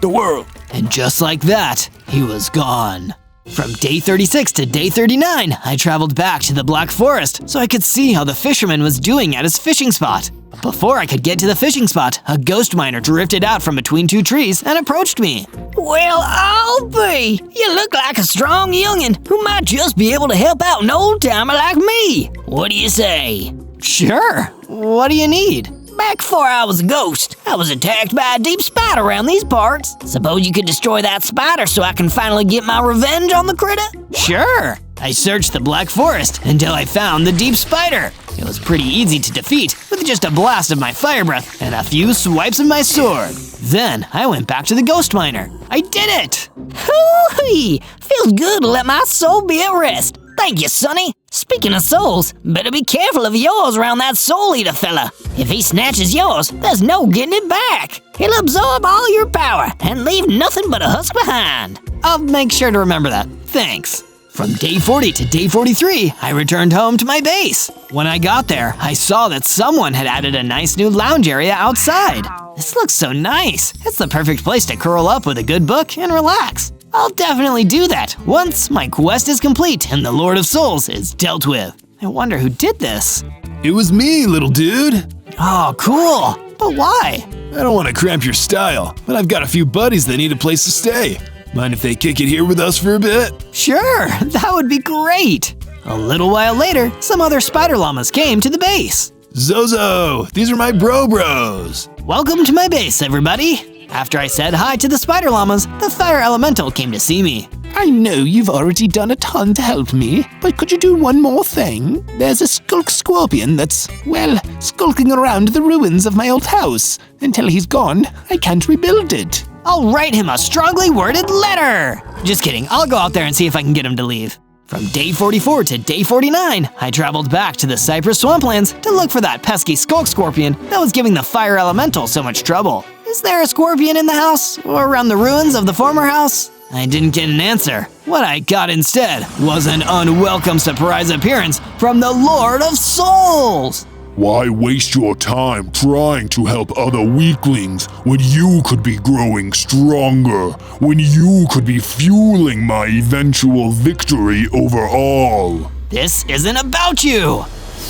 the world. And just like that, he was gone. From day 36 to day 39, I traveled back to the Black Forest so I could see how the fisherman was doing at his fishing spot. But before I could get to the fishing spot, a ghost miner drifted out from between two trees and approached me. Well, I'll be. You look like a strong youngin' who might just be able to help out an old-timer like me. What do you say? Sure. What do you need? Back before I was a ghost, I was attacked by a deep spider around these parts. Suppose you could destroy that spider so I can finally get my revenge on the critter? Sure. I searched the Black Forest until I found the deep spider. It was pretty easy to defeat with just a blast of my fire breath and a few swipes of my sword. Then I went back to the ghost miner. I did it! Hoo-wee! Feels good to let my soul be at rest. Thank you, Sonny. Speaking of souls, better be careful of yours around that soul eater fella. If he snatches yours, there's no getting it back. He'll absorb all your power and leave nothing but a husk behind. I'll make sure to remember that. Thanks. From day 40 to day 43, I returned home to my base. When I got there, I saw that someone had added a nice new lounge area outside. This looks so nice. It's the perfect place to curl up with a good book and relax. I'll definitely do that once my quest is complete and the Lord of Souls is dealt with. I wonder who did this. It was me, little dude. Oh, cool. But why? I don't want to cramp your style, but I've got a few buddies that need a place to stay. Mind if they kick it here with us for a bit? Sure, that would be great. A little while later, some other spider llamas came to the base. Zozo, these are my bros. Welcome to my base, everybody. After I said hi to the spider llamas, the fire elemental came to see me. I know you've already done a ton to help me, but could you do one more thing? There's a skulk scorpion that's, well, skulking around the ruins of my old house. Until he's gone, I can't rebuild it. I'll write him a strongly worded letter. Just kidding, I'll go out there and see if I can get him to leave. From day 44 to day 49, I traveled back to the Cypress Swamplands to look for that pesky skulk scorpion that was giving the fire elemental so much trouble. Is there a scorpion in the house, or around the ruins of the former house? I didn't get an answer. What I got instead was an unwelcome surprise appearance from the Lord of Souls! Why waste your time trying to help other weaklings when you could be growing stronger, when you could be fueling my eventual victory over all? This isn't about you!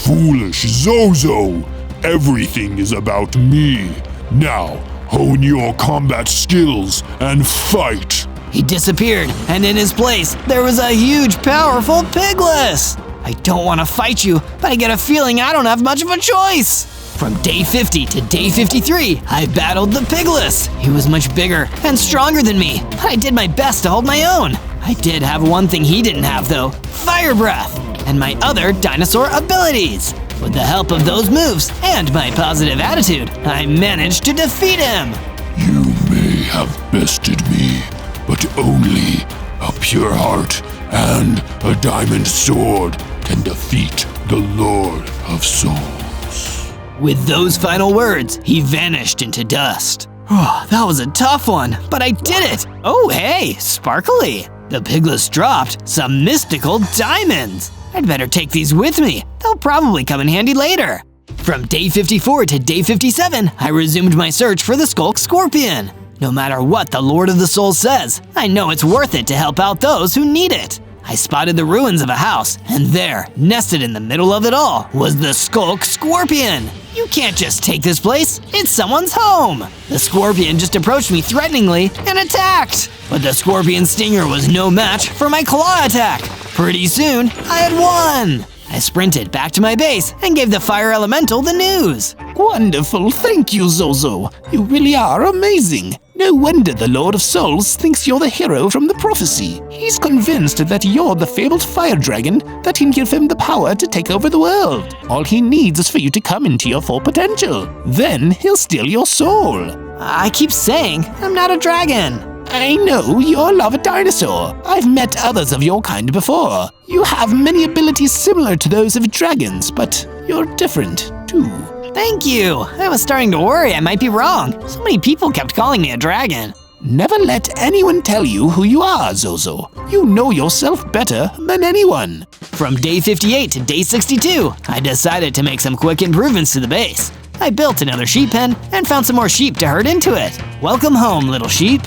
Foolish Zozo! Everything is about me. Now, hone your combat skills and fight! He disappeared, and in his place, there was a huge, powerful Pigless! I don't want to fight you, but I get a feeling I don't have much of a choice! From day 50 to day 53, I battled the Pigless. He was much bigger and stronger than me, but I did my best to hold my own. I did have one thing he didn't have though, Fire Breath, and my other dinosaur abilities. With the help of those moves and my positive attitude, I managed to defeat him. You may have bested me, but only a pure heart and a diamond sword can defeat the Lord of Souls. With those final words, he vanished into dust. Oh, that was a tough one, but I did it! Oh hey, sparkly! The Pigless dropped some mystical diamonds! I'd better take these with me. They'll probably come in handy later. From day 54 to day 57, I resumed my search for the Skulk Scorpion. No matter what the Lord of the Souls says, I know it's worth it to help out those who need it. I spotted the ruins of a house, and there, nested in the middle of it all, was the Skulk Scorpion. You can't just take this place, it's someone's home. The Scorpion just approached me threateningly and attacked. But the Scorpion's stinger was no match for my claw attack. Pretty soon, I had won. I sprinted back to my base and gave the fire elemental the news. Wonderful, thank you, Zozo. You really are amazing. No wonder the Lord of Souls thinks you're the hero from the prophecy. He's convinced that you're the fabled fire dragon that can give him the power to take over the world. All he needs is for you to come into your full potential. Then he'll steal your soul. I keep saying I'm not a dragon. I know, you're a lava dinosaur. I've met others of your kind before. You have many abilities similar to those of dragons, but you're different, too. Thank you. I was starting to worry I might be wrong. So many people kept calling me a dragon. Never let anyone tell you who you are, Zozo. You know yourself better than anyone. From day 58 to day 62, I decided to make some quick improvements to the base. I built another sheep pen and found some more sheep to herd into it. Welcome home, little sheep.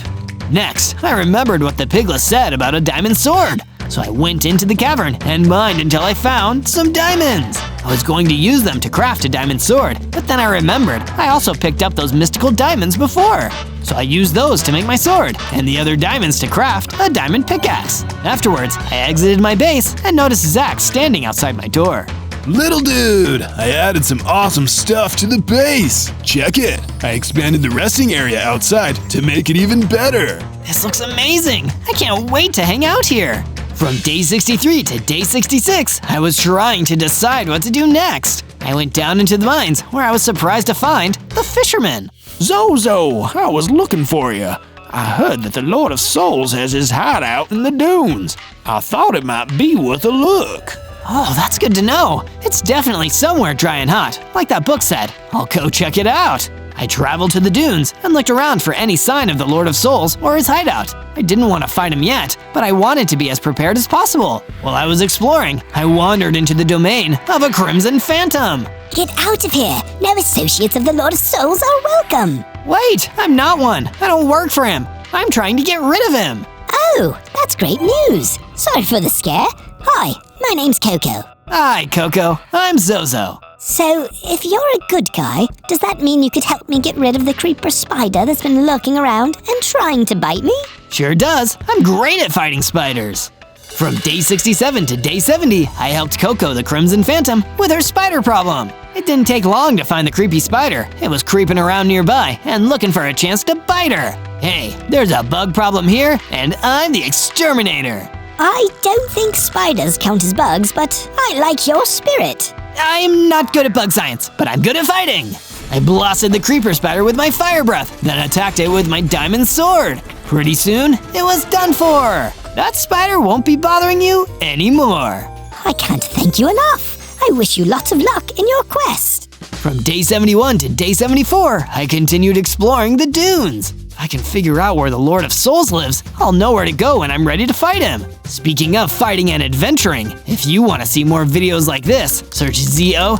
Next, I remembered what the Pigless said about a diamond sword. So I went into the cavern and mined until I found some diamonds. I was going to use them to craft a diamond sword, but then I remembered I also picked up those mystical diamonds before. So I used those to make my sword, and the other diamonds to craft a diamond pickaxe. Afterwards, I exited my base and noticed Zach standing outside my door. Little dude, I added some awesome stuff to the base. Check it. I expanded the resting area outside to make it even better. This looks amazing. I can't wait to hang out here. From day 63 to day 66, I was trying to decide what to do next. I went down into the mines where I was surprised to find the fisherman. Zozo, I was looking for you. I heard that the Lord of Souls has his hideout in the dunes. I thought it might be worth a look. Oh, that's good to know. It's definitely somewhere dry and hot, like that book said. I'll go check it out. I traveled to the dunes and looked around for any sign of the Lord of Souls or his hideout. I didn't want to fight him yet, but I wanted to be as prepared as possible. While I was exploring, I wandered into the domain of a Crimson Phantom. Get out of here! No associates of the Lord of Souls are welcome! Wait, I'm not one. I don't work for him. I'm trying to get rid of him. Oh, that's great news. Sorry for the scare. Hi, my name's Coco. Hi, Coco. I'm Zozo. So, if you're a good guy, does that mean you could help me get rid of the creeper spider that's been lurking around and trying to bite me? Sure does. I'm great at fighting spiders. From day 67 to day 70, I helped Coco the Crimson Phantom with her spider problem. It didn't take long to find the creepy spider. It was creeping around nearby and looking for a chance to bite her. Hey, there's a bug problem here, and I'm the exterminator. I don't think spiders count as bugs, but I like your spirit. I'm not good at bug science, but I'm good at fighting. I blasted the creeper spider with my fire breath, then attacked it with my diamond sword. Pretty soon, it was done for. That spider won't be bothering you anymore. I can't thank you enough. I wish you lots of luck in your quest. From day 71 to day 74, I continued exploring the dunes. I can figure out where the Lord of Souls lives, I'll know where to go when I'm ready to fight him. Speaking of fighting and adventuring, if you want to see more videos like this, search ZO.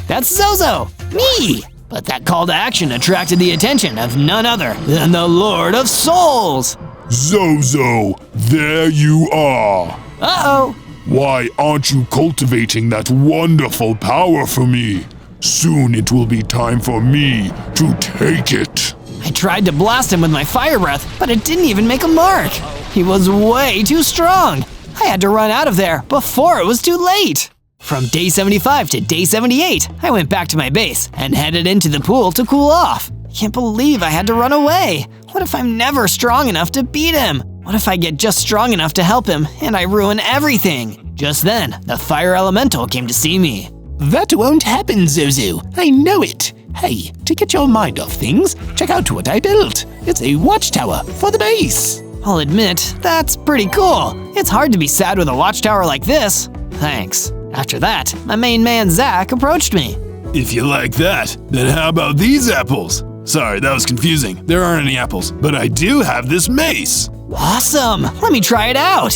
That's Zozo, me. But that call to action attracted the attention of none other than the Lord of Souls. Zozo, there you are. Uh-oh. Why aren't you cultivating that wonderful power for me? Soon it will be time for me to take it. I tried to blast him with my fire breath, but it didn't even make a mark. He was way too strong. I had to run out of there before it was too late. From day 75 to day 78, I went back to my base and headed into the pool to cool off. I can't believe I had to run away. What if I'm never strong enough to beat him? What if I get just strong enough to help him and I ruin everything? Just then, the fire elemental came to see me. That won't happen, Zozo. I know it. Hey, to get your mind off things, check out what I built. It's a watchtower for the base. I'll admit, that's pretty cool. It's hard to be sad with a watchtower like this. Thanks. After that, my main man Zach approached me. If you like that, then how about these apples? Sorry, that was confusing. There aren't any apples, but I do have this mace. Awesome! Let me try it out.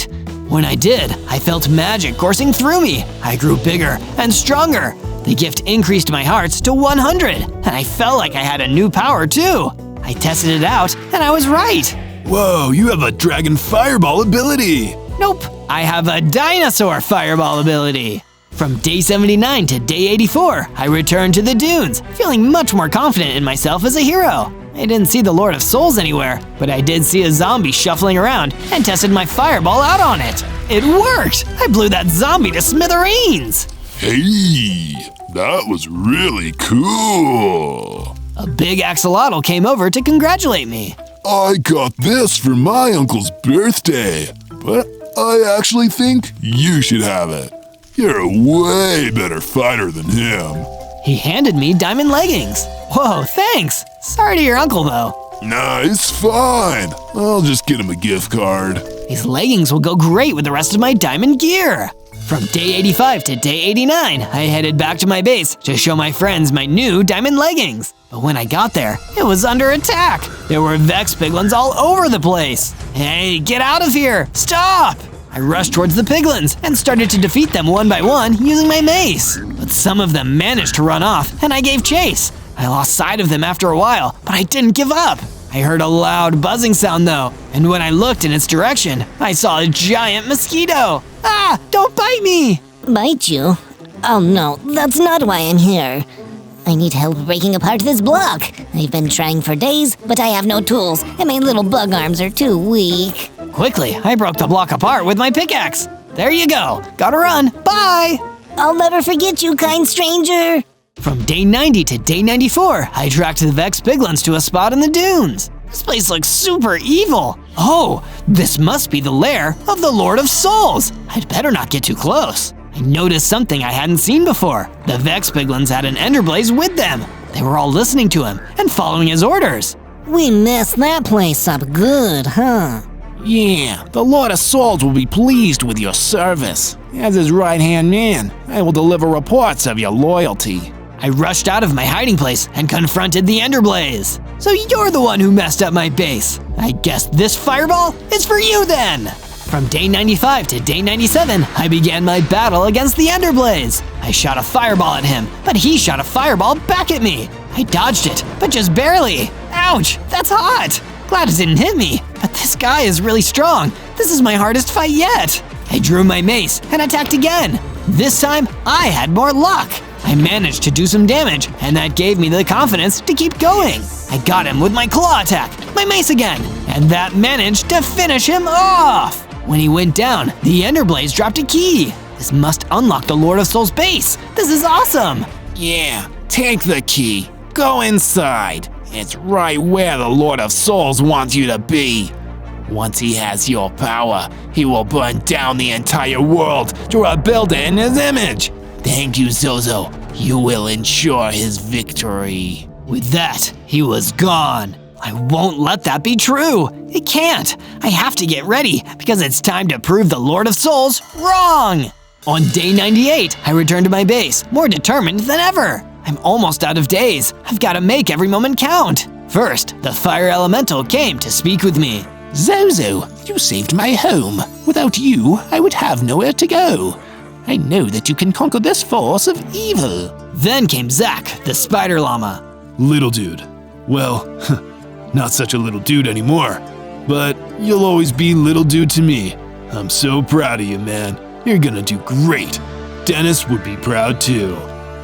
When I did, I felt magic coursing through me. I grew bigger and stronger. The gift increased my hearts to 100, and I felt like I had a new power too. I tested it out, and I was right. Whoa, you have a dragon fireball ability. Nope, I have a dinosaur fireball ability. From day 79 to day 84, I returned to the dunes, feeling much more confident in myself as a hero. I didn't see the Lord of Souls anywhere, but I did see a zombie shuffling around and tested my fireball out on it. It worked! I blew that zombie to smithereens! Hey, that was really cool. A big axolotl came over to congratulate me. I got this for my uncle's birthday, but I actually think you should have it. You're a way better fighter than him. He handed me diamond leggings. Whoa, thanks! Sorry to your uncle though. Nah, it's fine. I'll just get him a gift card. These leggings will go great with the rest of my diamond gear. From day 85 to day 89, I headed back to my base to show my friends my new diamond leggings. But when I got there, it was under attack. There were Vex piglins all over the place. Hey, get out of here! Stop! I rushed towards the piglins and started to defeat them one by one using my mace. But some of them managed to run off and I gave chase. I lost sight of them after a while, but I didn't give up. I heard a loud buzzing sound though, and when I looked in its direction, I saw a giant mosquito. Ah, don't bite me! Bite you? Oh no, that's not why I'm here. I need help breaking apart this block. I've been trying for days, but I have no tools, and my little bug arms are too weak. Quickly, I broke the block apart with my pickaxe. There you go. Gotta run. Bye! I'll never forget you, kind stranger. From day 90 to day 94, I tracked the Vex piglins to a spot in the dunes. This place looks super evil. Oh, this must be the lair of the Lord of Souls. I'd better not get too close. I noticed something I hadn't seen before. The Vex piglins had an Enderblaze with them. They were all listening to him and following his orders. We messed that place up good, huh? Yeah, the Lord of Souls will be pleased with your service. As his right-hand man, I will deliver reports of your loyalty. I rushed out of my hiding place and confronted the Enderblaze. So you're the one who messed up my base. I guess this fireball is for you then. From day 95 to day 97, I began my battle against the Enderblaze. I shot a fireball at him, but he shot a fireball back at me. I dodged it, but just barely. Ouch, that's hot. Glad it didn't hit me, but this guy is really strong. This is my hardest fight yet. I drew my mace and attacked again. This time, I had more luck. I managed to do some damage, and that gave me the confidence to keep going. I got him with my claw attack, my mace again, and that managed to finish him off. When he went down, the Enderblaze dropped a key. This must unlock the Lord of Souls base. This is awesome. Yeah, take the key. Go inside. It's right where the Lord of Souls wants you to be. Once he has your power, he will burn down the entire world to rebuild it in his image. Thank you, Zozo. You will ensure his victory. With that, he was gone. I won't let that be true. It can't. I have to get ready because it's time to prove the Lord of Souls wrong. On day 98, I returned to my base, more determined than ever. I'm almost out of days. I've got to make every moment count. First, the fire elemental came to speak with me. Zozo, you saved my home. Without you, I would have nowhere to go. I know that you can conquer this force of evil. Then came Zack, the spider llama. Little dude. Well, not such a little dude anymore. But you'll always be little dude to me. I'm so proud of you, man. You're gonna do great. Dennis would be proud too.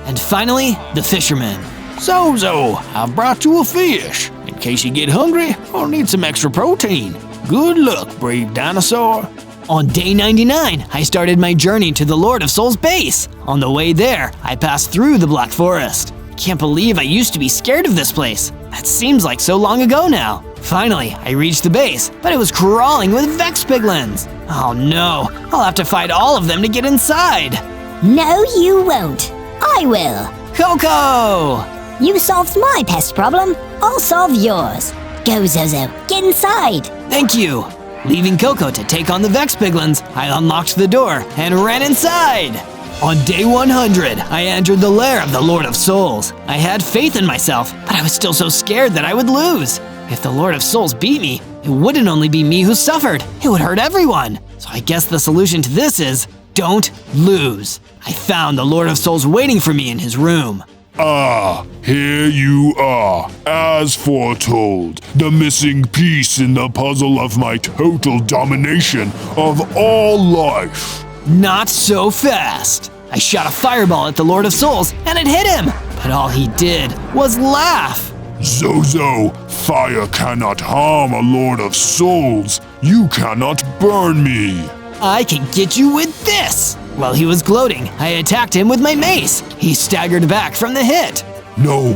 And finally, the fisherman. Zozo, I've brought you a fish. In case you get hungry or need some extra protein. Good luck, brave dinosaur. On day 99, I started my journey to the Lord of Souls base. On the way there, I passed through the Black Forest. Can't believe I used to be scared of this place. That seems like so long ago now. Finally, I reached the base, but it was crawling with Vex piglins. Oh no, I'll have to fight all of them to get inside. No, you won't. I will. Coco! You solved my pest problem. I'll solve yours. Go, Zozo. Get inside. Thank you. Leaving Coco to take on the Vex piglins, I unlocked the door and ran inside. On day 100, I entered the lair of the Lord of Souls. I had faith in myself, but I was still so scared that I would lose. If the Lord of Souls beat me, it wouldn't only be me who suffered, it would hurt everyone. So I guess the solution to this is, don't lose. I found the Lord of Souls waiting for me in his room. Ah, here you are, as foretold, the missing piece in the puzzle of my total domination of all life. Not so fast. I shot a fireball at the Lord of Souls and it hit him, but all he did was laugh. Zozo, fire cannot harm a Lord of Souls. You cannot burn me. I can get you with this. While he was gloating, I attacked him with my mace. He staggered back from the hit. No,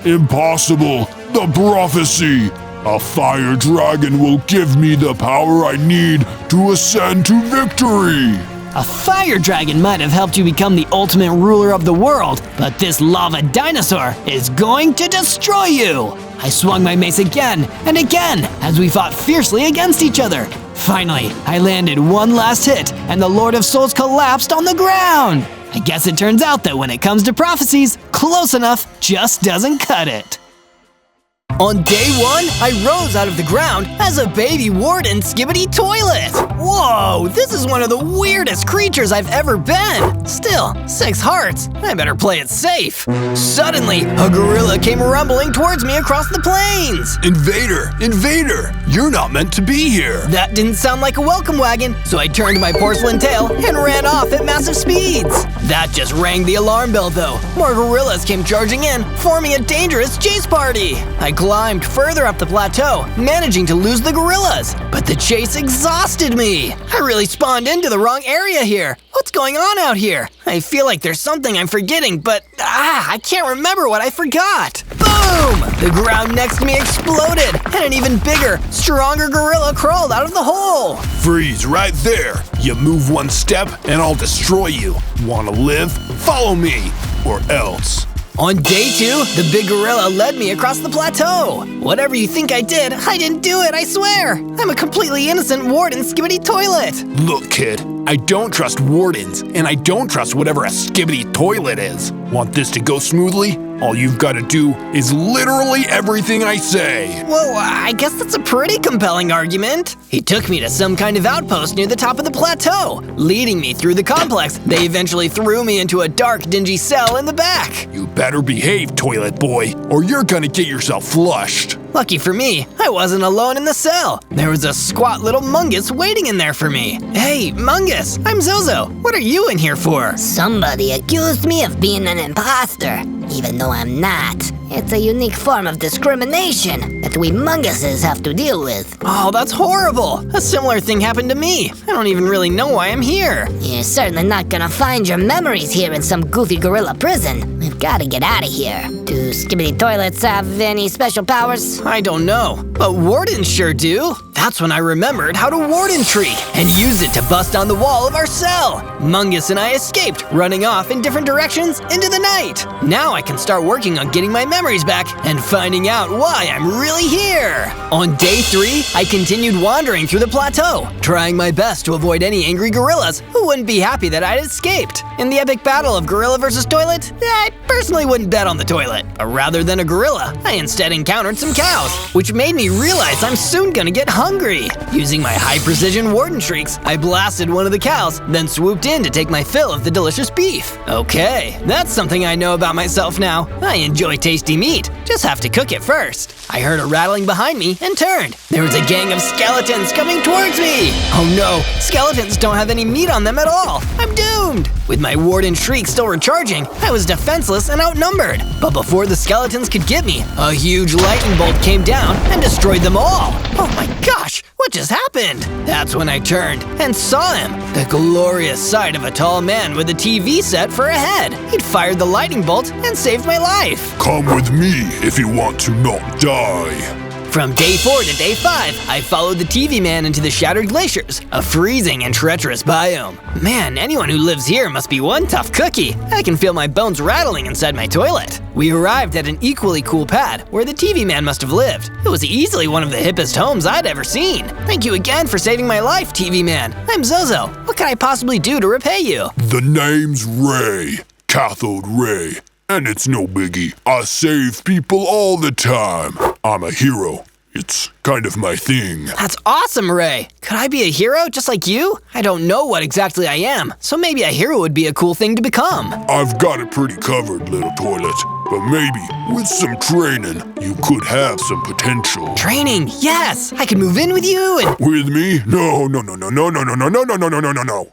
impossible. The prophecy. A fire dragon will give me the power I need to ascend to victory. A fire dragon might have helped you become the ultimate ruler of the world, but this lava dinosaur is going to destroy you! I swung my mace again and again as we fought fiercely against each other. Finally, I landed one last hit and the Lord of Souls collapsed on the ground. I guess it turns out that when it comes to prophecies, close enough just doesn't cut it. On day 1, I rose out of the ground as a baby warden skibidi toilet. Whoa, this is one of the weirdest creatures I've ever been. Still, 6 hearts. I better play it safe. Suddenly, a gorilla came rumbling towards me across the plains. Invader! Invader! You're not meant to be here! That didn't sound like a welcome wagon, so I turned my porcelain tail and ran off at massive speeds. That just rang the alarm bell though. More gorillas came charging in, forming a dangerous chase party. I climbed further up the plateau, managing to lose the gorillas. But the chase exhausted me. I really spawned into the wrong area here. What's going on out here? I feel like there's something I'm forgetting, but I can't remember what I forgot. Boom! The ground next to me exploded, and an even bigger, stronger gorilla crawled out of the hole. Freeze right there! You move one step and I'll destroy you. Wanna live? Follow me, or else. On day 2, the big gorilla led me across the plateau. Whatever you think I didn't do it, I swear. I'm a completely innocent warden skibidi toilet. Look, kid, I don't trust wardens, and I don't trust whatever a skibidi toilet is. Want this to go smoothly? All you've got to do is literally everything I say. Well, I guess that's a pretty compelling argument. He took me to some kind of outpost near the top of the plateau. Leading me through the complex, they eventually threw me into a dark, dingy cell in the back. You better behave, toilet boy, or you're gonna get yourself flushed. Lucky for me, I wasn't alone in the cell. There was a squat little mungus waiting in there for me. Hey, Mungus, I'm Zozo. What are you in here for? Somebody accused me of being an imposter, even though I'm not. It's a unique form of discrimination that we munguses have to deal with. Oh, that's horrible. A similar thing happened to me. I don't even really know why I'm here. You're certainly not gonna find your memories here in some goofy gorilla prison. We've gotta get out of here. Do skibidi toilets have any special powers? I don't know, but wardens sure do. That's when I remembered how to warden treat and use it to bust on the wall of our cell. Mungus and I escaped, running off in different directions into the night. Now I can start working on getting my memories back and finding out why I'm really here. On day 3, I continued wandering through the plateau, trying my best to avoid any angry gorillas who wouldn't be happy that I'd escaped. In the epic battle of gorilla versus toilet, I personally wouldn't bet on the toilet. But rather than a gorilla, I instead encountered some cows, which made me realize I'm soon gonna get hungry. Using my high-precision warden shrieks, I blasted one of the cows, then swooped in to take my fill of the delicious beef. Okay, that's something I know about myself now. I enjoy tasty meat, just have to cook it first. I heard a rattling behind me and turned. There was a gang of skeletons coming towards me. Oh no, skeletons don't have any meat on them at all. I'm doomed. With my warden shriek still recharging, I was defenseless and outnumbered. But before the skeletons could get me, a huge lightning bolt came down and destroyed them all. Oh my gosh, what just happened? That's when I turned and saw him. The glorious sight of a tall man with a TV set for a head. He'd fired the lightning bolt and saved my life. Come with me if you want to not die. From day 4 to day 5, I followed the TV man into the Shattered Glaciers, a freezing and treacherous biome. Man, anyone who lives here must be one tough cookie. I can feel my bones rattling inside my toilet. We arrived at an equally cool pad where the TV man must have lived. It was easily one of the hippest homes I'd ever seen. Thank you again for saving my life, TV man. I'm Zozo. What can I possibly do to repay you? The name's Ray, Cathode Ray. And it's no biggie. I save people all the time. I'm a hero. It's kind of my thing. That's awesome, Ray. Could I be a hero just like you? I don't know what exactly I am, so maybe a hero would be a cool thing to become. I've got it pretty covered, little toilet. But maybe, with some training, you could have some potential. Training, yes! I can move in with you and… With me? No,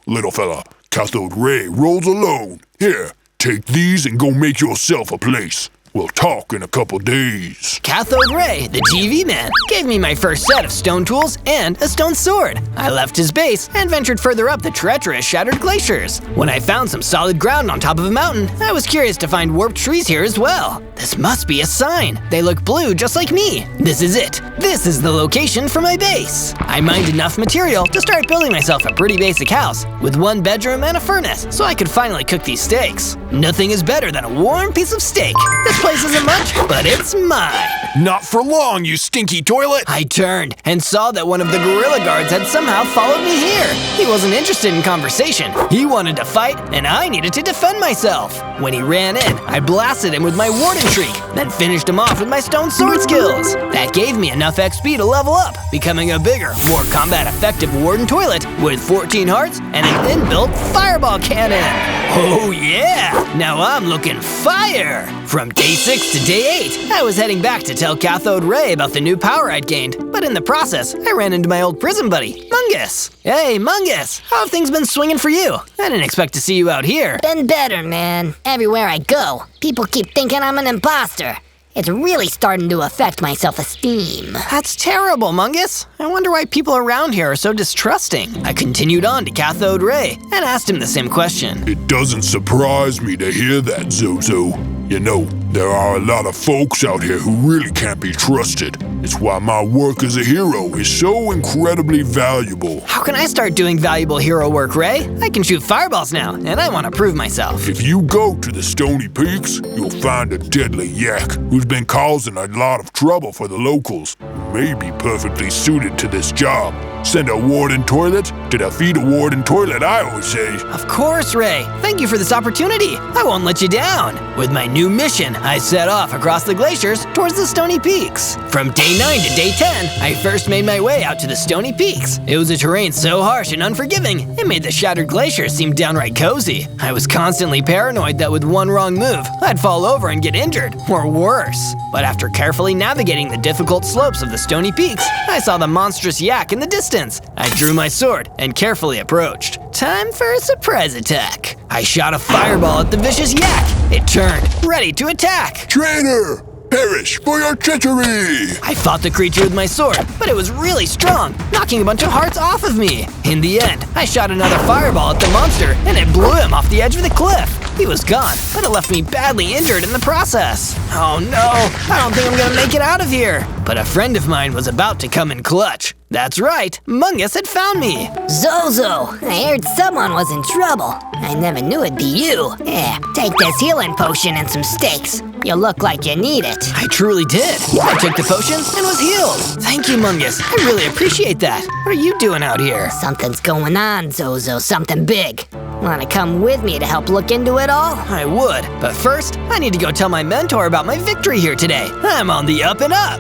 little fella. Cathode Ray rolls alone. Here. Take these and go make yourself a place. We'll talk in a couple days. Cathode Ray, the TV man, gave me my first set of stone tools and a stone sword. I left his base and ventured further up the treacherous Shattered Glaciers. When I found some solid ground on top of a mountain, I was curious to find warped trees here as well. This must be a sign. They look blue just like me. This is it. This is the location for my base. I mined enough material to start building myself a pretty basic house with 1 bedroom and a furnace so I could finally cook these steaks. Nothing is better than a warm piece of steak. This place isn't much, but it's mine. Not for long, you stinky toilet! I turned and saw that one of the gorilla guards had somehow followed me here. He wasn't interested in conversation. He wanted to fight, and I needed to defend myself. When he ran in, I blasted him with my warden shriek, then finished him off with my stone sword skills. That gave me enough XP to level up, becoming a bigger, more combat-effective warden toilet with 14 hearts and an inbuilt fireball cannon. Oh yeah! Now I'm looking fire! From day 6 to day 8, I was heading back to tell Cathode Ray about the new power I'd gained, but in the process, I ran into my old prison buddy, Mungus. Hey, Mungus, how have things been swinging for you? I didn't expect to see you out here. Been better, man. Everywhere I go, people keep thinking I'm an imposter. It's really starting to affect my self-esteem. That's terrible, Mungus. I wonder why people around here are so distrusting. I continued on to Cathode Ray and asked him the same question. It doesn't surprise me to hear that, Zozo. You know, there are a lot of folks out here who really can't be trusted. It's why my work as a hero is so incredibly valuable. How can I start doing valuable hero work, Ray? I can shoot fireballs now, and I want to prove myself. If you go to the Stony Peaks, you'll find a deadly yak who's been causing a lot of trouble for the locals, who may be perfectly suited to this job. Send a warden toilet to defeat a warden toilet, I always say. Of course, Ray. Thank you for this opportunity. I won't let you down. With my new mission, I set off across the glaciers towards the Stony Peaks. From day 9 to day 10, I first made my way out to the Stony Peaks. It was a terrain so harsh and unforgiving, it made the Shattered Glaciers seem downright cozy. I was constantly paranoid that with one wrong move, I'd fall over and get injured, or worse. But after carefully navigating the difficult slopes of the Stony Peaks, I saw the monstrous yak in the distance. I drew my sword and carefully approached. Time for a surprise attack. I shot a fireball at the vicious yak. It turned, ready to attack. Traitor! perish for your treachery! I fought the creature with my sword, but it was really strong, knocking a bunch of hearts off of me. In the end, I shot another fireball at the monster, and it blew him off the edge of the cliff. He was gone, but it left me badly injured in the process. Oh no, I don't think I'm gonna make it out of here. But a friend of mine was about to come in clutch. That's right, Mungus had found me. Zozo, I heard someone was in trouble. I never knew it'd be you. Yeah, take this healing potion and some steaks. You look like you need it. I truly did. I took the potion and was healed. Thank you, Mungus. I really appreciate that. What are you doing out here? Something's going on, Zozo, something big. Wanna come with me to help look into it all? I would, but first, I need to go tell my mentor about my victory here today. I'm on the up and up.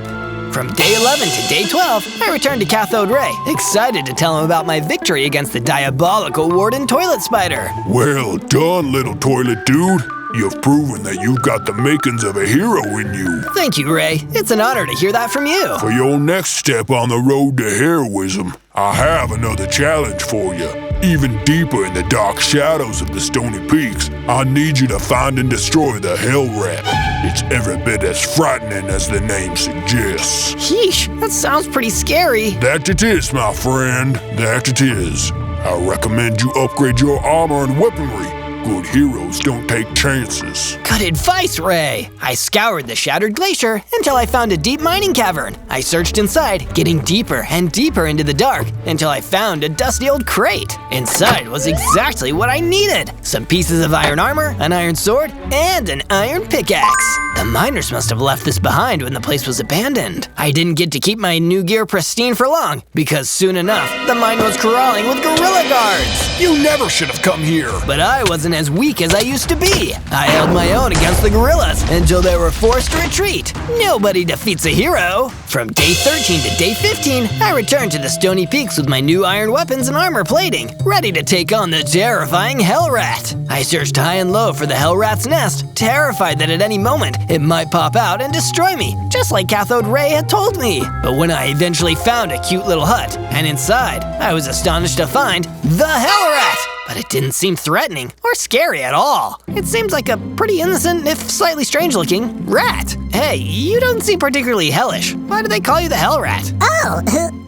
From day 11 to day 12, I returned to Cathode Ray, excited to tell him about my victory against the diabolical Warden toilet spider. Well done, little toilet dude. You've proven that you've got the makings of a hero in you. Thank you, Ray. It's an honor to hear that from you. For your next step on the road to heroism, I have another challenge for you. Even deeper in the dark shadows of the Stony Peaks, I need you to find and destroy the Hell Rat. It's every bit as frightening as the name suggests. Sheesh, that sounds pretty scary. That it is, my friend. That it is. I recommend you upgrade your armor and weaponry. Good heroes don't take chances. Good advice, Ray. I scoured the shattered glacier until I found a deep mining cavern. I searched inside, getting deeper and deeper into the dark until I found a dusty old crate. Inside was exactly what I needed. Some pieces of iron armor, an iron sword, and an iron pickaxe. The miners must have left this behind when the place was abandoned. I didn't get to keep my new gear pristine for long because soon enough, the mine was crawling with gorilla guards. You never should have come here. But I wasn't as weak as I used to be. I held my own against the gorillas until they were forced to retreat. Nobody defeats a hero. From day 13 to day 15, I returned to the Stony Peaks with my new iron weapons and armor plating, ready to take on the terrifying Hell Rat. I searched high and low for the Hell Rat's nest, terrified that at any moment it might pop out and destroy me, just like Cathode Ray had told me. But when I eventually found a cute little hut, and inside, I was astonished to find the Hell Rat. But it didn't seem threatening or scary at all. It seems like a pretty innocent, if slightly strange-looking, rat. Hey, you don't seem particularly hellish. Why do they call you the Hell Rat? Oh,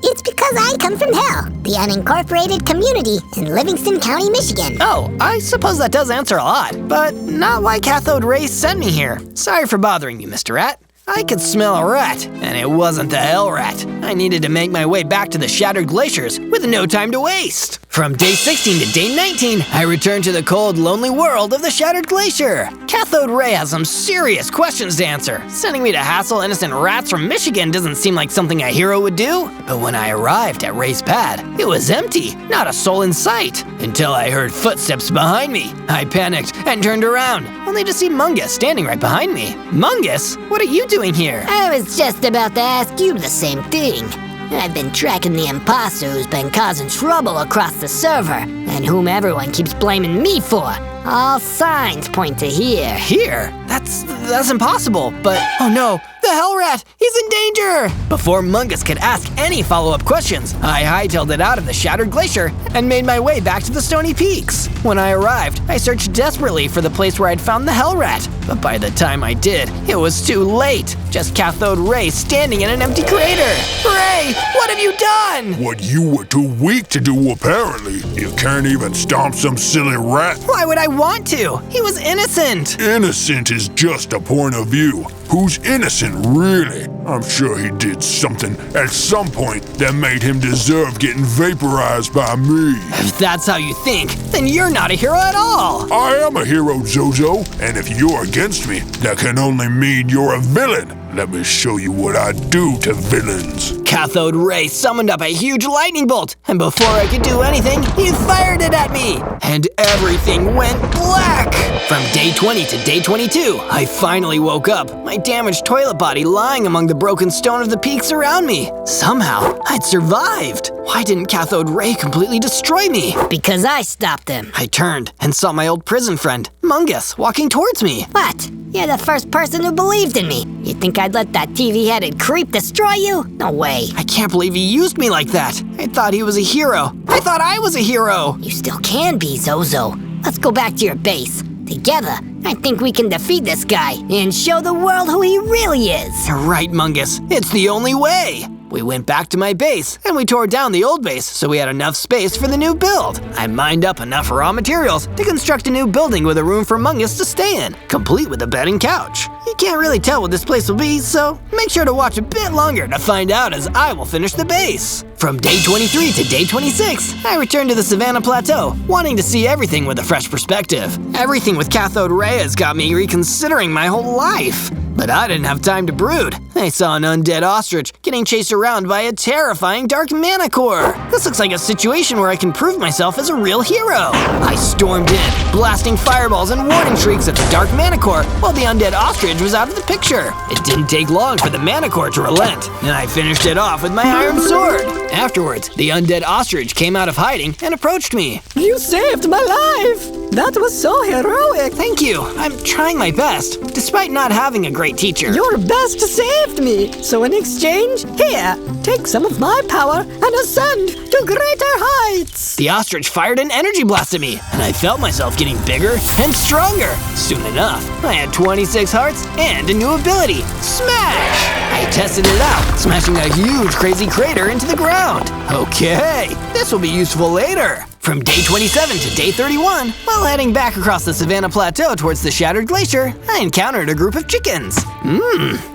it's because I come from Hell, the unincorporated community in Livingston County, Michigan. Oh, I suppose that does answer a lot, but not why Cathode Ray sent me here. Sorry for bothering you, Mr. Rat. I could smell a rat, and it wasn't the Hell Rat. I needed to make my way back to the shattered glaciers with no time to waste. From day 16 to day 19, I returned to the cold, lonely world of the shattered glacier. Cathode Ray has some serious questions to answer. Sending me to hassle innocent rats from Michigan doesn't seem like something a hero would do. But when I arrived at Ray's pad, it was empty, not a soul in sight, until I heard footsteps behind me. I panicked and turned around, only to see Mungus standing right behind me. Mungus, what are you doing here? I was just about to ask you the same thing. I've been tracking the imposter who's been causing trouble across the server, and whom everyone keeps blaming me for. All signs point to here. Here? That's impossible, but oh no, the Hell Rat, he's in danger! Before Mungus could ask any follow-up questions, I hightailed it out of the shattered glacier and made my way back to the Stony Peaks. When I arrived, I searched desperately for the place where I'd found the Hell Rat, but by the time I did, it was too late. Just Cathode Ray standing in an empty crater. Ray, what have you done? What you were too weak to do, apparently. You can't even stomp some silly rat. Why would I want to? He was innocent. Innocent is just a point of view. Who's innocent, really? I'm sure he did something at some point that made him deserve getting vaporized by me. If that's how you think, then you're not a hero at all. I am a hero, Zozo, and if you're against me, that can only mean you're a villain. Let me show you what I do to villains. Cathode Ray summoned up a huge lightning bolt, and before I could do anything, he fired it at me, and everything went black. From day 20 to day 22, I finally woke up, my damaged toilet body lying among the broken stone of the peaks around me. Somehow, I'd survived. Why didn't Cathode Ray completely destroy me? Because I stopped him. I turned and saw my old prison friend, Mungus, walking towards me. What? You're the first person who believed in me. You think I'd let that TV-headed creep destroy you? No way. I can't believe he used me like that. I thought he was a hero. I thought I was a hero. You still can be, Zozo. Let's go back to your base. Together, I think we can defeat this guy and show the world who he really is. You're right, Mungus. It's the only way. We went back to my base, and we tore down the old base so we had enough space for the new build. I mined up enough raw materials to construct a new building with a room for Mungus to stay in, complete with a bed and couch. You can't really tell what this place will be, so make sure to watch a bit longer to find out as I will finish the base. From day 23 to day 26, I returned to the Savannah Plateau, wanting to see everything with a fresh perspective. Everything with cathode ray has got me reconsidering my whole life. But I didn't have time to brood. I saw an undead ostrich getting chased around by a terrifying dark manicore. This looks like a situation where I can prove myself as a real hero. I stormed in, blasting fireballs and warning shrieks at the dark manicore while the undead ostrich was out of the picture. It didn't take long for the manicore to relent, and I finished it off with my iron sword. Afterwards, the undead ostrich came out of hiding and approached me. You saved my life! That was so heroic! Thank you. I'm trying my best, despite not having a great teacher. Your best saved me, so in exchange, here, take some of my power and ascend to greater heights! The ostrich fired an energy blast at me, and I felt myself getting bigger and stronger. Soon enough, I had 26 hearts and a new ability, Smash! I tested it out, smashing a huge crazy crater into the ground. Okay, this will be useful later. From day 27 to day 31, while heading back across the Savannah Plateau towards the Shattered Glacier, I encountered a group of chickens.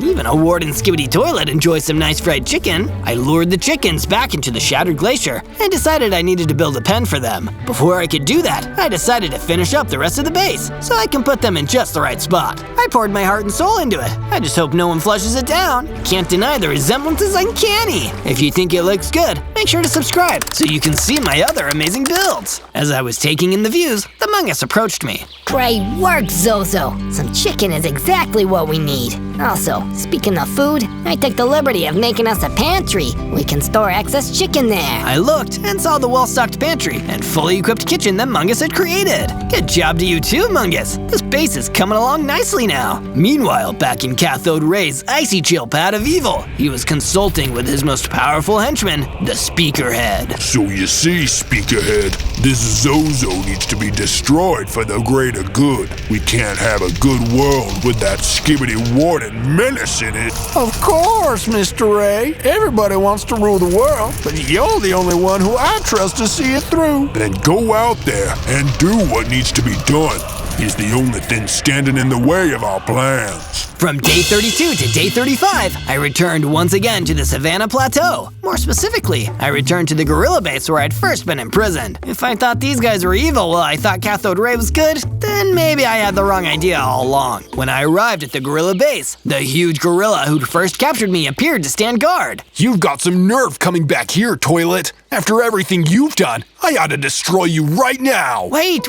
Even a Warden Skibidi toilet enjoys some nice fried chicken. I lured the chickens back into the Shattered Glacier and decided I needed to build a pen for them. Before I could do that, I decided to finish up the rest of the base, so I can put them in just the right spot. I poured my heart and soul into it. I just hope no one flushes it down. Can't deny the resemblance is uncanny. If you think it looks good, make sure to subscribe so you can see my other amazing builds. As I was taking in the views, the Mungus approached me. Great work, Zozo! Some chicken is exactly what we need. Also, speaking of food, I took the liberty of making us a pantry. We can store excess chicken there. I looked and saw the well-stocked pantry and fully equipped kitchen that Mungus had created. Good job to you too, Mungus. This base is coming along nicely now. Meanwhile, back in Cathode Ray's icy chill pad of evil, he was consulting with his most powerful henchman, the Speakerhead. So you see, Speakerhead, this Zozo needs to be destroyed for the greater good. We can't have a good world with that Skibidi Warden menace in it. Of course, Mr. Ray. Everybody wants to rule the world, but you're the only one who I trust to see it through. Then go out there and do what needs to be done. He's the only thing standing in the way of our plans. From day 32 to day 35, I returned once again to the Savannah Plateau. More specifically, I returned to the gorilla base where I'd first been imprisoned. If I thought these guys were evil while I thought Cathode Ray was good, then maybe I had the wrong idea all along. When I arrived at the gorilla base, the huge gorilla who'd first captured me appeared to stand guard. You've got some nerve coming back here, Toilet. After everything you've done, I ought to destroy you right now. Wait,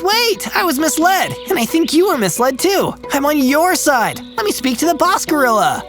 I was misled, and I think you were misled too. I'm on your side. Let me speak to the boss gorilla.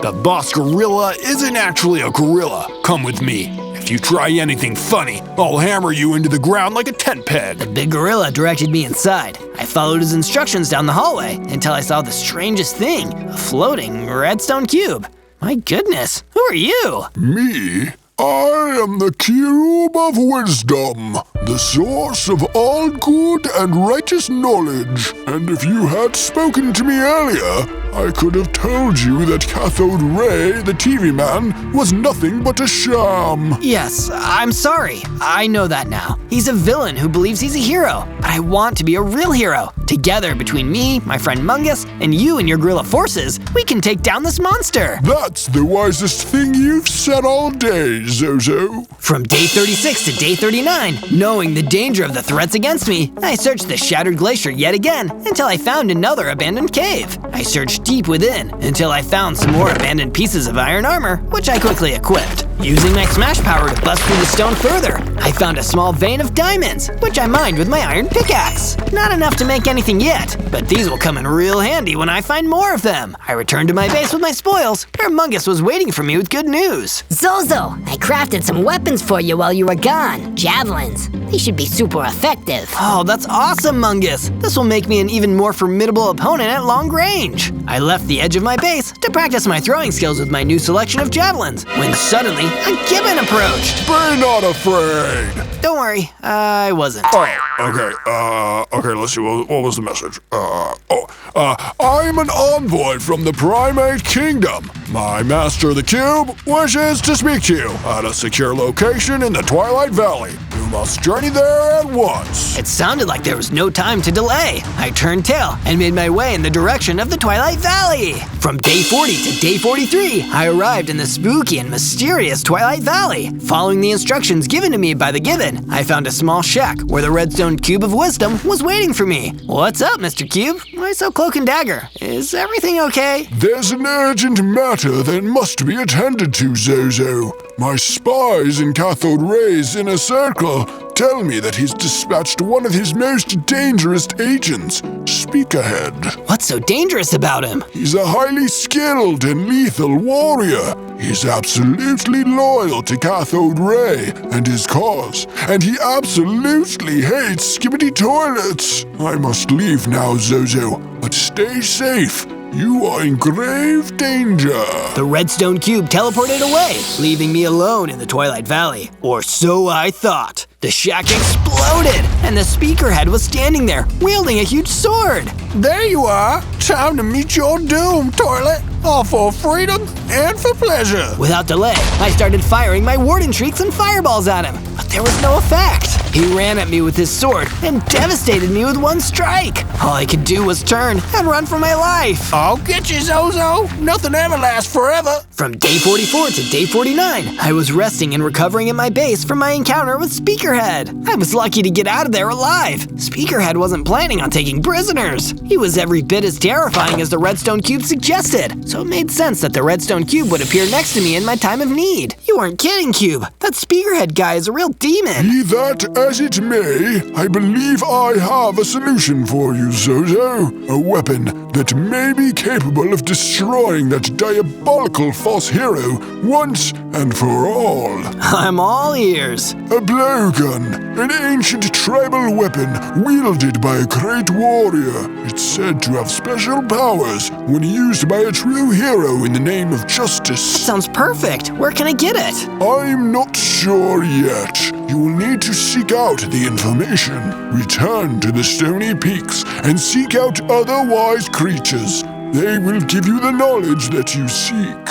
The boss gorilla isn't actually a gorilla. Come with me. If you try anything funny, I'll hammer you into the ground like a tent peg. The big gorilla directed me inside. I followed his instructions down the hallway until I saw the strangest thing, a floating redstone cube. My goodness, who are you? Me? I am the Cube of Wisdom, the source of all good and righteous knowledge. And if you had spoken to me earlier, I could have told you that Cathode Ray, the TV man, was nothing but a sham. Yes, I'm sorry. I know that now. He's a villain who believes he's a hero, but I want to be a real hero. Together, between me, my friend Mungus, and you and your gorilla forces, we can take down this monster. That's the wisest thing you've said all day, Zozo. From day 36 to day 39, knowing the danger of the threats against me, I searched the Shattered Glacier yet again until I found another abandoned cave. I searched deep within until I found some more abandoned pieces of iron armor, which I quickly equipped. Using my smash power to bust through the stone further, I found a small vein of diamonds, which I mined with my iron pickaxe. Not enough to make anything yet, but these will come in real handy when I find more of them. I returned to my base with my spoils, where Mungus was waiting for me with good news. Zozo, I crafted some weapons for you while you were gone. Javelins. He should be super effective. Oh, that's awesome, Mungus! This will make me an even more formidable opponent at long range. I left the edge of my base to practice my throwing skills with my new selection of javelins, when suddenly a gibbon approached. Be not afraid. Don't worry, I wasn't. Okay, let's see, what was the message? I'm an envoy from the Primate Kingdom. My master, the Cube, wishes to speak to you at a secure location in the Twilight Valley. You must journey there at once. It sounded like there was no time to delay. I turned tail and made my way in the direction of the Twilight Valley. From day 40 to day 43, I arrived in the spooky and mysterious Twilight Valley. Following the instructions given to me by the Gibbon, I found a small shack where the Redstone Cube of Wisdom was waiting for me. What's up, Mr. Cube? Why so cloak and dagger? Is everything okay? There's an urgent matter that must be attended to, Zozo. My spies in Cathode Ray's inner circle tell me that he's dispatched one of his most dangerous agents, Speakerhead. What's so dangerous about him? He's a highly skilled and lethal warrior. He's absolutely loyal to Cathode Ray and his cause, and he absolutely hates Skibidi toilets. I must leave now, Zozo, but stay safe. You are in grave danger. The Redstone Cube teleported away, leaving me alone in the Twilight Valley. Or so I thought. The shack exploded, and the Speakerhead was standing there, wielding a huge sword. There you are. Time to meet your doom, Toilet. All for freedom and for pleasure. Without delay, I started firing my Warden shrieks and fireballs at him, but there was no effect. He ran at me with his sword and devastated me with one strike. All I could do was turn and run for my life. I'll get you, Zozo. Nothing ever lasts forever. From day 44 to day 49, I was resting and recovering at my base from my encounter with Speakerhead. I was lucky to get out of there alive. Speakerhead wasn't planning on taking prisoners. He was every bit as terrifying as the Redstone Cube suggested, so it made sense that the Redstone Cube would appear next to me in my time of need. You weren't kidding, Cube. That Speakerhead guy is a real demon. Be that as it may, I believe I have a solution for you, Zozo. A weapon that may be capable of destroying that diabolical false hero once and for all. I'm all ears. A blowgun, an ancient tribal weapon wielded by a great warrior. It's said to have special powers when used by a true hero in the name of justice. Sounds perfect. Where can I get it? I'm not sure yet. You will need to seek out the information. Return to the Stony Peaks and seek out other wise creatures. They will give you the knowledge that you seek.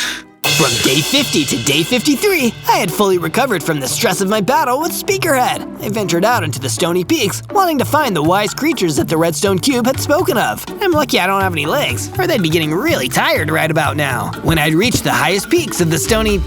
From day 50 to day 53, I had fully recovered from the stress of my battle with Speakerhead. I ventured out into the Stony Peaks, wanting to find the wise creatures that the Redstone Cube had spoken of. I'm lucky I don't have any legs, or they'd be getting really tired right about now. When I'd reached the highest peaks of the Stony,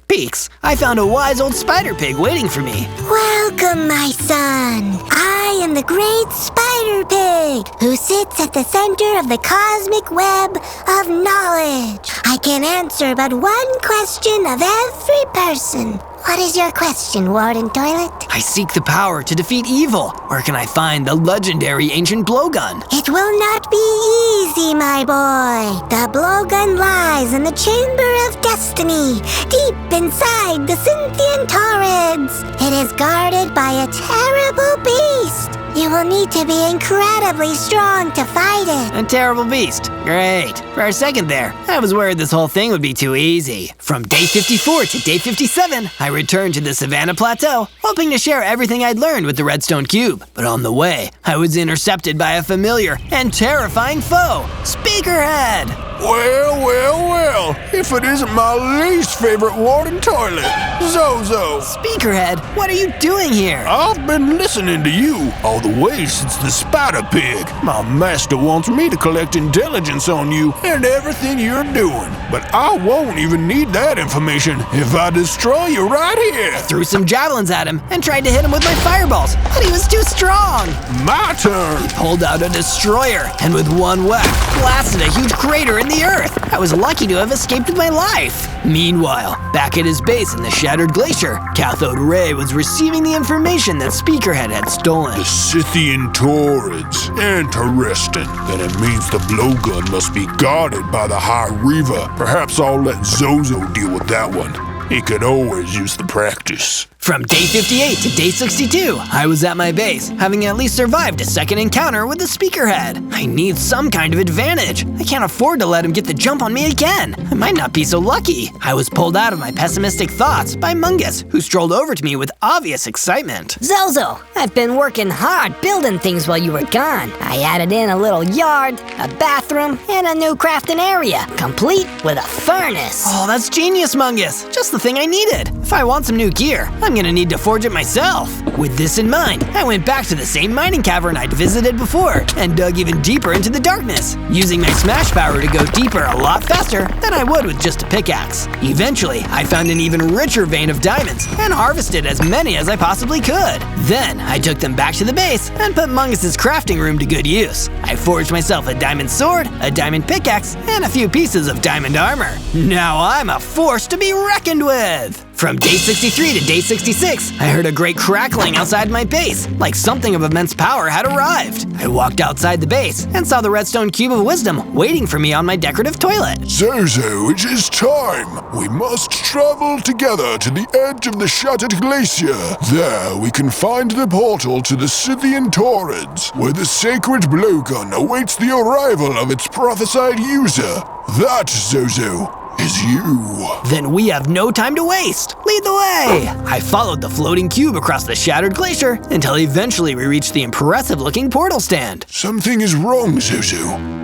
peaks, I found a wise old spider pig waiting for me. Welcome, my son. I am the great spider pig, who sits at the center of the cosmic web of knowledge. I can answer but one question of every person. What is your question, Warden Toilet? I seek the power to defeat evil. Where can I find the legendary ancient blowgun? It will not be easy, my boy. The blowgun lies in the Chamber of Destiny, deep inside the Cynthian Torrids. It is guarded by a terrible beast. You will need to be incredibly strong to fight it. A terrible beast. Great. For a second there, I was worried this whole thing would be too easy. From day 54 to day 57, I returned to the Savannah Plateau, hoping to share everything I'd learned with the Redstone Cube. But on the way, I was intercepted by a familiar and terrifying foe, Speakerhead. Well, if it isn't my least favorite Warden Toilet, Zozo. Speakerhead, what are you doing here? I've been listening to you all the way since the Spider Pig. My master wants me to collect intelligence on you and everything you're doing. But I won't even need that information if I destroy you right here. I threw some javelins at him and tried to hit him with my fireballs, but he was too strong. My turn. He pulled out a destroyer and with one whack, blasted a huge crater in the earth. I was lucky to have escaped with my life. Meanwhile, back at his base in the Shattered Glacier, Cathode Ray was receiving the information that Speakerhead had stolen. The Scythian Torrids. Interesting. Then it means the blowgun must be guarded by the High Reaver. Perhaps I'll let Zozo deal with that one. He could always use the practice. From day 58 to day 62, I was at my base, having at least survived a second encounter with the speakerhead. I need some kind of advantage. I can't afford to let him get the jump on me again. I might not be so lucky. I was pulled out of my pessimistic thoughts by Mungus, who strolled over to me with obvious excitement. Zozo, I've been working hard building things while you were gone. I added in a little yard, a bathroom, and a new crafting area, complete with a furnace. Oh, that's genius, Mungus. Just the thing I needed. If I want some new gear, I'm gonna need to forge it myself. With this in mind, I went back to the same mining cavern I'd visited before and dug even deeper into the darkness, using my smash power to go deeper a lot faster than I would with just a pickaxe. Eventually, I found an even richer vein of diamonds and harvested as many as I possibly could. Then, I took them back to the base and put Mungus's crafting room to good use. I forged myself a diamond sword, a diamond pickaxe, and a few pieces of diamond armor. Now I'm a force to be reckoned with! From day 63 to day 66, I heard a great crackling outside my base, like something of immense power had arrived. I walked outside the base and saw the redstone cube of wisdom waiting for me on my decorative toilet. Zozo, it is time. We must travel together to the edge of the shattered glacier. There we can find the portal to the Scythian Torrents, where the sacred blowgun awaits the arrival of its prophesied user. That, Zozo, is you. Then we have no time to waste. Lead the way! I followed the floating cube across the shattered glacier until eventually we reached the impressive-looking portal stand. Something is wrong, Zozo.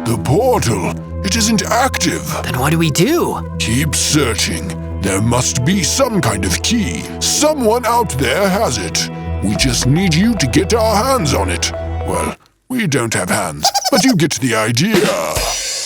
The portal, it isn't active. Then what do we do? Keep searching. There must be some kind of key. Someone out there has it. We just need you to get our hands on it. Well, we don't have hands, but you get the idea.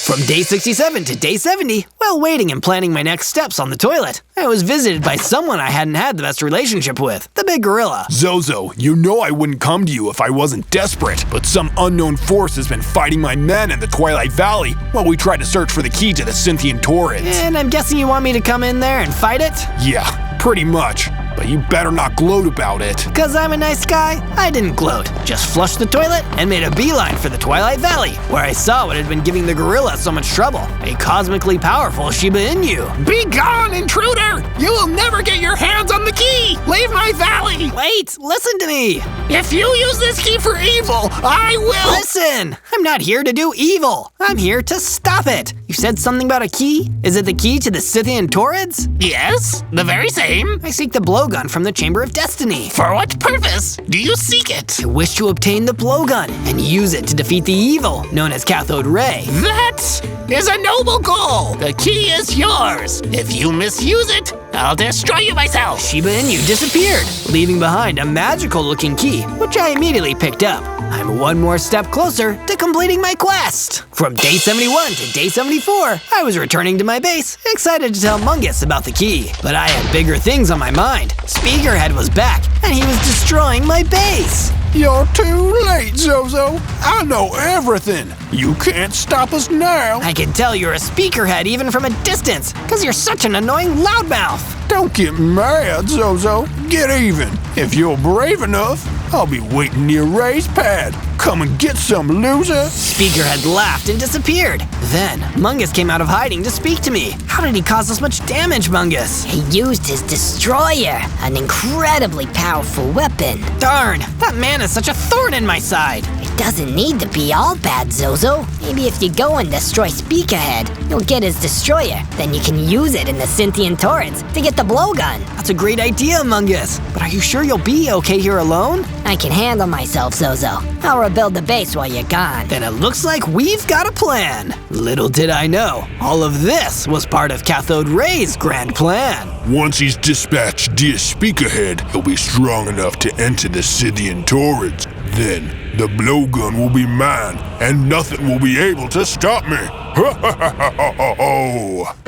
From day 67 to day 70, while waiting and planning my next steps on the toilet, I was visited by someone I hadn't had the best relationship with, the big gorilla. Zozo, you know I wouldn't come to you if I wasn't desperate, but some unknown force has been fighting my men in the Twilight Valley while we try to search for the key to the Scythian Torrents. And I'm guessing you want me to come in there and fight it? Yeah, pretty much. But you better not gloat about it. Cause I'm a nice guy, I didn't gloat. Just flushed the toilet and made a beeline for the Twilight Valley, where I saw what had been giving the gorilla so much trouble. A cosmically powerful Shiba Inu. Be gone, intruder! You will never get your hands on the key! Leave my valley! Wait, listen to me! If you use this key for evil, I will— Listen! I'm not here to do evil. I'm here to stop it. You said something about a key? Is it the key to the Scythian Torrents? Yes, the very same. I seek the blowgun from the Chamber of Destiny. For what purpose do you seek it? I wish to obtain the blowgun and use it to defeat the evil known as cathode ray. That is a noble goal. The key is yours. If you misuse it, I'll destroy you myself. Shiba Inu disappeared, leaving behind a magical-looking key, which I immediately picked up. I'm one more step closer to completing my quest. From day 71 to day 74, I was returning to my base, excited to tell Mungus about the key. But I had bigger things on my mind. Speakerhead was back, and he was destroying my base. You're too late, Zozo. I know everything. You can't stop us now. I can tell you're a speakerhead even from a distance, because you're such an annoying loudmouth. Don't get mad, Zozo. Get even. If you're brave enough, I'll be waiting near Ray's pad. Come and get some, loser. Speakerhead laughed and disappeared. Then, Mungus came out of hiding to speak to me. How did he cause us much damage, Mungus? He used his destroyer, an incredibly powerful weapon. Darn, that man is such a thorn in my side. It doesn't need to be all bad, Zozo. Maybe if you go and destroy Speakerhead, you'll get his destroyer. Then you can use it in the Scythian Torrents to get the blowgun. That's a great idea, Mungus. But are you sure you'll be okay here alone? I can handle myself, Zozo. I'll rebuild the base while you're gone. Then it looks like we've got a plan. Little did I know, all of this was part of Cathode Ray's grand plan. Once he's dispatched dear Speakerhead, he'll be strong enough to enter the Scythian Torrents. Then the blowgun will be mine, and nothing will be able to stop me.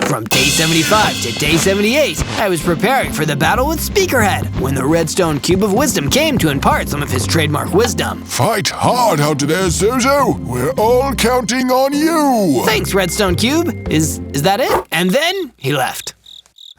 From day 75 to day 78, I was preparing for the battle with Speakerhead when the redstone cube of wisdom came to impart some of his trademark wisdom. Fight hard out there, Zozo. We're all counting on you. Thanks, redstone cube. Is that it? And then he left.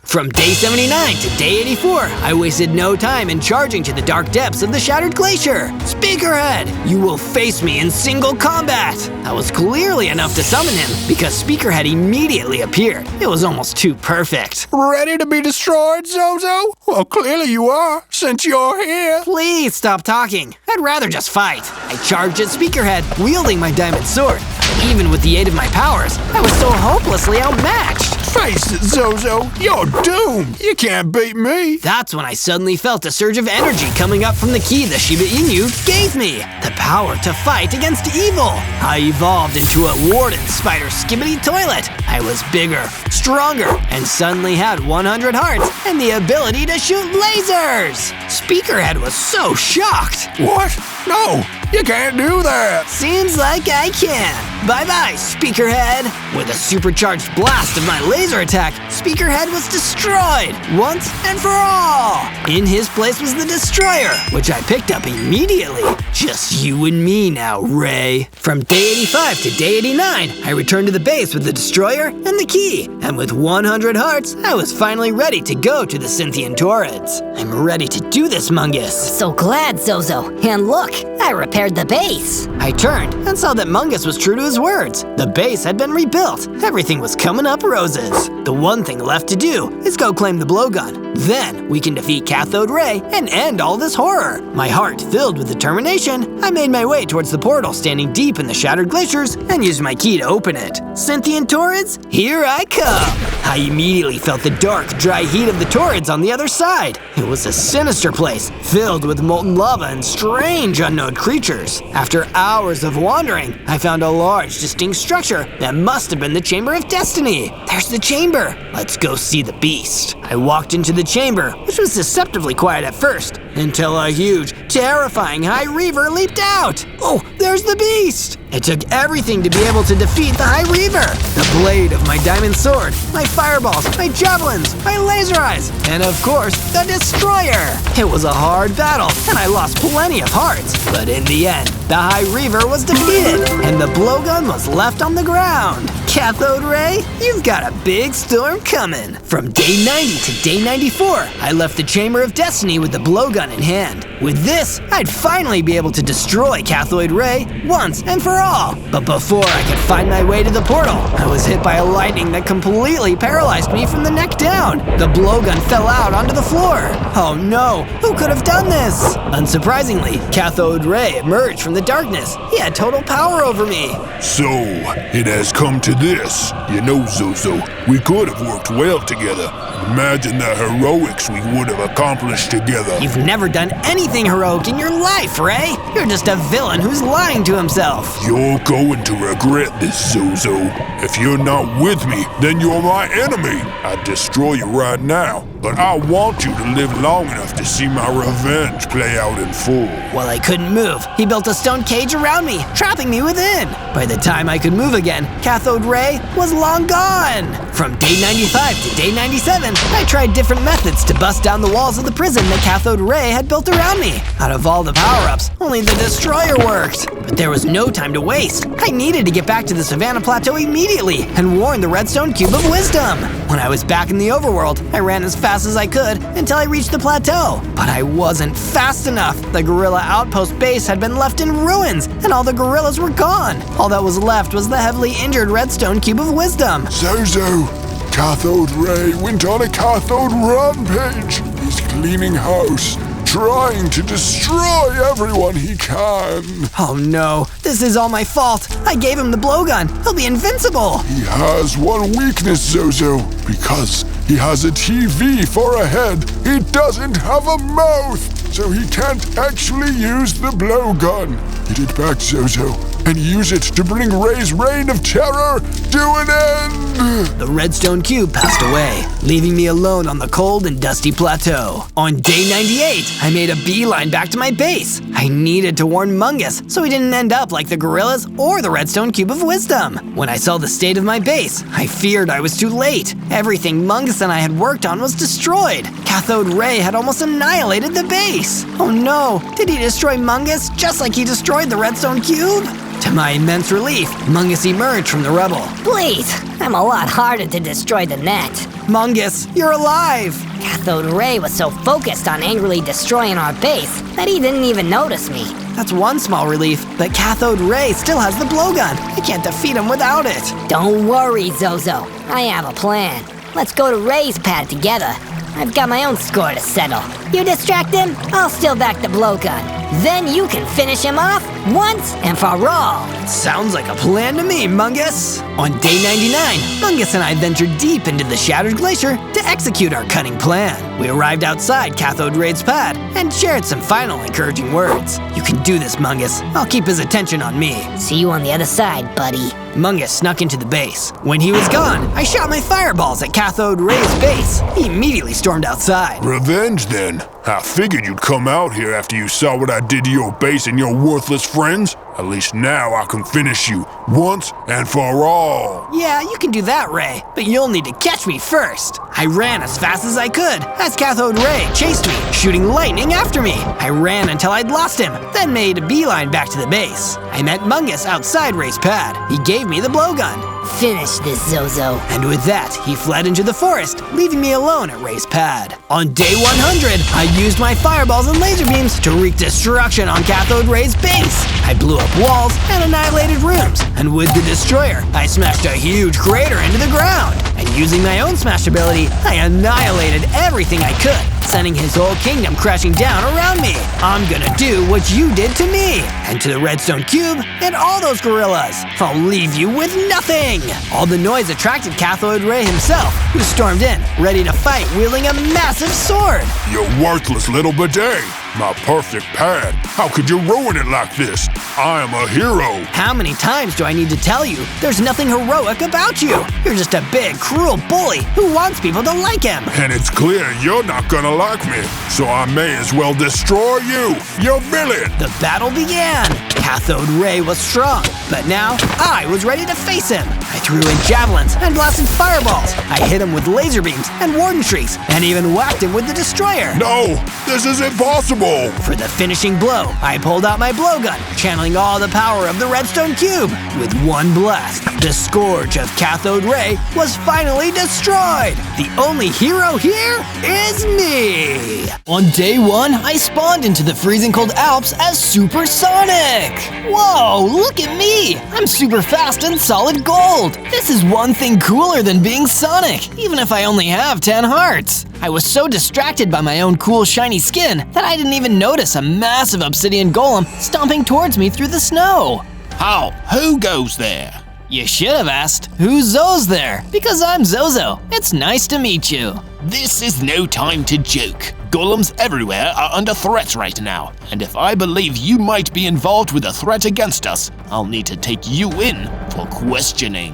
From day 79 to day 84, I wasted no time in charging to the dark depths of the shattered glacier. Speakerhead, you will face me in single combat. That was clearly enough to summon him, because Speakerhead immediately appeared. It was almost too perfect. Ready to be destroyed, Zozo? Well, clearly you are, since you're here. Please stop talking. I'd rather just fight. I charged at Speakerhead, wielding my diamond sword. Even with the aid of my powers, I was so hopelessly outmatched. Face it, Zozo, you're doomed. You can't beat me. That's when I suddenly felt a surge of energy coming up from the key the Shiba Inu gave me. The power to fight against evil. I evolved into a Warden Spider Skibidi toilet. I was bigger, stronger, and suddenly had 100 hearts and the ability to shoot lasers. Speakerhead was so shocked. What? No, you can't do that. Seems like I can. Bye-bye, Speakerhead. With a supercharged blast of my laser attack, Speakerhead was destroyed once and for all. In his place was the Destroyer, which I picked up immediately. Just you and me now, Ray. From day 85 to day 89, I returned to the base with the Destroyer and the key. And with 100 hearts, I was finally ready to go to the Cynthian Torrids. I'm ready to do this, Mungus. So glad, Zozo. And look, I repaired the base. I turned and saw that Mungus was true to his words. The base had been rebuilt. Everything was coming up roses. The one thing left to do is go claim the blowgun. Then we can defeat Cathode Ray and end all this horror. My heart filled with determination, I made my way towards the portal standing deep in the shattered glaciers and used my key to open it. Cynthian Torrids, here I come. I immediately felt the dark, dry heat of the Torrids on the other side. It was a sinister place, filled with molten lava and strange unknown creatures. After hours of wandering, I found a large, distinct structure that must have been the Chamber of Destiny. There's the chamber. Let's go see the beast. I walked into the chamber, which was deceptively quiet at first, until a huge, terrifying High Reaver leaped out. Oh, there's the beast! It took everything to be able to defeat the High Reaver. The blade of my diamond sword, my fireballs, my javelins, my laser eyes, and of course, the Destroyer. It was a hard battle, and I lost plenty of hearts. But in the end, the High Reaver was defeated, and the blowgun was left on the ground. Cathode Ray, you've got a big storm coming. From day 90 to day 94, I left the Chamber of Destiny with the blowgun in hand. With this, I'd finally be able to destroy Cathode Ray once and for all. But before I could find my way to the portal, I was hit by a lightning that completely paralyzed me from the neck down. The blowgun fell out onto the floor. Oh no, who could have done this? Unsurprisingly, Cathode Ray emerged from the darkness. He had total power over me. So, it has come to this. You know, Zozo, we could have worked well together. Imagine the heroics we would have accomplished together. You've never done anything heroic in your life, Ray. You're just a villain who's lying to himself. You're going to regret this, Zozo. If you're not with me, then you're my enemy. I'd destroy you right now, but I want you to live long enough to see my revenge play out in full. While I couldn't move, he built a stone cage around me, trapping me within. By the time I could move again, Cathode Ray was long gone. From day 95 to day 97, I tried different methods to bust down the walls of the prison that Cathode Ray had built around me. Out of all the power-ups, only the Destroyer worked. But there was no time to waste. I needed to get back to the Savannah Plateau immediately and warn the Redstone Cube of Wisdom. When I was back in the Overworld, I ran as fast as I could until I reached the plateau. But I wasn't fast enough. The Gorilla Outpost base had been left in ruins, and all the gorillas were gone. All that was left was the heavily injured Redstone Cube of Wisdom. Zozo, Cathode Ray went on a cathode rampage. He's cleaning house, trying to destroy everyone he can. Oh no, this is all my fault. I gave him the blowgun. He'll be invincible. He has one weakness, Zozo. Because he has a TV for a head, he doesn't have a mouth, so he can't actually use the blowgun. Get it back, Zozo, and use it to bring Ray's reign of terror to an end! The Redstone Cube passed away, leaving me alone on the cold and dusty plateau. On day 98, I made a beeline back to my base. I needed to warn Mungus so he didn't end up like the gorillas or the Redstone Cube of Wisdom. When I saw the state of my base, I feared I was too late. Everything Mungus and I had worked on was destroyed. Cathode Ray had almost annihilated the base. Oh no, did he destroy Mungus just like he destroyed the Redstone Cube? To my immense relief, Mungus emerged from the rubble. Please, I'm a lot harder to destroy than that. Mungus, you're alive! Cathode Ray was so focused on angrily destroying our base that he didn't even notice me. That's one small relief, but Cathode Ray still has the blowgun. I can't defeat him without it. Don't worry, Zozo. I have a plan. Let's go to Ray's pad together. I've got my own score to settle. You distract him, I'll steal back the blowgun. Then you can finish him off once and for all. Sounds like a plan to me, Mungus. On day 99, Mungus and I ventured deep into the Shattered Glacier to execute our cunning plan. We arrived outside Cathode Ray's pad and shared some final encouraging words. You can do this, Mungus. I'll keep his attention on me. See you on the other side, buddy. Mungus snuck into the base. When he was gone, I shot my fireballs at Cathode Ray's base. He immediately stormed outside. Revenge, then? I figured you'd come out here after you saw what I did to your base and your worthless friends. At least now I can finish you, once and for all. Yeah, you can do that, Ray, but you'll need to catch me first. I ran as fast as I could as Cathode Ray chased me, shooting lightning after me. I ran until I'd lost him, then made a beeline back to the base. I met Mungus outside Ray's pad. He gave me the blowgun. Finish this, Zozo. And with that, he fled into the forest, leaving me alone at Ray's pad. On day 100, I used my fireballs and laser beams to wreak destruction on Cathode Ray's base. I blew up walls and annihilated rooms, and with the destroyer, I smashed a huge crater into the ground. And using my own smash ability, I annihilated everything I could, sending his whole kingdom crashing down around me. I'm gonna do what you did to me, and to the redstone cube and all those gorillas. I'll leave you with nothing. All the noise attracted Cathode Ray himself, who stormed in, ready to fight, wielding a massive sword. You worthless little bidet. My perfect pad. How could you ruin it like this? I am a hero. How many times do I need to tell you? There's nothing heroic about you. You're just a big, cruel bully who wants people to like him. And it's clear you're not gonna like me, so I may as well destroy you, you villain. The battle began. Cathode Ray was strong, but now I was ready to face him. I threw in javelins and blasted fireballs. I hit him with laser beams and warden shrieks, and even whacked him with the destroyer. No, this is impossible. For the finishing blow, I pulled out my blowgun, channeling all the power of the redstone cube. With one blast, the scourge of Cathode Ray was finally destroyed. The only hero here is me. On day 1, I spawned into the freezing cold Alps as Supersonic. Whoa, look at me. I'm super fast and solid gold. This is one thing cooler than being Sonic, even if I only have 10 hearts. I was so distracted by my own cool shiny skin that I didn't even notice a massive obsidian golem stomping towards me through the snow. How? Who goes there? You should have asked, who's Zo's there? Because I'm Zozo. It's nice to meet you. This is no time to joke. Golems everywhere are under threat right now, and if I believe you might be involved with a threat against us, I'll need to take you in for questioning.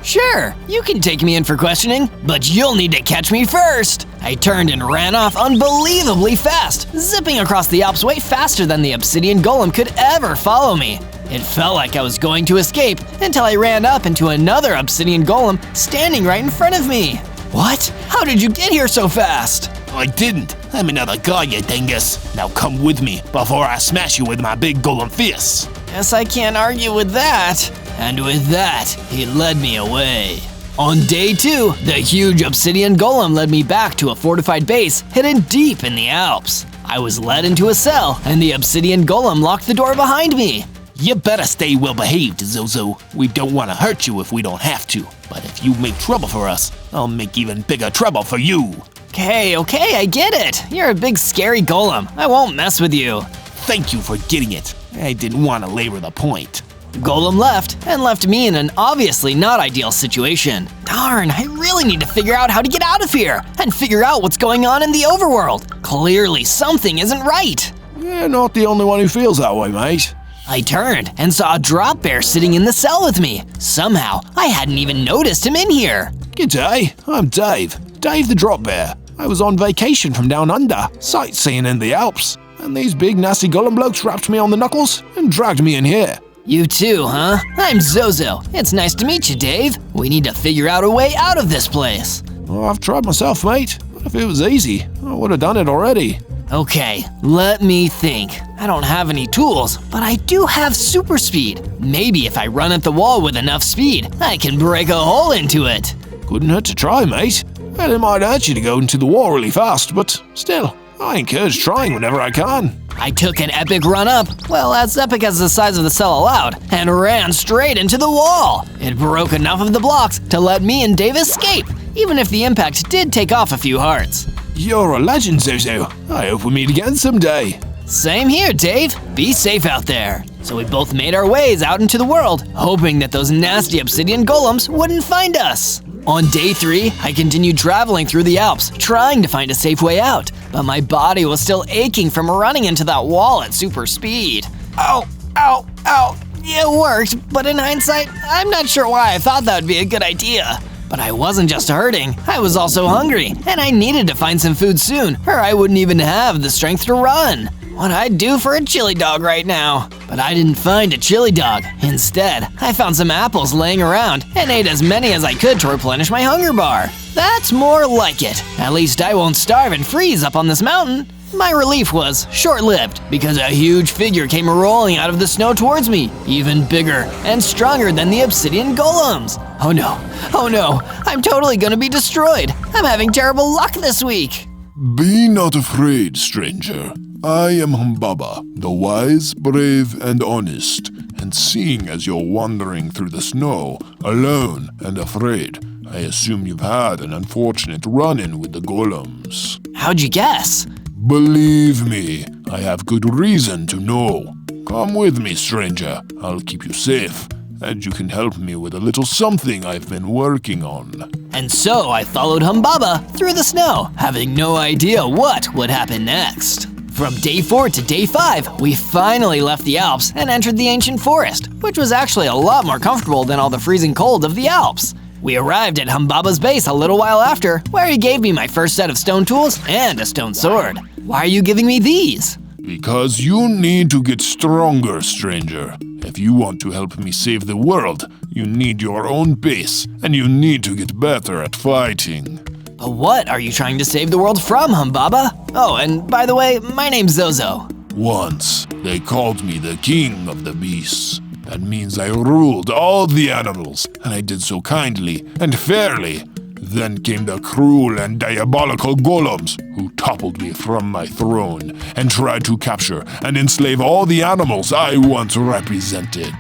Sure, you can take me in for questioning, but you'll need to catch me first. I turned and ran off unbelievably fast, zipping across the Alps way faster than the obsidian golem could ever follow me. It felt like I was going to escape until I ran up into another obsidian golem standing right in front of me. What? How did you get here so fast? I didn't. I'm another guy, you dingus. Now come with me before I smash you with my big golem fist. Guess I can't argue with that. And with that, he led me away. On day 2, the huge obsidian golem led me back to a fortified base hidden deep in the Alps. I was led into a cell, and the obsidian golem locked the door behind me. You better stay well behaved, Zozo. We don't want to hurt you if we don't have to. But if you make trouble for us, I'll make even bigger trouble for you. Okay, I get it. You're a big scary golem. I won't mess with you. Thank you for getting it. I didn't want to labor the point. Golem left, and left me in an obviously not ideal situation. Darn, I really need to figure out how to get out of here, and figure out what's going on in the overworld. Clearly something isn't right. You're not the only one who feels that way, mate. I turned and saw a drop bear sitting in the cell with me. Somehow, I hadn't even noticed him in here. G'day, I'm Dave. Dave the Drop Bear. I was on vacation from down under, sightseeing in the Alps, and these big nasty golem blokes wrapped me on the knuckles and dragged me in here. You too, huh? I'm Zozo. It's nice to meet you, Dave. We need to figure out a way out of this place. Oh, I've tried myself, mate. But if it was easy, I would have done it already. Okay, let me think. I don't have any tools, but I do have super speed. Maybe if I run at the wall with enough speed, I can break a hole into it. Couldn't hurt to try, mate. Well, it might hurt you to go into the wall really fast, but still, I encourage trying whenever I can. I took an epic run up, well, as epic as the size of the cell allowed, and ran straight into the wall. It broke enough of the blocks to let me and Dave escape, even if the impact did take off a few hearts. You're a legend, Zozo. I hope we meet again someday. Same here, Dave. Be safe out there. So we both made our ways out into the world, hoping that those nasty obsidian golems wouldn't find us. On day 3, I continued traveling through the Alps, trying to find a safe way out, but my body was still aching from running into that wall at super speed. Ow, ow, ow. It worked, but in hindsight, I'm not sure why I thought that would be a good idea. But I wasn't just hurting, I was also hungry, and I needed to find some food soon, or I wouldn't even have the strength to run. What I'd do for a chili dog right now. But I didn't find a chili dog. Instead, I found some apples laying around and ate as many as I could to replenish my hunger bar. That's more like it. At least I won't starve and freeze up on this mountain. My relief was short-lived because a huge figure came rolling out of the snow towards me, even bigger and stronger than the obsidian golems. Oh no, I'm totally gonna be destroyed. I'm having terrible luck this week. Be not afraid, stranger. I am Humbaba, the wise, brave, and honest, and seeing as you're wandering through the snow, alone and afraid, I assume you've had an unfortunate run-in with the golems. How'd you guess? Believe me, I have good reason to know. Come with me, stranger. I'll keep you safe, and you can help me with a little something I've been working on. And so I followed Humbaba through the snow, having no idea what would happen next. From day 4 to day 5, we finally left the Alps and entered the ancient forest, which was actually a lot more comfortable than all the freezing cold of the Alps. We arrived at Humbaba's base a little while after, where he gave me my first set of stone tools and a stone sword. Why are you giving me these? Because you need to get stronger, stranger. If you want to help me save the world, you need your own base, and you need to get better at fighting. But what are you trying to save the world from, Humbaba? Oh, and by the way, my name's Zozo. Once, they called me the king of the beasts. That means I ruled all the animals, and I did so kindly and fairly. Then came the cruel and diabolical golems, who toppled me from my throne and tried to capture and enslave all the animals I once represented.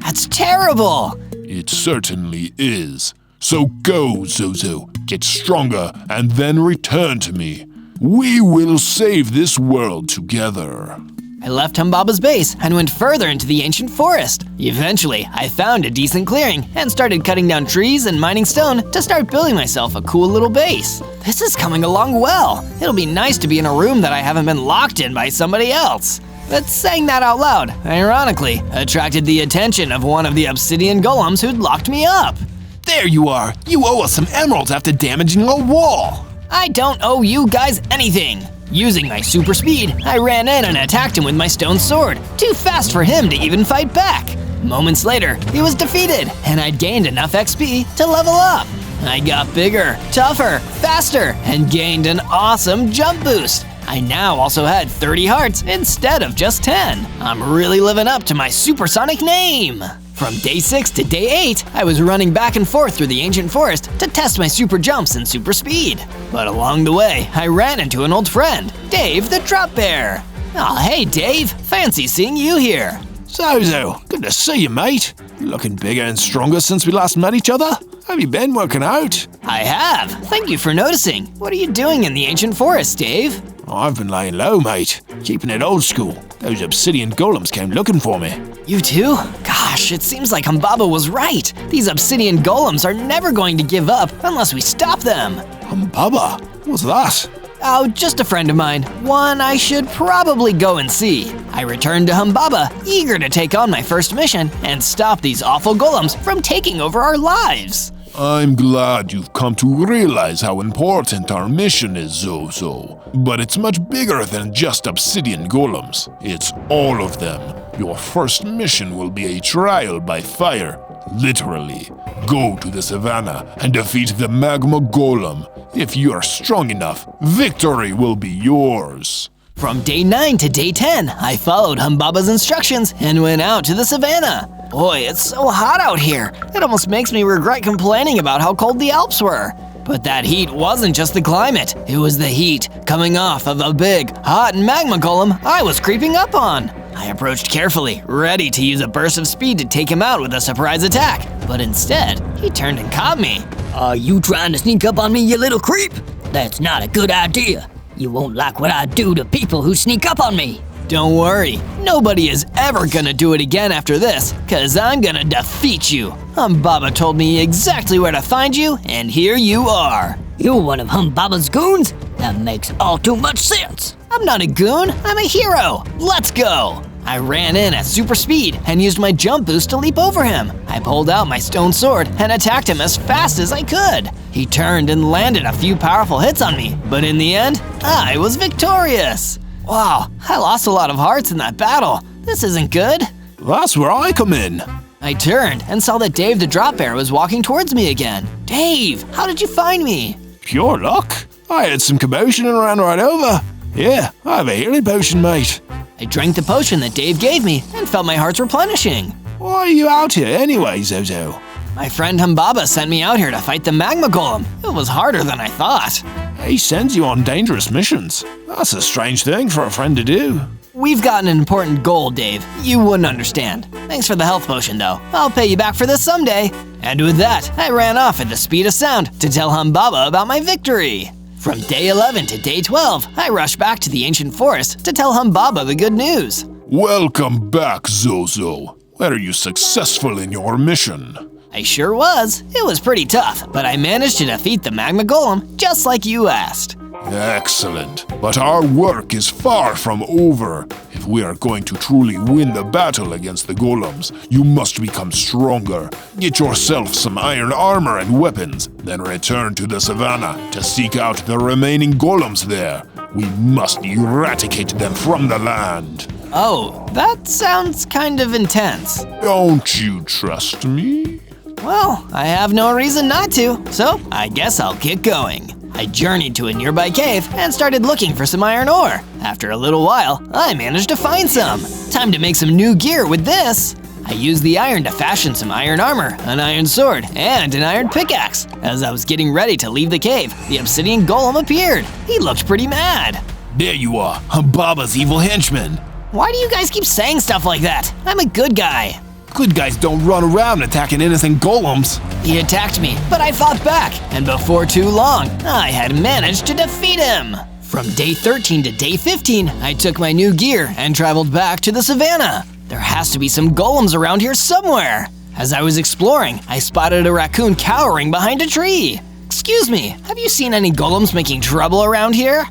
That's terrible! It certainly is. So go, Zozo, get stronger, and then return to me. We will save this world together. I left Humbaba's base and went further into the ancient forest. Eventually, I found a decent clearing and started cutting down trees and mining stone to start building myself a cool little base. This is coming along well. It'll be nice to be in a room that I haven't been locked in by somebody else. But saying that out loud, ironically, attracted the attention of one of the obsidian golems who'd locked me up. There you are. You owe us some emeralds after damaging a wall. I don't owe you guys anything. Using my super speed, I ran in and attacked him with my stone sword, too fast for him to even fight back. Moments later, he was defeated, and I'd gained enough XP to level up. I got bigger, tougher, faster, and gained an awesome jump boost. I now also had 30 hearts instead of just 10. I'm really living up to my supersonic name. From day 6 to day 8, I was running back and forth through the ancient forest to test my super jumps and super speed. But along the way, I ran into an old friend, Dave the Drop Bear. Aw, hey Dave, fancy seeing you here. Zozo, good to see you, mate. You're looking bigger and stronger since we last met each other. Have you been working out? I have. Thank you for noticing. What are you doing in the ancient forest, Dave? I've been laying low, mate. Keeping it old school. Those obsidian golems came looking for me. You too? Gosh, it seems like Humbaba was right. These obsidian golems are never going to give up unless we stop them. Humbaba? What's that? Oh, just a friend of mine. One I should probably go and see. I returned to Humbaba, eager to take on my first mission and stop these awful golems from taking over our lives. I'm glad you've come to realize how important our mission is, Zozo. But it's much bigger than just obsidian golems. It's all of them. Your first mission will be a trial by fire. Literally. Go to the savannah and defeat the magma golem. If you are strong enough, victory will be yours. From day 9 to day 10, I followed Humbaba's instructions and went out to the savannah. Boy, it's so hot out here. It almost makes me regret complaining about how cold the Alps were. But that heat wasn't just the climate, it was the heat coming off of a big, hot magma golem I was creeping up on. I approached carefully, ready to use a burst of speed to take him out with a surprise attack. But instead, he turned and caught me. Are you trying to sneak up on me, you little creep? That's not a good idea. You won't like what I do to people who sneak up on me. Don't worry, nobody is ever gonna do it again after this, cause I'm gonna defeat you. Humbaba told me exactly where to find you, and here you are. You're one of Humbaba's goons? That makes all too much sense. I'm not a goon, I'm a hero. Let's go. I ran in at super speed and used my jump boost to leap over him. I pulled out my stone sword and attacked him as fast as I could. He turned and landed a few powerful hits on me, but in the end, I was victorious. Wow, I lost a lot of hearts in that battle. This isn't good. That's where I come in. I turned and saw that Dave the Drop Bear was walking towards me again. Dave, how did you find me? Pure luck. I had some commotion and ran right over. Yeah, I have a healing potion, mate. I drank the potion that Dave gave me and felt my hearts replenishing. Why are you out here anyway, Zozo? My friend Humbaba sent me out here to fight the magma golem. It was harder than I thought. He sends you on dangerous missions. That's a strange thing for a friend to do. We've got an important goal, Dave. You wouldn't understand. Thanks for the health potion, though. I'll pay you back for this someday. And with that, I ran off at the speed of sound to tell Humbaba about my victory. From day 11 to day 12, I rushed back to the ancient forest to tell Humbaba the good news. Welcome back, Zozo. Were you successful in your mission? I sure was. It was pretty tough, but I managed to defeat the magma golem just like you asked. Excellent. But our work is far from over. If we are going to truly win the battle against the golems, you must become stronger. Get yourself some iron armor and weapons, then return to the savannah to seek out the remaining golems there. We must eradicate them from the land. Oh, that sounds kind of intense. Don't you trust me? Well, I have no reason not to, so I guess I'll get going. I journeyed to a nearby cave and started looking for some iron ore. After a little while, I managed to find some. Time to make some new gear with this. I used the iron to fashion some iron armor, an iron sword, and an iron pickaxe. As I was getting ready to leave the cave, the obsidian golem appeared. He looked pretty mad. There you are, Humbaba's evil henchman. Why do you guys keep saying stuff like that? I'm a good guy. Good guys don't run around attacking innocent golems. He attacked me, but I fought back, and before too long, I had managed to defeat him. From day 13 to day 15, I took my new gear and traveled back to the savannah. There has to be some golems around here somewhere. As I was exploring, I spotted a raccoon cowering behind a tree. Excuse me, have you seen any golems making trouble around here?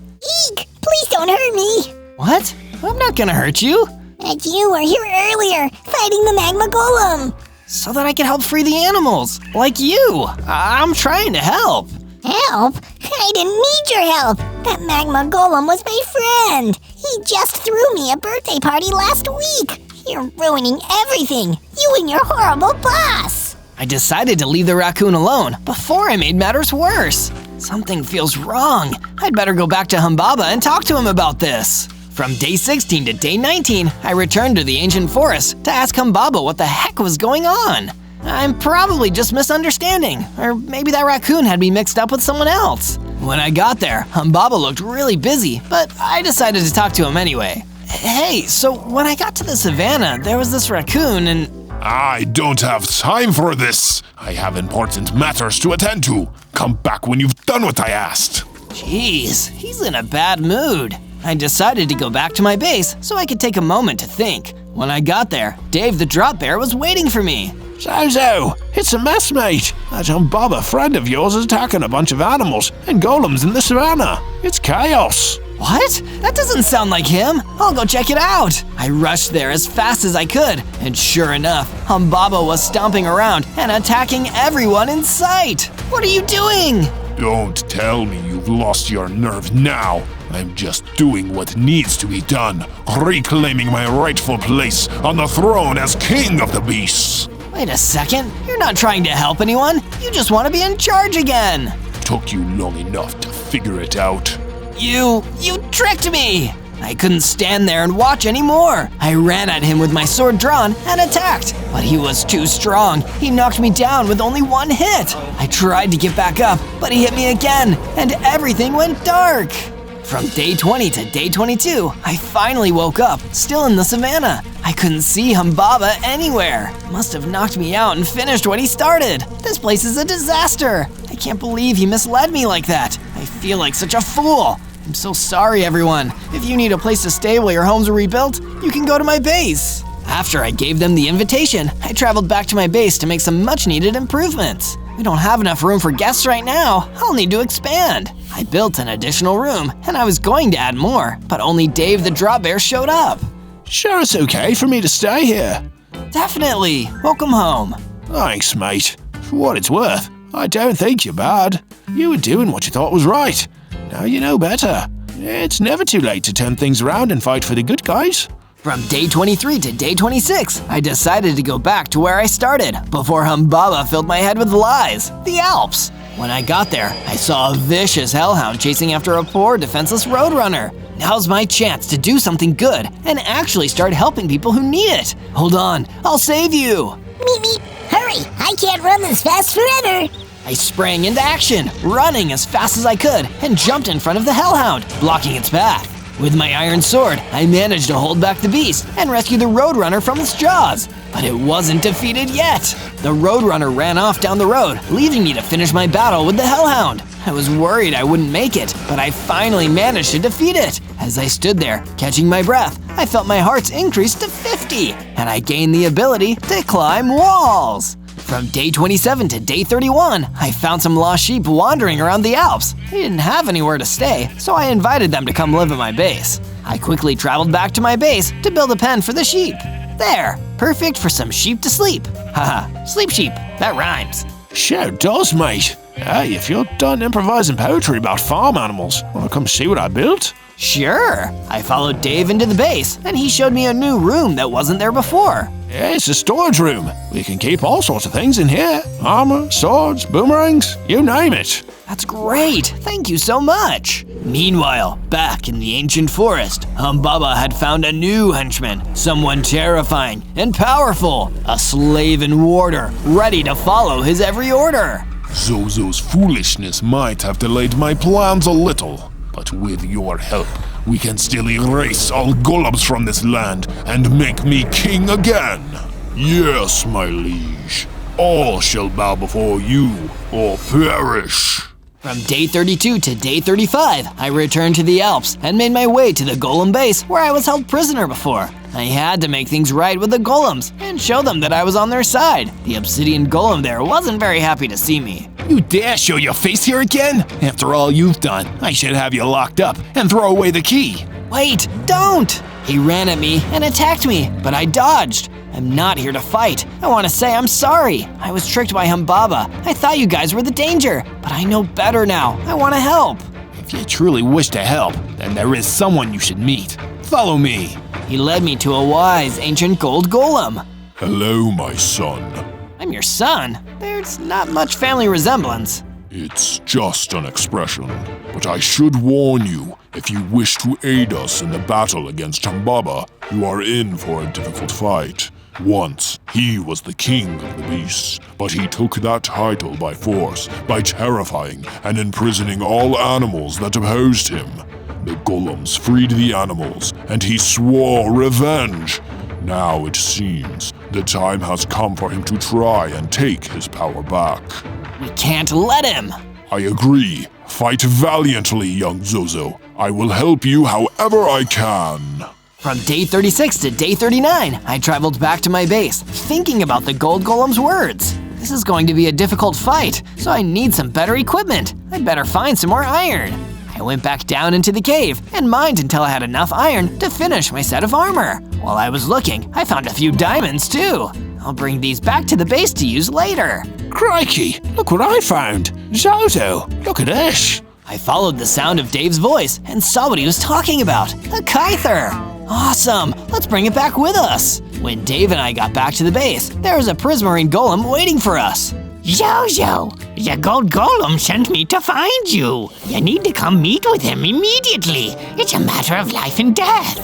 Eek! Please don't hurt me! What? I'm not gonna hurt you. And you were here earlier, fighting the magma golem. So that I can help free the animals, like you. I'm trying to help. Help? I didn't need your help. That magma golem was my friend. He just threw me a birthday party last week. You're ruining everything. You and your horrible boss. I decided to leave the raccoon alone before I made matters worse. Something feels wrong. I'd better go back to Humbaba and talk to him about this. From day 16 to day 19, I returned to the ancient forest to ask Humbaba what the heck was going on. I'm probably just misunderstanding, or maybe that raccoon had me mixed up with someone else. When I got there, Humbaba looked really busy, but I decided to talk to him anyway. Hey, so when I got to the savannah, there was this raccoon and… I don't have time for this. I have important matters to attend to. Come back when you've done what I asked. Jeez, he's in a bad mood. I decided to go back to my base so I could take a moment to think. When I got there, Dave the Drop Bear was waiting for me. Zozo, it's a mess, mate. That Humbaba friend of yours is attacking a bunch of animals and golems in the savannah. It's chaos. What? That doesn't sound like him. I'll go check it out. I rushed there as fast as I could, and sure enough, Humbaba was stomping around and attacking everyone in sight. What are you doing? Don't tell me you've lost your nerve now. I'm just doing what needs to be done, reclaiming my rightful place on the throne as king of the beasts. Wait a second, you're not trying to help anyone. You just want to be in charge again. Took you long enough to figure it out. You tricked me. I couldn't stand there and watch anymore. I ran at him with my sword drawn and attacked, but he was too strong. He knocked me down with only one hit. I tried to get back up, but he hit me again, and everything went dark. From day 20 to day 22, I finally woke up, still in the savannah. I couldn't see Humbaba anywhere. Must have knocked me out and finished what he started. This place is a disaster. I can't believe he misled me like that. I feel like such a fool. I'm so sorry, everyone. If you need a place to stay while your homes are rebuilt, you can go to my base. After I gave them the invitation, I traveled back to my base to make some much-needed improvements. We don't have enough room for guests right now. I'll need to expand. I built an additional room, and I was going to add more, but only Dave the Drop Bear showed up. Sure, it's okay for me to stay here. Definitely. Welcome home. Thanks, mate. For what it's worth, I don't think you're bad. You were doing what you thought was right. Now you know better. It's never too late to turn things around and fight for the good guys. From day 23 to day 26, I decided to go back to where I started, before Humbaba filled my head with lies, the Alps. When I got there, I saw a vicious hellhound chasing after a poor, defenseless roadrunner. Now's my chance to do something good and actually start helping people who need it. Hold on, I'll save you. Meep meep, hurry, I can't run this fast forever. I sprang into action, running as fast as I could, and jumped in front of the hellhound, blocking its path. With my iron sword, I managed to hold back the beast and rescue the roadrunner from its jaws. But it wasn't defeated yet. The roadrunner ran off down the road, leaving me to finish my battle with the hellhound. I was worried I wouldn't make it, but I finally managed to defeat it. As I stood there, catching my breath, I felt my hearts increase to 50, and I gained the ability to climb walls. From day 27 to day 31, I found some lost sheep wandering around the Alps. They didn't have anywhere to stay, so I invited them to come live at my base. I quickly traveled back to my base to build a pen for the sheep. There, perfect for some sheep to sleep. Haha, sleep sheep, that rhymes. Sure does, mate. Hey, if you're done improvising poetry about farm animals, wanna come see what I built? Sure. I followed Dave into the base, and he showed me a new room that wasn't there before. Yeah, it's a storage room. We can keep all sorts of things in here. Armor, swords, boomerangs, you name it. That's great. Thank you so much. Meanwhile, back in the ancient forest, Humbaba had found a new henchman, someone terrifying and powerful, a slave and warder, ready to follow his every order. Zozo's foolishness might have delayed my plans a little, but with your help, we can still erase all golems from this land and make me king again. Yes, my liege. All shall bow before you or perish. From day 32 to day 35, I returned to the Alps and made my way to the golem base where I was held prisoner before. I had to make things right with the golems and show them that I was on their side. The obsidian golem there wasn't very happy to see me. You dare show your face here again? After all you've done, I should have you locked up and throw away the key. Wait, don't! He ran at me and attacked me, but I dodged. I'm not here to fight. I want to say I'm sorry. I was tricked by Humbaba. I thought you guys were the danger, but I know better now. I want to help. If you truly wish to help, then there is someone you should meet. Follow me. He led me to a wise ancient gold golem. Hello, my son. I'm your son? There's not much family resemblance. It's just an expression, but I should warn you, if you wish to aid us in the battle against Humbaba, you are in for a difficult fight. Once, he was the king of the beasts, but he took that title by force, by terrifying and imprisoning all animals that opposed him. The golems freed the animals, and he swore revenge. Now it seems the time has come for him to try and take his power back. We can't let him! I agree. Fight valiantly, young Zozo. I will help you however I can. From day 36 to day 39, I traveled back to my base, thinking about the gold golem's words. This is going to be a difficult fight, so I need some better equipment. I'd better find some more iron. I went back down into the cave and mined until I had enough iron to finish my set of armor. While I was looking, I found a few diamonds too. I'll bring these back to the base to use later. Crikey, look what I found. Zozo, look at this. I followed the sound of Dave's voice and saw what he was talking about, a Kyther. Awesome, let's bring it back with us. When Dave and I got back to the base, there was a prismarine golem waiting for us. Zozo, the gold golem sent me to find you. You need to come meet with him immediately. It's a matter of life and death.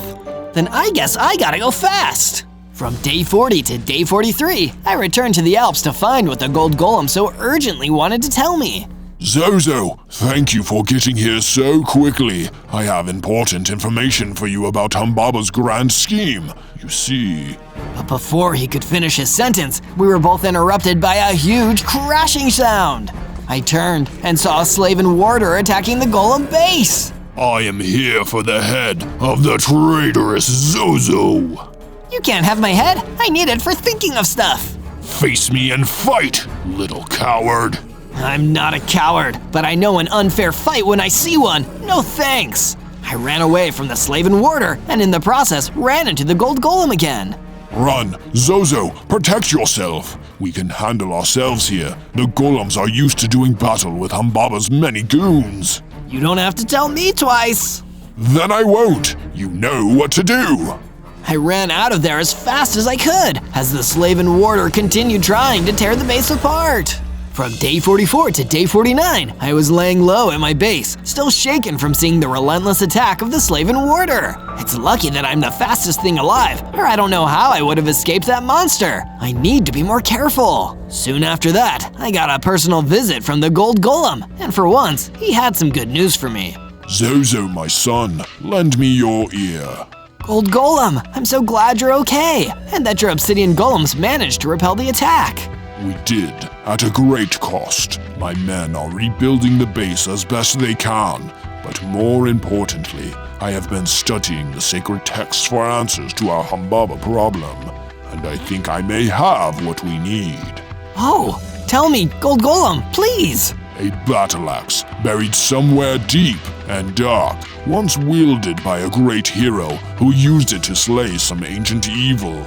Then I guess I gotta go fast. From day 40 to day 43, I returned to the Alps to find what the gold golem so urgently wanted to tell me. Zozo, thank you for getting here so quickly. I have important information for you about Humbaba's grand scheme. You see... But before he could finish his sentence, we were both interrupted by a huge crashing sound. I turned and saw a slave and warder attacking the golem base. I am here for the head of the traitorous Zozo. You can't have my head. I need it for thinking of stuff. Face me and fight, little coward. I'm not a coward, but I know an unfair fight when I see one. No thanks. I ran away from the slave and warder, and in the process, ran into the gold golem again. Run, Zozo, protect yourself. We can handle ourselves here. The golems are used to doing battle with Humbaba's many goons. You don't have to tell me twice. Then I won't. You know what to do. I ran out of there as fast as I could, as the slave and warder continued trying to tear the base apart. From day 44 to day 49, I was laying low at my base, still shaken from seeing the relentless attack of the slave and warder. It's lucky that I'm the fastest thing alive, or I don't know how I would have escaped that monster. I need to be more careful. Soon after that, I got a personal visit from the gold golem, and for once, he had some good news for me. Zozo, my son, lend me your ear. Gold golem, I'm so glad you're okay, and that your obsidian golems managed to repel the attack. We did, at a great cost. My men are rebuilding the base as best they can, but more importantly, I have been studying the sacred texts for answers to our Humbaba problem, and I think I may have what we need. Oh, tell me, gold golem, please! A battle axe, buried somewhere deep and dark, once wielded by a great hero who used it to slay some ancient evil.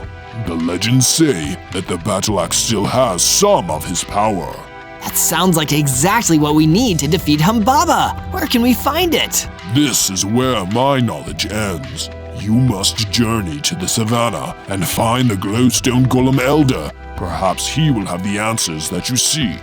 The legends say that the battle axe still has some of his power. That sounds like exactly what we need to defeat Humbaba. Where can we find it? This is where my knowledge ends. You must journey to the savannah and find the glowstone golem elder. Perhaps he will have the answers that you seek.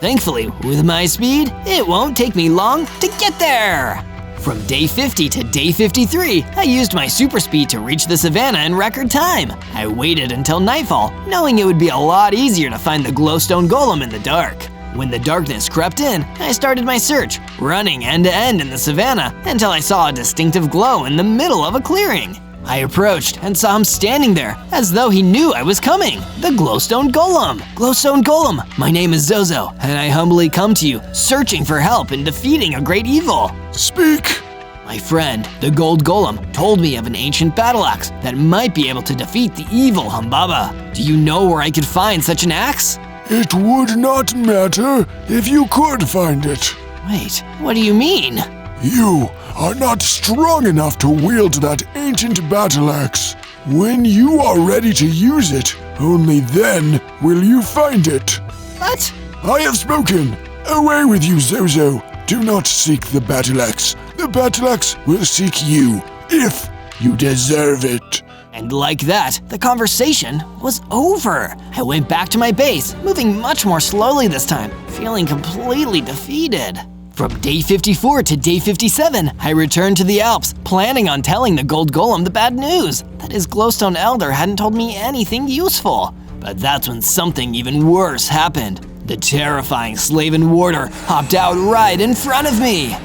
Thankfully, with my speed, it won't take me long to get there. From day 50 to day 53, I used my super speed to reach the savannah in record time. I waited until nightfall, knowing it would be a lot easier to find the glowstone golem in the dark. When the darkness crept in, I started my search, running end to end in the savannah until I saw a distinctive glow in the middle of a clearing. I approached and saw him standing there, as though he knew I was coming. The glowstone golem! Glowstone golem, my name is Zozo, and I humbly come to you, searching for help in defeating a great evil. Speak! My friend, the gold golem, told me of an ancient battle axe that might be able to defeat the evil Humbaba. Do you know where I could find such an axe? It would not matter if you could find it. Wait, what do you mean? You are not strong enough to wield that ancient battle axe. When you are ready to use it, only then will you find it. What? I have spoken. Away with you, Zozo. Do not seek the battle axe. The battle axe will seek you, if you deserve it. And like that, the conversation was over. I went back to my base, moving much more slowly this time, feeling completely defeated. From day 54 to day 57, I returned to the Alps, planning on telling the gold golem the bad news, that his glowstone elder hadn't told me anything useful. But that's when something even worse happened. The terrifying slave and warder hopped out right in front of me.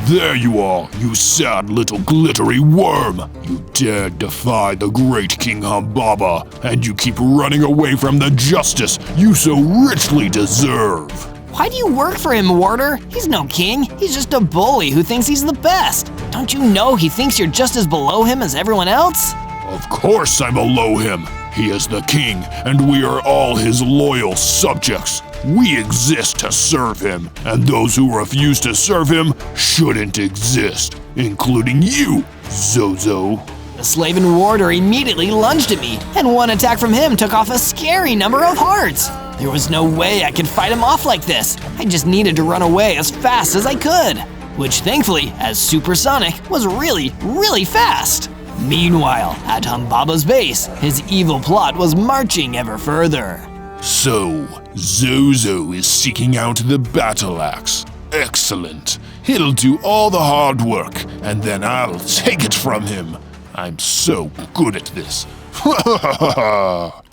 There you are, you sad little glittery worm! You dared defy the great King Humbaba, and you keep running away from the justice you so richly deserve! Why do you work for him, Warder? He's no king, he's just a bully who thinks he's the best. Don't you know he thinks you're just as below him as everyone else? Of course I'm below him. He is the king, and we are all his loyal subjects. We exist to serve him, and those who refuse to serve him shouldn't exist, including you, Zozo. The slave and warder immediately lunged at me, and one attack from him took off a scary number of hearts. There was no way I could fight him off like this. I just needed to run away as fast as I could, which thankfully, as supersonic, was really, really fast. Meanwhile, at Humbaba's base, his evil plot was marching ever further. So, Zozo is seeking out the battle axe. Excellent. He'll do all the hard work, and then I'll take it from him. I'm so good at this.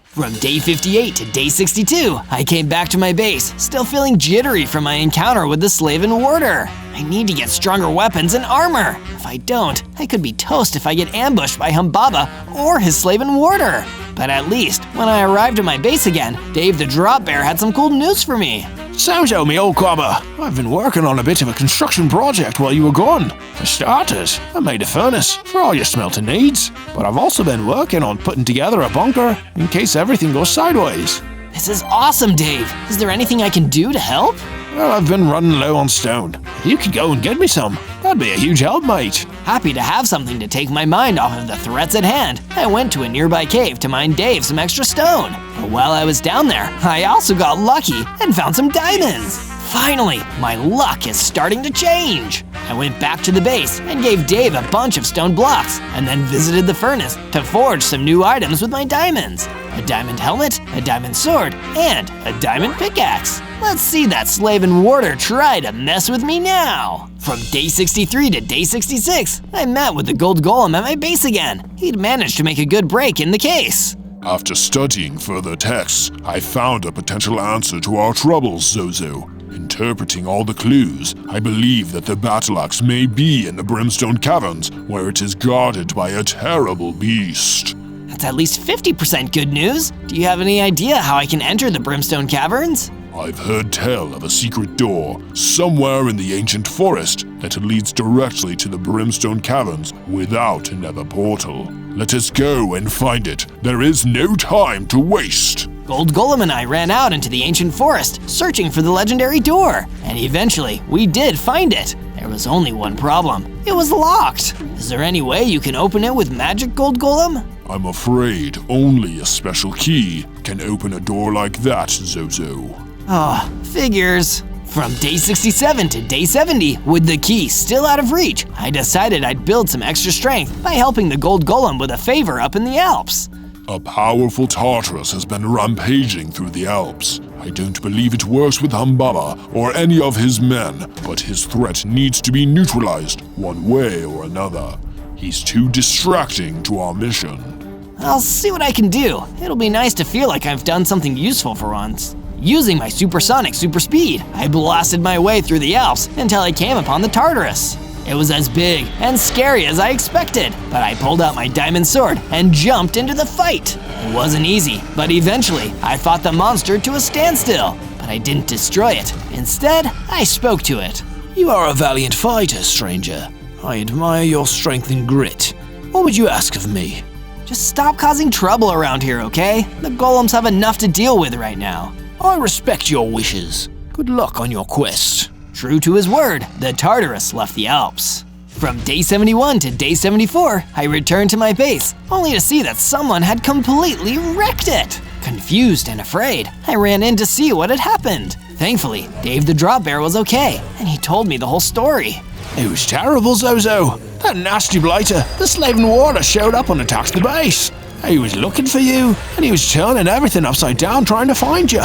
From day 58 to day 62, I came back to my base, still feeling jittery from my encounter with the Slaven Warder. I need to get stronger weapons and armor. If I don't, I could be toast if I get ambushed by Humbaba or his Slaven Warder. But at least, when I arrived at my base again, Dave the Drop Bear had some cool news for me. Zozo, me old cobber, I've been working on a bit of a construction project while you were gone. For starters, I made a furnace for all your smelting needs, but I've also been working on putting together a bunker in case everything goes sideways. This is awesome, Dave. Is there anything I can do to help? Well, I've been running low on stone. You could go and get me some. That'd be a huge help, mate. Happy to have something to take my mind off of the threats at hand, I went to a nearby cave to mine Dave some extra stone. But while I was down there, I also got lucky and found some diamonds. Finally, my luck is starting to change. I went back to the base and gave Dave a bunch of stone blocks, and then visited the furnace to forge some new items with my diamonds. A diamond helmet, a diamond sword, and a diamond pickaxe. Let's see that Slaven Warder try to mess with me now. From day 63 to day 66, I met with the gold golem at my base again. He'd managed to make a good break in the case. After studying further texts, I found a potential answer to our troubles, Zozo. Interpreting all the clues, I believe that the battle axe may be in the Brimstone Caverns, where it is guarded by a terrible beast. That's at least 50% good news. Do you have any idea how I can enter the Brimstone Caverns? I've heard tell of a secret door somewhere in the ancient forest that leads directly to the Brimstone Caverns without another portal. Let us go and find it. There is no time to waste. Gold Golem and I ran out into the ancient forest, searching for the legendary door, and eventually we did find it. There was only one problem. It was locked. Is there any way you can open it with magic, Gold Golem? I'm afraid only a special key can open a door like that, Zozo. Oh, figures. From day 67 to day 70, with the key still out of reach, I decided I'd build some extra strength by helping the Gold Golem with a favor up in the Alps. A powerful Tartarus has been rampaging through the Alps. I don't believe it works with Humbaba or any of his men, but his threat needs to be neutralized one way or another. He's too distracting to our mission. I'll see what I can do. It'll be nice to feel like I've done something useful for once. Using my supersonic super speed, I blasted my way through the Alps until I came upon the Tartarus. It was as big and scary as I expected, but I pulled out my diamond sword and jumped into the fight. It wasn't easy, but eventually I fought the monster to a standstill, but I didn't destroy it. Instead, I spoke to it. You are a valiant fighter, stranger. I admire your strength and grit. What would you ask of me? Just stop causing trouble around here, okay? The golems have enough to deal with right now. I respect your wishes. Good luck on your quest. True to his word, the Tartarus left the Alps. From day 71 to day 74, I returned to my base, only to see that someone had completely wrecked it. Confused and afraid, I ran in to see what had happened. Thankfully, Dave the Drop Bear was okay, and he told me the whole story. It was terrible, Zozo. That nasty blighter, the Slaven Warder, showed up and attacked the base. He was looking for you, and he was turning everything upside down trying to find you.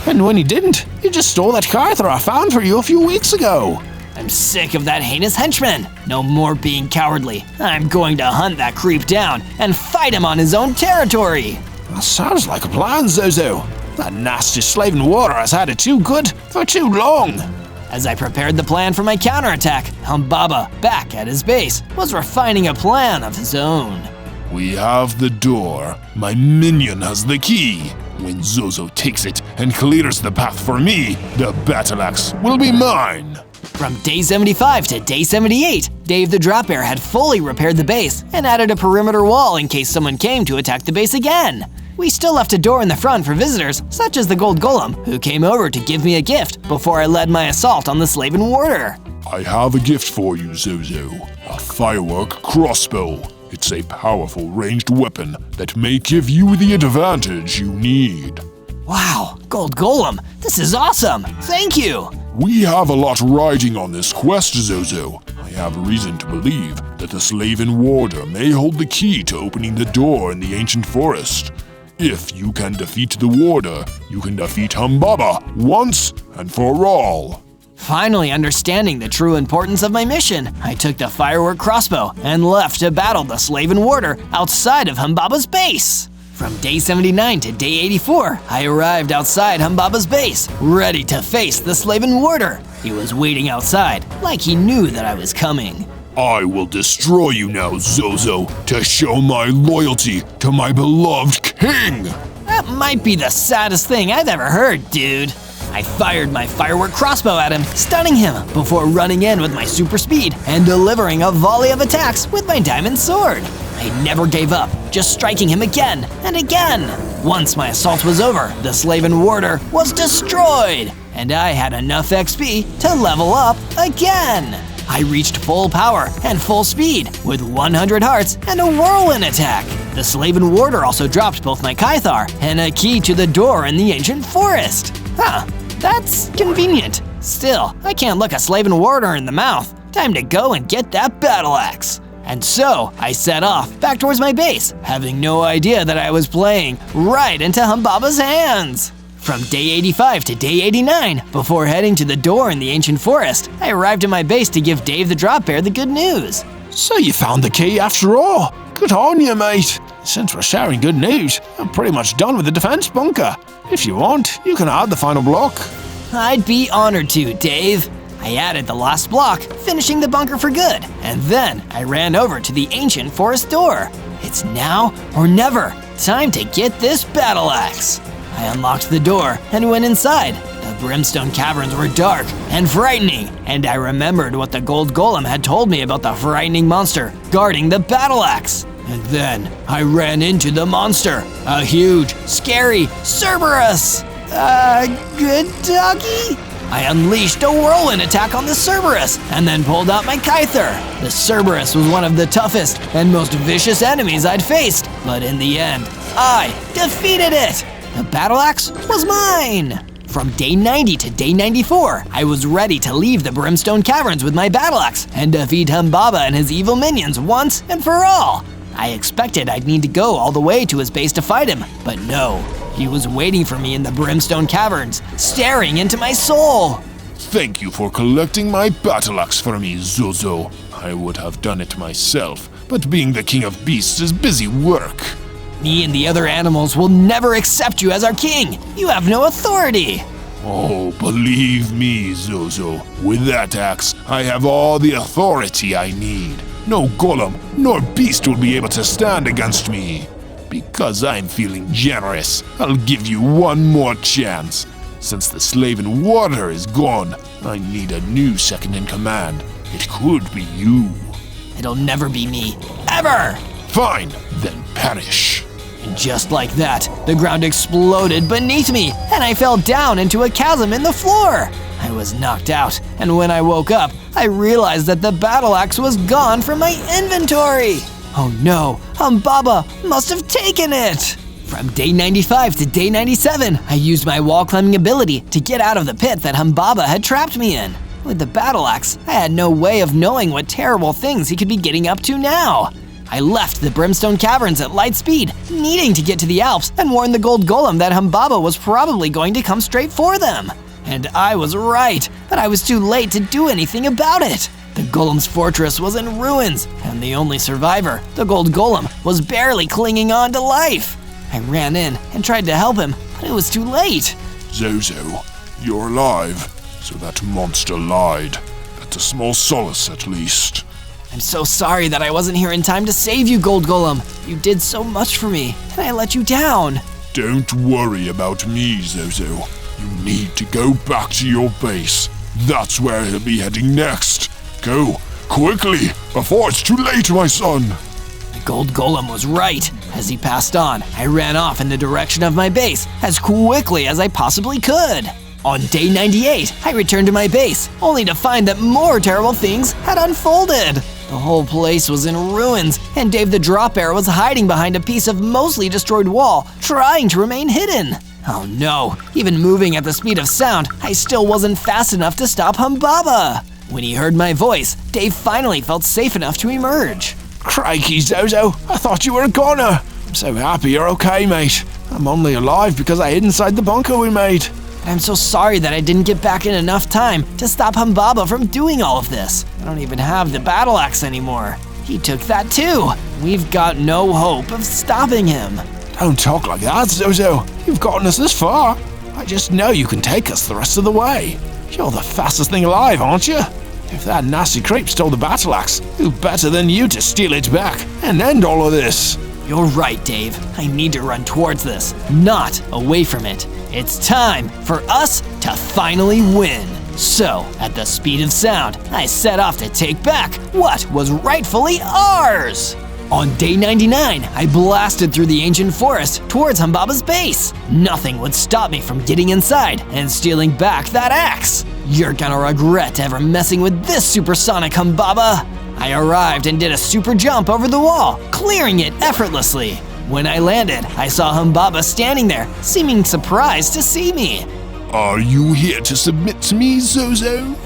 And when he didn't, he just stole that Carther I found for you a few weeks ago. I'm sick of that heinous henchman. No more being cowardly. I'm going to hunt that creep down and fight him on his own territory. That sounds like a plan, Zozo. That nasty Slaven Warder has had it too good for too long. As I prepared the plan for my counterattack, Humbaba, back at his base, was refining a plan of his own. We have the door. My minion has the key. When Zozo takes it and clears the path for me, the battle axe will be mine. From day 75 to day 78, Dave the Drop Bear had fully repaired the base and added a perimeter wall in case someone came to attack the base again. We still left a door in the front for visitors, such as the Gold Golem, who came over to give me a gift before I led my assault on the Slaven Warder. I have a gift for you, Zozo. A firework crossbow. It's a powerful ranged weapon that may give you the advantage you need. Wow, Gold Golem, this is awesome! Thank you! We have a lot riding on this quest, Zozo. I have reason to believe that the Slaven Warder may hold the key to opening the door in the ancient forest. If you can defeat the warder, you can defeat Humbaba once and for all. Finally understanding the true importance of my mission, I took the firework crossbow and left to battle the Slaven warder outside of Humbaba's base. From day 79 to day 84, I arrived outside Humbaba's base, ready to face the Slaven warder. He was waiting outside, like he knew that I was coming. I will destroy you now, Zozo, to show my loyalty to my beloved king! That might be the saddest thing I've ever heard, dude. I fired my firework crossbow at him, stunning him before running in with my super speed and delivering a volley of attacks with my diamond sword. I never gave up, just striking him again and again. Once my assault was over, the Slaven warder was destroyed, and I had enough XP to level up again. I reached full power and full speed with 100 hearts and a whirlwind attack. The Slaven warder also dropped both my Kythar and a key to the door in the ancient forest. Huh, that's convenient. Still, I can't look a Slaven warder in the mouth. Time to go and get that battle axe. And so, I set off back towards my base, having no idea that I was playing right into Humbaba's hands. From day 85 to day 89, before heading to the door in the ancient forest, I arrived at my base to give Dave the Drop Bear the good news. So you found the key after all. Good on you, mate. Since we're sharing good news, I'm pretty much done with the defense bunker. If you want, you can add the final block. I'd be honored to, Dave. I added the last block, finishing the bunker for good, and then I ran over to the ancient forest door. It's now or never. Time to get this battle axe. I unlocked the door and went inside. The brimstone caverns were dark and frightening, and I remembered what the gold golem had told me about the frightening monster guarding the battle axe. And then I ran into the monster, a huge, scary Cerberus. Good doggy? I unleashed a whirlwind attack on the Cerberus and then pulled out my Kythar. The Cerberus was one of the toughest and most vicious enemies I'd faced, but in the end, I defeated it. The battle axe was mine! From day 90 to day 94, I was ready to leave the Brimstone Caverns with my battle axe and defeat Humbaba and his evil minions once and for all. I expected I'd need to go all the way to his base to fight him, but no. He was waiting for me in the Brimstone Caverns, staring into my soul. Thank you for collecting my battle axe for me, Zozo. I would have done it myself, but being the king of beasts is busy work. Me and the other animals will never accept you as our king. You have no authority. Oh, believe me, Zozo. With that axe, I have all the authority I need. No golem nor beast will be able to stand against me. Because I'm feeling generous, I'll give you one more chance. Since the Slaven warder is gone, I need a new second in command. It could be you. It'll never be me. Ever! Fine, then perish. And just like that, the ground exploded beneath me, and I fell down into a chasm in the floor. I was knocked out, and when I woke up, I realized that the battle axe was gone from my inventory. Oh no, Humbaba must have taken it. From day 95 to day 97, I used my wall climbing ability to get out of the pit that Humbaba had trapped me in. With the battle axe, I had no way of knowing what terrible things he could be getting up to now. I left the Brimstone Caverns at light speed, needing to get to the Alps and warn the gold golem that Humbaba was probably going to come straight for them. And I was right, but I was too late to do anything about it. The golem's fortress was in ruins, and the only survivor, the gold golem, was barely clinging on to life. I ran in and tried to help him, but it was too late. Zozo, you're alive, so that monster lied. That's a small solace, at least. I'm so sorry that I wasn't here in time to save you, Gold Golem. You did so much for me, and I let you down. Don't worry about me, Zozo. You need to go back to your base. That's where he'll be heading next. Go, quickly, before it's too late, my son. The Gold Golem was right. As he passed on, I ran off in the direction of my base as quickly as I possibly could. On day 98, I returned to my base, only to find that more terrible things had unfolded. The whole place was in ruins, and Dave the Drop Bear was hiding behind a piece of mostly destroyed wall, trying to remain hidden. Oh no, even moving at the speed of sound, I still wasn't fast enough to stop Humbaba. When he heard my voice, Dave finally felt safe enough to emerge. Crikey, Zozo, I thought you were a goner. I'm so happy you're okay, mate. I'm only alive because I hid inside the bunker we made. I'm so sorry that I didn't get back in enough time to stop Humbaba from doing all of this. I don't even have the battle axe anymore. He took that too. We've got no hope of stopping him. Don't talk like that, Zozo. You've gotten us this far. I just know you can take us the rest of the way. You're the fastest thing alive, aren't you? If that nasty creep stole the battle axe, who better than you to steal it back and end all of this? You're right, Dave. I need to run towards this, not away from it. It's time for us to finally win. So, at the speed of sound, I set off to take back what was rightfully ours. On day 99, I blasted through the ancient forest towards Humbaba's base. Nothing would stop me from getting inside and stealing back that axe. You're gonna regret ever messing with this supersonic Humbaba. I arrived and did a super jump over the wall, clearing it effortlessly. When I landed, I saw Humbaba standing there, seeming surprised to see me. Are you here to submit to me, Zozo?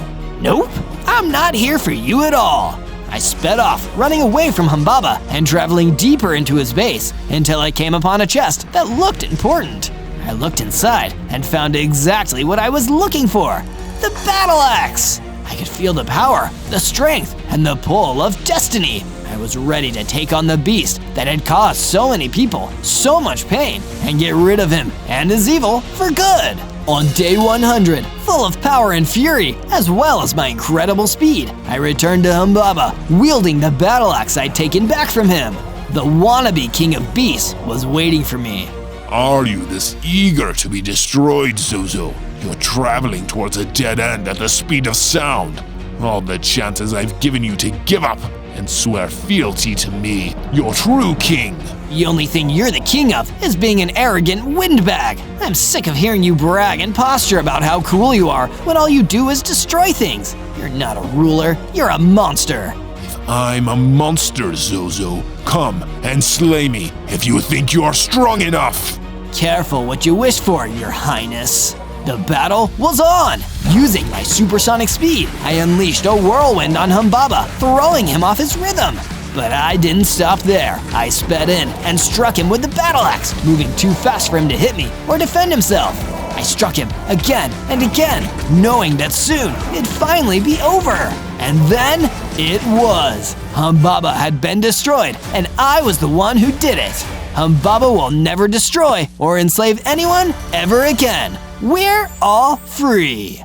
Nope, I'm not here for you at all. I sped off, running away from Humbaba and traveling deeper into his base until I came upon a chest that looked important. I looked inside and found exactly what I was looking for, the battle axe. I could feel the power, the strength, and the pull of destiny. I was ready to take on the beast that had caused so many people so much pain and get rid of him and his evil for good. On day 100, full of power and fury, as well as my incredible speed, I returned to Humbaba, wielding the battle axe I'd taken back from him. The wannabe king of beasts was waiting for me. Are you this eager to be destroyed, Zozo? You're traveling towards a dead end at the speed of sound. All the chances I've given you to give up and swear fealty to me, your true king. The only thing you're the king of is being an arrogant windbag. I'm sick of hearing you brag and posture about how cool you are when all you do is destroy things. You're not a ruler, you're a monster. If I'm a monster, Zozo, come and slay me if you think you are strong enough. Careful what you wish for, your highness. The battle was on! Using my supersonic speed, I unleashed a whirlwind on Humbaba, throwing him off his rhythm. But I didn't stop there. I sped in and struck him with the battle axe, moving too fast for him to hit me or defend himself. I struck him again and again, knowing that soon it'd finally be over. And then it was. Humbaba had been destroyed, and I was the one who did it. Humbaba will never destroy or enslave anyone ever again. We're all free.